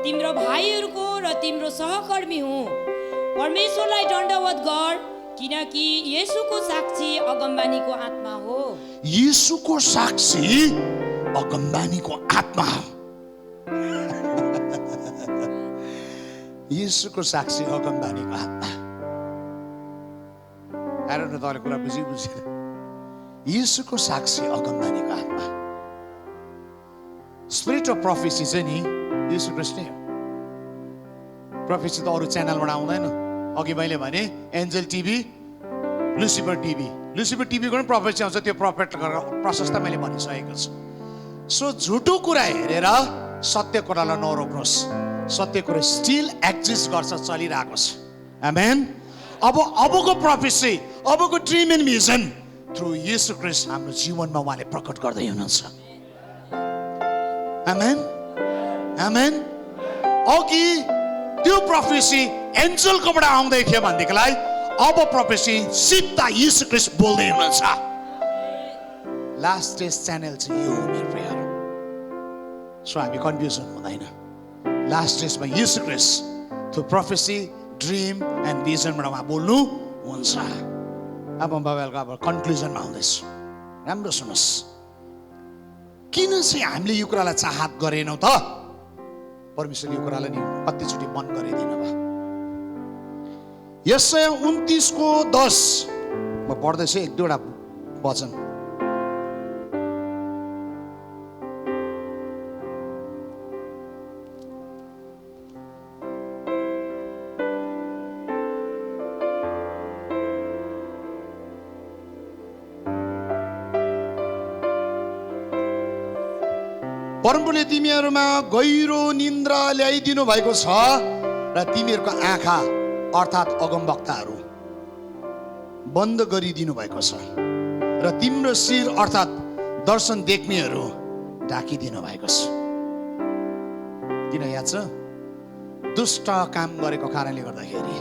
तिम्रो भाइहरूको र तिम्रो सहकर्मी हुँ। परमेश्वरलाई दण्डवत गर, किनकि येशूको साक्षी अगमबानीको आत्मा हो। येशूको साक्षी अगमबानीको आत्मा हो। येशूको साक्षी अगमबानीको आत्मा। आएर न तपाईँले कुरा बुझेन। येशूको साक्षी अगमबानीको आत्मा। स्पिरिट अफ प्रोफेसी चाहिँ नि येशू ख्रीष्ट नै हो। प्रोफेसी त अरू च्यानलबाट आउँदैन। अघि मैले भने angel TV, Lucifer TV. Lucifer टिभीको पनि प्रोफेसी आउँछ, त्यो प्रोफेट प्रशस्त मैले भनिसकेको छु। सो झुटो कुरा हेरेर सत्य कुरालाई नरोक्नुहोस्। सत्य कुरा स्टिल एक्जिस्ट गर्छ, चलिरहेको छ। आमेन। अबको प्रोफेसी, अबको ड्रिम एन्ड भिजन थ्रु येशू ख्रीष्ट हाम्रो जीवनमा उहाँले प्रकट गर्दै हुनुहुन्छ। आमेन आमेन। अघि त्यो प्रोफेसी एन्जलकोबाट आउँदै थियो भनेदेखिलाई अब प्रोफेसी सिधा येशू ख्रीष्ट बोल्दै हुनुहुन्छ। लास्ट डेज च्यानल चाहिँ यो हो मेरो प्रिय। सो हामी कन्फ्युजन हुँदैन। लास्ट डेजमा येशू ख्रीष्ट थ्रु प्रोफेसी, ड्रिम एन्ड भिजनबाट उहाँ बोल्नु हुन्छ। अब म बाबाको अब कन्क्लुजनमा आउँदैछु। राम्रो सुन्नुहोस्, किन चाहिँ हामीले यो कुरालाई चाहत गरेनौँ त? परमेश्वरले यो कुरालाई नि कतिचोटि मन गरिदिनु भयो। यशाया 29:10 म पढ्दैछु, एक दुईवटा वचन। परमप्रभुले तिमीहरूमा गहिरो निन्द्रा ल्याइदिनु भएको छ र तिमीहरूको आँखा अर्थात् अगमवक्ताहरू बन्द गरिदिनु भएको छ र तिम्रो शिर अर्थात् दर्शन देख्नेहरू ढाकिदिनु भएको छ। किन याद छ? दुष्ट काम गरेको कारणले गर्दाखेरि,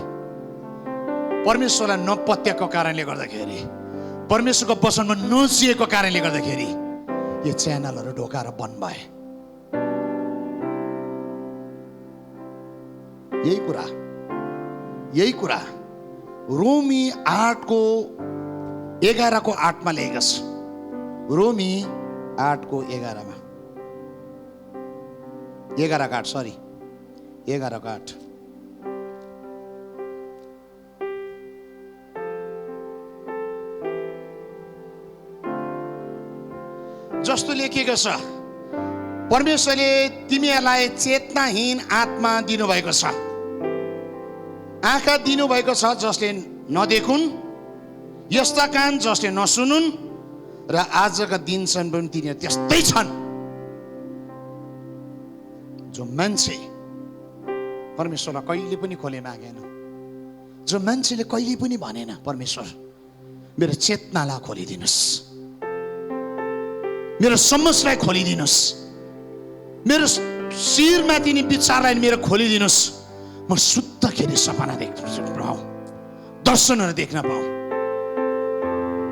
परमेश्वरलाई नपत्याएको कारणले गर्दाखेरि, परमेश्वरको वचनमा नजिएको कारणले गर्दाखेरि यो च्यानलहरू ढोकाएर बन्द भए। यही कुरा रोमी 8:11 लेखेको छ। रोमी 8:11 11:8 जस्तो लेखिएको छ, परमेश्वरले तिमीहरूलाई चेतनाहीन आत्मा दिनुभएको छ, आँखा दिनुभएको छ जसले नदेखुन्, यस्ता कान जसले नसुनुन्, र आजका दिनसम्म पनि तिनीहरू त्यस्तै छन्। जो मान्छे परमेश्वरलाई कहिले पनि खोले मागेन, जो मान्छेले कहिले पनि भनेन परमेश्वर मेरो चेतनालाई खोलिदिनुहोस्, मेरो समझलाई खोलिदिनुहोस्, मेरो शिरमाथि नि विचारलाई मेरो खोलिदिनुहोस्, म शुद्धखेरि सपना देख्न पाऊँ, दर्शनहरू देख्न पाऊँ।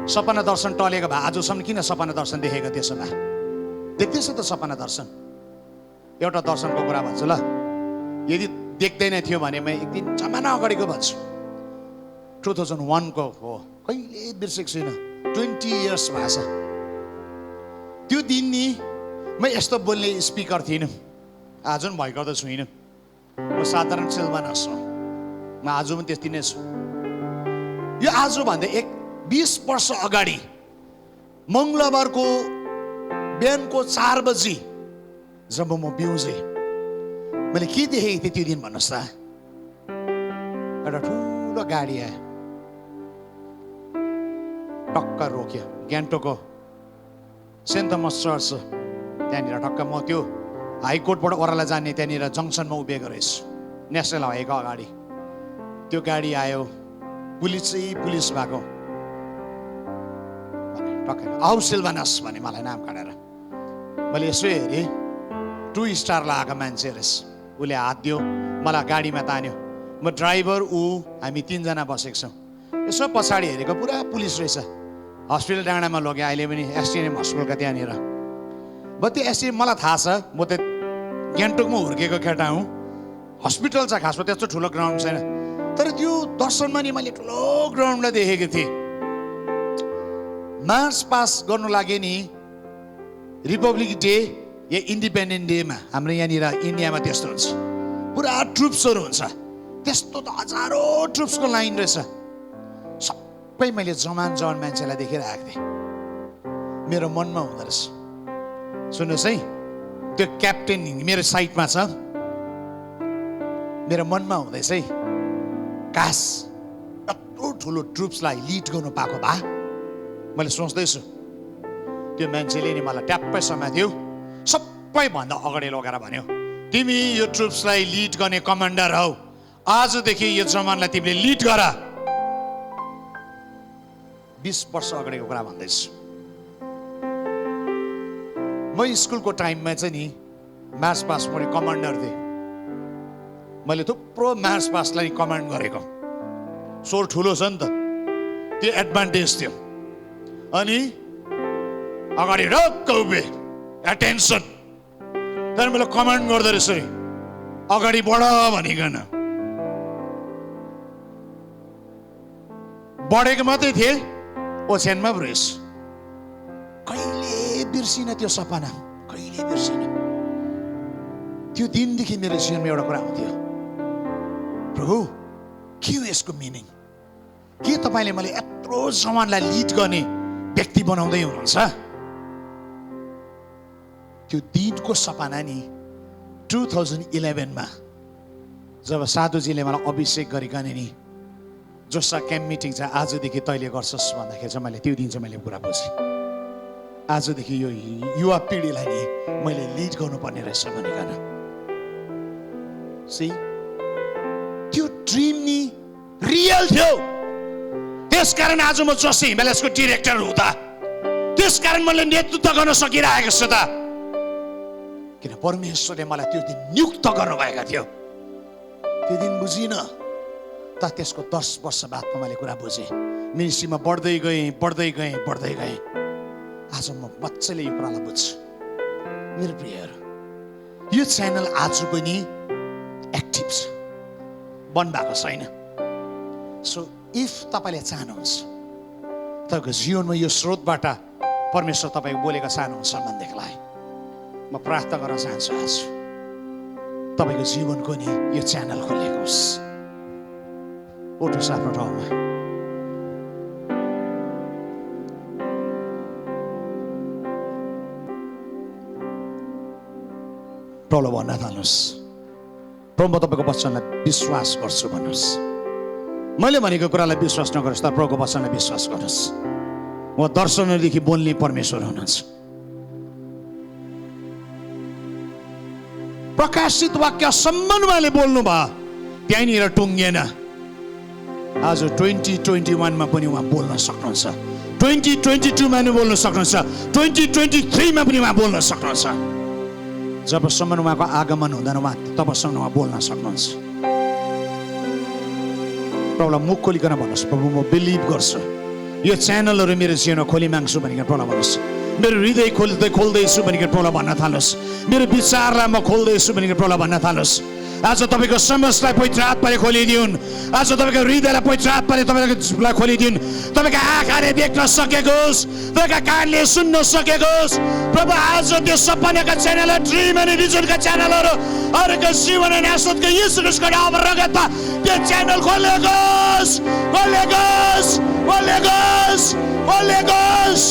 सपना दर्शन टलेको भए आजसम्म किन सपना दर्शन देखेको? त्यसो भए देख्दैछ त सपना दर्शन। एउटा दर्शनको कुरा भन्छु ल, यदि देख्दैन थियो भने म एक दिन जमाना अगाडिको भन्छु, 2001 को हो, कहिले बिर्सेको छुइनँ, 20 इयर्स भएछ। त्यो दिन नि म यस्तो बोल्ने स्पिकर थिइनँ, आज पनि भएको त छुइनँ। म साधारण सिल्वानस हो, म आज पनि त्यति नै छु। यो आजभन्दा 20 वर्ष अगाडि मङ्गलबारको बिहानको 4 बजी जब म बिउजे, मैले के देखेको थिएँ त्यो दिन भन्नुहोस् त? एउटा ठुलो गाडी आयो, टक्कर रोक्यो, गान्तोकको सेन्ट थोमस चर्च त्यहाँनिर टक्क। म त्यो हाइकोर्टबाट ओह्राला जाने त्यहाँनिर जङ्सनमा उभिएको रहेछु, नेसनल हाइवेको अगाडि। त्यो गाडी आयो, पुलिस भएको, टक्कै आउ सिल्वानस भने मलाई नाम काटेर। मैले यसो हेरेँ, 2 स्टार लगाएको मान्छे रहेछ। उसले हात दियो, मलाई गाडीमा तान्यो, म ड्राइभर, हामी 3 जना बसेको छौँ। यसो पछाडि हेरेको पुरा पुलिस रहेछ। हस्पिटल डाँडामा लग्यो, अहिले पनि एसटिएनएम हस्पिटलका त्यहाँनिर। त्यो एसटिएम मलाई थाहा छ, म त गान्तोकमा हुर्केको केटा हुँ। हस्पिटल छ, खासमा त्यस्तो ठुलो ग्राउन्ड छैन, तर त्यो दर्शनमा नि मैले ठुलो ग्राउन्डलाई देखेको थिएँ। मार्च पास गर्नु लाग्यो नि रिपब्लिक डे या इन्डिपेन्डेन्ट डेमा, हाम्रो यहाँनिर इन्डियामा त्यस्तो हुन्छ, पुरा ट्रुप्सहरू हुन्छ। त्यस्तो त हजारौँ ट्रुप्सको लाइन रहेछ। सबै मैले जवान मान्छेलाई देखिरहेको थिएँ। मेरो मनमा हुँदो रहेछ, सुन्नुहोस् है, त्यो क्याप्टेन मेरो साइडमा छ, मेरो मनमा हुँदैछ है, काश यत्रो ठुलो ट्रुप्सलाई लिड गर्नु पाएको भए। मैले सोच्दैछु त्यो मान्छेले नि मलाई ट्याप्पै समात्यो, सबैभन्दा अगाडि लगेर भन्यो, तिमी यो ट्रुप्सलाई लिड गर्ने कमान्डर हौ, आजदेखि यो जवानलाई तिमीले लिड गर। 20 वर्ष अगाडिको कुरा भन्दैछु। म स्कुलको टाइममा चाहिँ नि मार्च पास मैले कमान्डर थिएँ। मैले थुप्रो मार्च पासलाई कमान्ड गरेको। स्वर ठुलो छ नि त, त्यो एडभान्टेज थियो। अनि अगाडि रक्क उभे, एटेन्सन। तर मैले कमान्ड गर्दो रहेछ, अगाडि बढ भनिकन। बढेको मात्रै थिएँ, ओछ्यानमा पो रहेछ। कहिले बिर्सिन त्यो सपना, कहिले बिर्सिन। त्यो दिनदेखि मेरो जीवनमा एउटा कुरा आउँथ्यो, प्रभु के हो यसको मिनिङ? के तपाईँले मलाई यत्रो जवानलाई लिड गर्ने व्यक्ति बनाउँदै हुनुहुन्छ? त्यो दिनको सपना नि 2011 मा जब साधुजीले मलाई अभिषेक गरिकन नि जोसा क्याम्प मिटिङ चाहिँ आजदेखि तैँले गर्छस् भन्दाखेरि चाहिँ मैले त्यो दिन चाहिँ मैले कुरा बुझेँ। आजदेखि यो युवा पिँढीलाई नि मैले लिड गर्नुपर्ने रहेछ भनिकन। त्यो ड्रिम नि रियल थियो। त्यसकारण आज म जोशी हिमालयसको डिरेक्टर हुँदा, त्यसकारण मैले नेतृत्व गर्न सकिरहेको छु त, किन परमेश्वरले मलाई त्यो दिन नियुक्त गर्नुभएको थियो। त्यो दिन बुझिन त, त्यसको 10 वर्ष बादमा मैले कुरा बुझेँ। मिनिस्ट्रीमा बढ्दै गएँ। आज म मजाले यो कुरालाई बुझ्छु। मेरो प्रियहरू, यो च्यानल आज पनि एक्टिभ छ, बन्द भएको छैन। सो इफ तपाईँले चाहनुहुन्छ तपाईँको जीवनमा यो स्रोतबाट परमेश्वर तपाईँको बोलेको चाहनुहुन्छ भनेदेखिलाई म प्रार्थना गर्न चाहन्छु, आज तपाईँको जीवनको नि यो च्यानल खोलेको होस्। उठ्नुहोस् आफ्नो ठाउँमा। प्रभुलाई भन्न थाल्नुहोस्, प्रभु म तपाईँको वचनलाई विश्वास गर्छु भन्नुहोस्। मैले भनेको कुरालाई विश्वास नगर्नुहोस्, तर प्रभुको वचनलाई विश्वास गर्नुहोस्। म दर्शनदेखि बोल्ने परमेश्वर हुनुहुन्छ। प्रकाशित वाक्य सम्बन्धमाले बोल्नु भयो, त्यहीँनिर टुङ्गिएन। आज 2021 मा पनि उहाँ बोल्न सक्नुहुन्छ, 2022 मा पनि बोल्न सक्नुहुन्छ, 2023 मा पनि उहाँ बोल्न सक्नुहुन्छ। जबसम्म उहाँको आगमन हुँदैन उहाँ तबसम्म उहाँ बोल्न सक्नुहुन्छ। प्रभुलाई मुख खोलिकन भन्नुहोस्, प्रभु म बिलिभ गर्छु, यो च्यानलहरू मेरो जीवनमा खोली माग्छु भनिकन प्रभुलाई भन्नुहोस्। मेरो हृदय खोल्दैछु भनिकन प्रभुलाई भन्न थाल्नुहोस्। मेरो विचारलाई म खोल्दैछु भनिकन प्रभुलाई भन्न थाल्नुहोस्। आज तपाईँको समस्यालाई पवित्र आत्माले खोलिदिउन्। आज तपाईँको हृदयलाई पवित्र आत्माले तपाईँलाई खोलिदिउन्। तपाईँको आँखाले देख्न सकेको होस्, तपाईँको कानले सुन्न सकेको होस्। प्रभु आज त्यो सपनाका च्यानल, ड्रिम अनि भिजनका च्यानलहरू अरूको जीवन अनि आशाको यीशु ख्रीष्टको नाममा रगतमा त्यो channel खोलेकोस्, खोलेकोस्, खोलेकोस्, खोलेकोस्।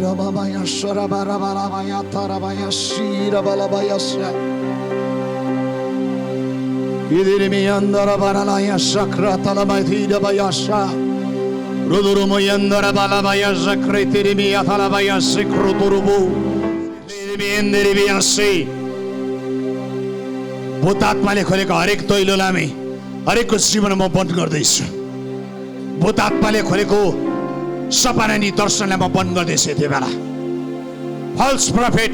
Rabaya Sharabara Barabaya Tarabaya Shira Balabayasha Idirimi Andara Baralaya Shakra Talabaitida Bayasha Rudurumo Yandara Balabaya Zakretirimi Atalabaya Sikruturubu Dirimi Endiribiasi भूतात्माले खोलेको हरेक दैलोलाई हरेकको जीवनमा बन्द गर्दैछु। भूतात्माले खोलेको सपना नि दर्शनलाई म बन्द गर्दैछु। यति बेला फल्स प्रफेट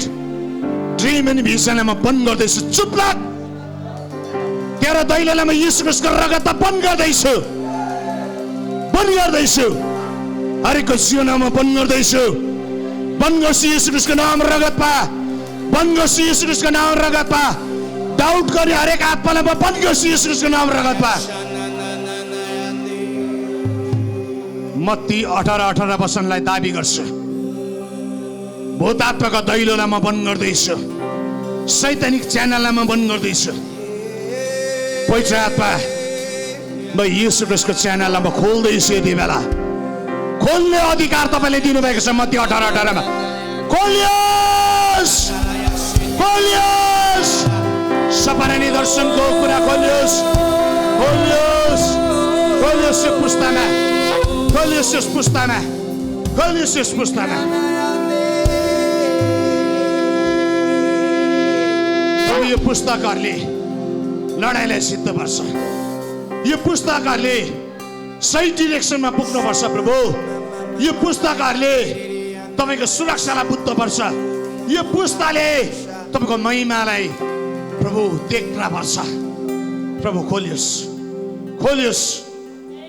ड्रिम एन्ड भिजनलाई म बन्द गर्दैछु। चुप लाग, तेरो दैलोलाई म यीशु ख्रीष्टको रगतमा बन्द गर्दैछु, बन्द गर्दैछु। हरेकको जीवनमा म बन्द गर्दैछु, बन्द गर्छु यीशु ख्रीष्टको नाम रगतमा, बन्द गर्छु येशू ख्रीष्टको नाम रगतमा। डाउट गर्ने हरेक आत्मालाई म बन्द गर्छु येशू ख्रीष्टको नाम रगतमा। मत्ती 18:18 वचनलाई दाबी गर्छु। भूतात्माको दैलोलाई म बन्द गर्दैछु। शैतानिक च्यानललाई म बन्द गर्दैछु। पवित्र आत्मा म येशू ख्रीष्टको च्यानललाई म खोल्दैछु। यति बेला खोल्ने अधिकार तपाईँले दिनुभएको छ। मत्ती 18:18 मा खोलियोस्, खोलियोस्, सपना निदर्शनको कुरा खोलियोस्, खोलियोस्, खोलियोस् यो पुस्तामा, खोलियोस् यस पुस्तामा, खोलियोस् यस पुस्तामा। यो पुस्तकहरूले लडाइँलाई सिद्ध पर्छ। यो पुस्तकहरूले सही डिरेक्सनमा पुग्नुपर्छ प्रभु। यो पुस्तकहरूले तपाईँको सुरक्षालाई बुझ्नुपर्छ। यो पुस्ताले तपाईँको महिमालाई प्रभु देख्न पर्छ। प्रभु खोलियोस्, खोलियोस्,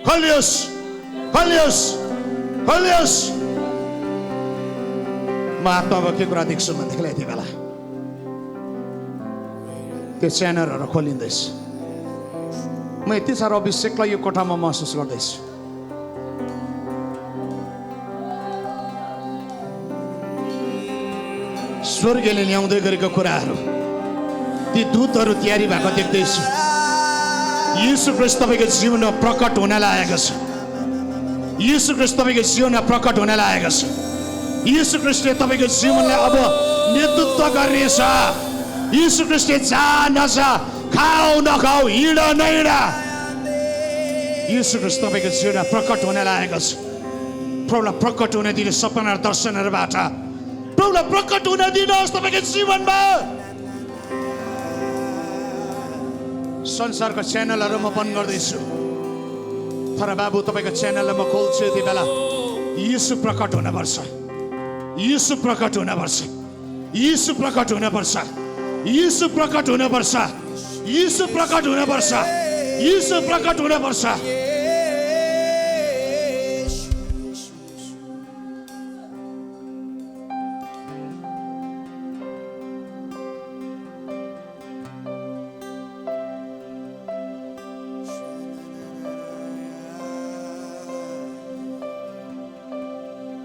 खोलियोस्, खोलियोस्, खोलियोस्। म आत्मामा के कुरा देख्छु भनेदेखिलाई यति बेला त्यो च्यानलहरू खोलिँदैछ। म यति साह्रो अभिषेकलाई यो कोठामा महसुस गर्दैछु। स्वर्गले ल्याउँदै गरेको कुराहरू, ती दूतहरू तयारी भएको देख्दैछु। येशू ख्रीष्ट तपाईँको जीवनमा प्रकट हुन लागेको छ। येशू ख्रीष्ट तपाईँको जीवनमा प्रकट हुन लागेको छ। येशू ख्रीष्टले तपाईँको जीवनलाई अब नेतृत्व गर्नेछ। येशू ख्रीष्टले जा नजा, खाऊ नखाऊ, हिँड नहिँड, येशू ख्रीष्ट तपाईँको जीवनमा प्रकट हुन लागेको छ। प्रभुलाई प्रकट हुन दिने सपना दर्शनहरूबाट प्रभुलाई प्रकट हुन दिनुहोस् तपाईँको जीवनमा। संसारको च्यानलहरू म बन्द गर्दैछु, तर बाबु तपाईँको च्यानललाई म खोल्छु। यति बेला येशू प्रकट हुनुपर्छ, येशू प्रकट हुनुपर्छ, येशू प्रकट हुनुपर्छ, येशू प्रकट हुनुपर्छ, येशू प्रकट हुनुपर्छ, येशू प्रकट हुनुपर्छ।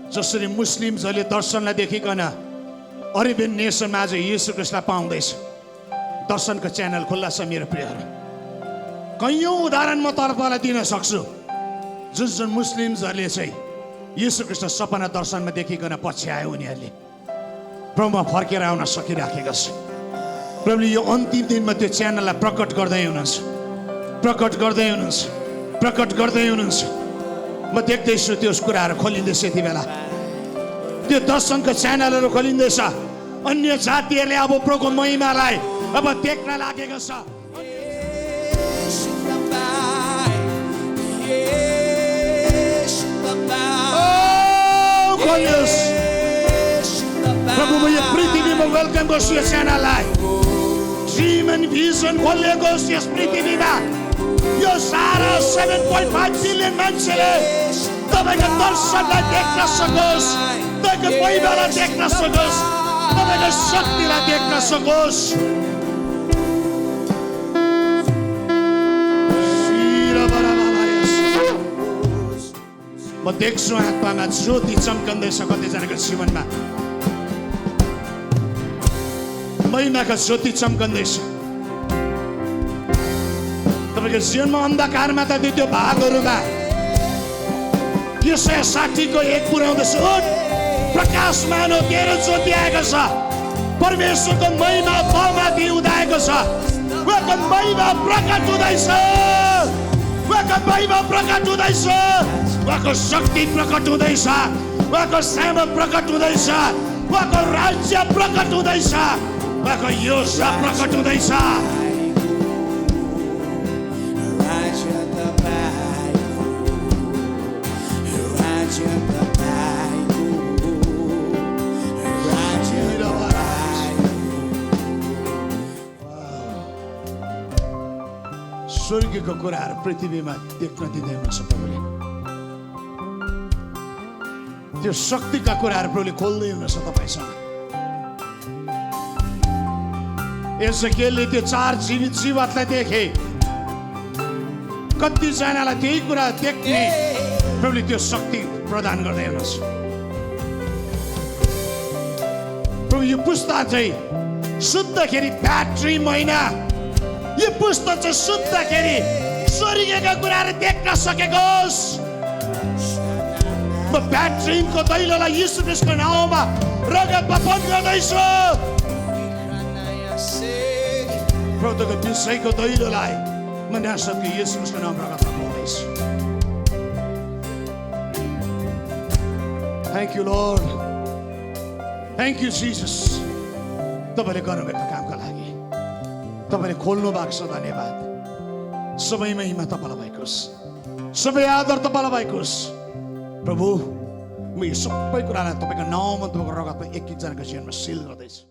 जसरी मुस्लिम्सहरूले दर्शनलाई देखिकन अरेबियन नेसनमा आज येशू ख्रीष्टलाई पाउँदैछ। दर्शनको च्यानल खुल्ला छ मेरो प्रियहरू। कैयौँ उदाहरण म तपाईँलाई दिन सक्छु। जुन जुन मुस्लिम्सहरूले चाहिँ येशू ख्रीष्ट सपना दर्शनमा देखिकन पछ्यायो, उनीहरूले प्रभुमा फर्केर आउन सकिराखेका छ। प्रभुले यो अन्तिम दिनमा त्यो च्यानललाई प्रकट गर्दै हुनुहुन्छ, प्रकट गर्दै हुनुहुन्छ, प्रकट गर्दै हुनुहुन्छ। म देख्दैछु त्यो कुराहरू खोलिँदैछ। यति बेला त्यो दर्शनको च्यानलहरू खोलिँदैछ। अन्य जातिहरूले अब प्रभुको महिमालाई अब देख्न लागेको छ। प्रभु म यो पृथ्वीमा वेलकम गर्छु यो च्यानललाई। ड्रिम एन्ड भिजन खोलिएको होस् यस पृथ्वीमा। यो सारा 7.5 बिलियन मान्छेले तपाईँको दर्शनलाई देख्न सकोस्, तपाईँको महिमालाई देख्न सकोस्, तपाईँको शक्तिलाई देख्न सकोस्। म देख्छु आत्मामा ज्योति चम्कँदैछ कतिजनाको जीवनमा। महिमाको ज्योति चम्कँदैछ तपाईँको जीवनमा। अन्धकारमा त त्यो भागहरूमा यसै 60 को 1 पुर्याउँदैछ। प्रकाश मानो तेरो ज्योति आएको छ। परमेश्वरको महिमा तमाथि उदाएको छ। उहाँको महिमा प्रकट हुँदैछ, उहाँको महिमा प्रकट हुँदैछ, उहाँको शक्ति प्रकट हुँदैछ, उहाँको सामर्थ प्रकट हुँदैछ, उहाँको राज्य प्रकट हुँदैछ, उहाँको योजना प्रकट हुँदैछ। स्वर्गीयको कुराहरू पृथ्वीमा देख्न दिँदै हुनुहुन्छ प्रभुले। त्यो शक्तिका कुराहरू प्रभुले खोल्दै हुनुहुन्छ तपाईँसँग। एजेकियलले त्यो 4 जीवित जीवातलाई देखे। कतिजनालाई त्यही कुरा देख्ने प्रभुले त्यो शक्ति प्रदान गर्दै हुनुहुन्छ। प्रभु यो पुस्ता चाहिँ सुत्दाखेरि ब्याट्री महिना, यो पुस्ता चाहिँ सुत्दाखेरि स्वर्गीयका कुराहरू देख्न सकेको होस्। म ब्याट्रिनको दैलोलाई यीशु ख्रीष्टको नाउँमा रगतमा बन्द गर्दैछु। प्रभुको विषयको दैलोलाई म नासकको यीशु ख्रीष्टको नाउँमा रगतमा बन्दैछु। Thank you Lord, thank you Jesus. तपाईँले गर्नुभएको कामको लागि तपाईँले खोल्नु भएको छ, धन्यवाद। सबै महिमा तपाईँलाई भएको होस्, सबै आदर तपाईँलाई भएको होस्। प्रभु, म यो सबै कुरालाई तपाईँको नाउँमा तपाईँको रगतमा एक एकजनाको जीवनमा सिल गर्दैछु।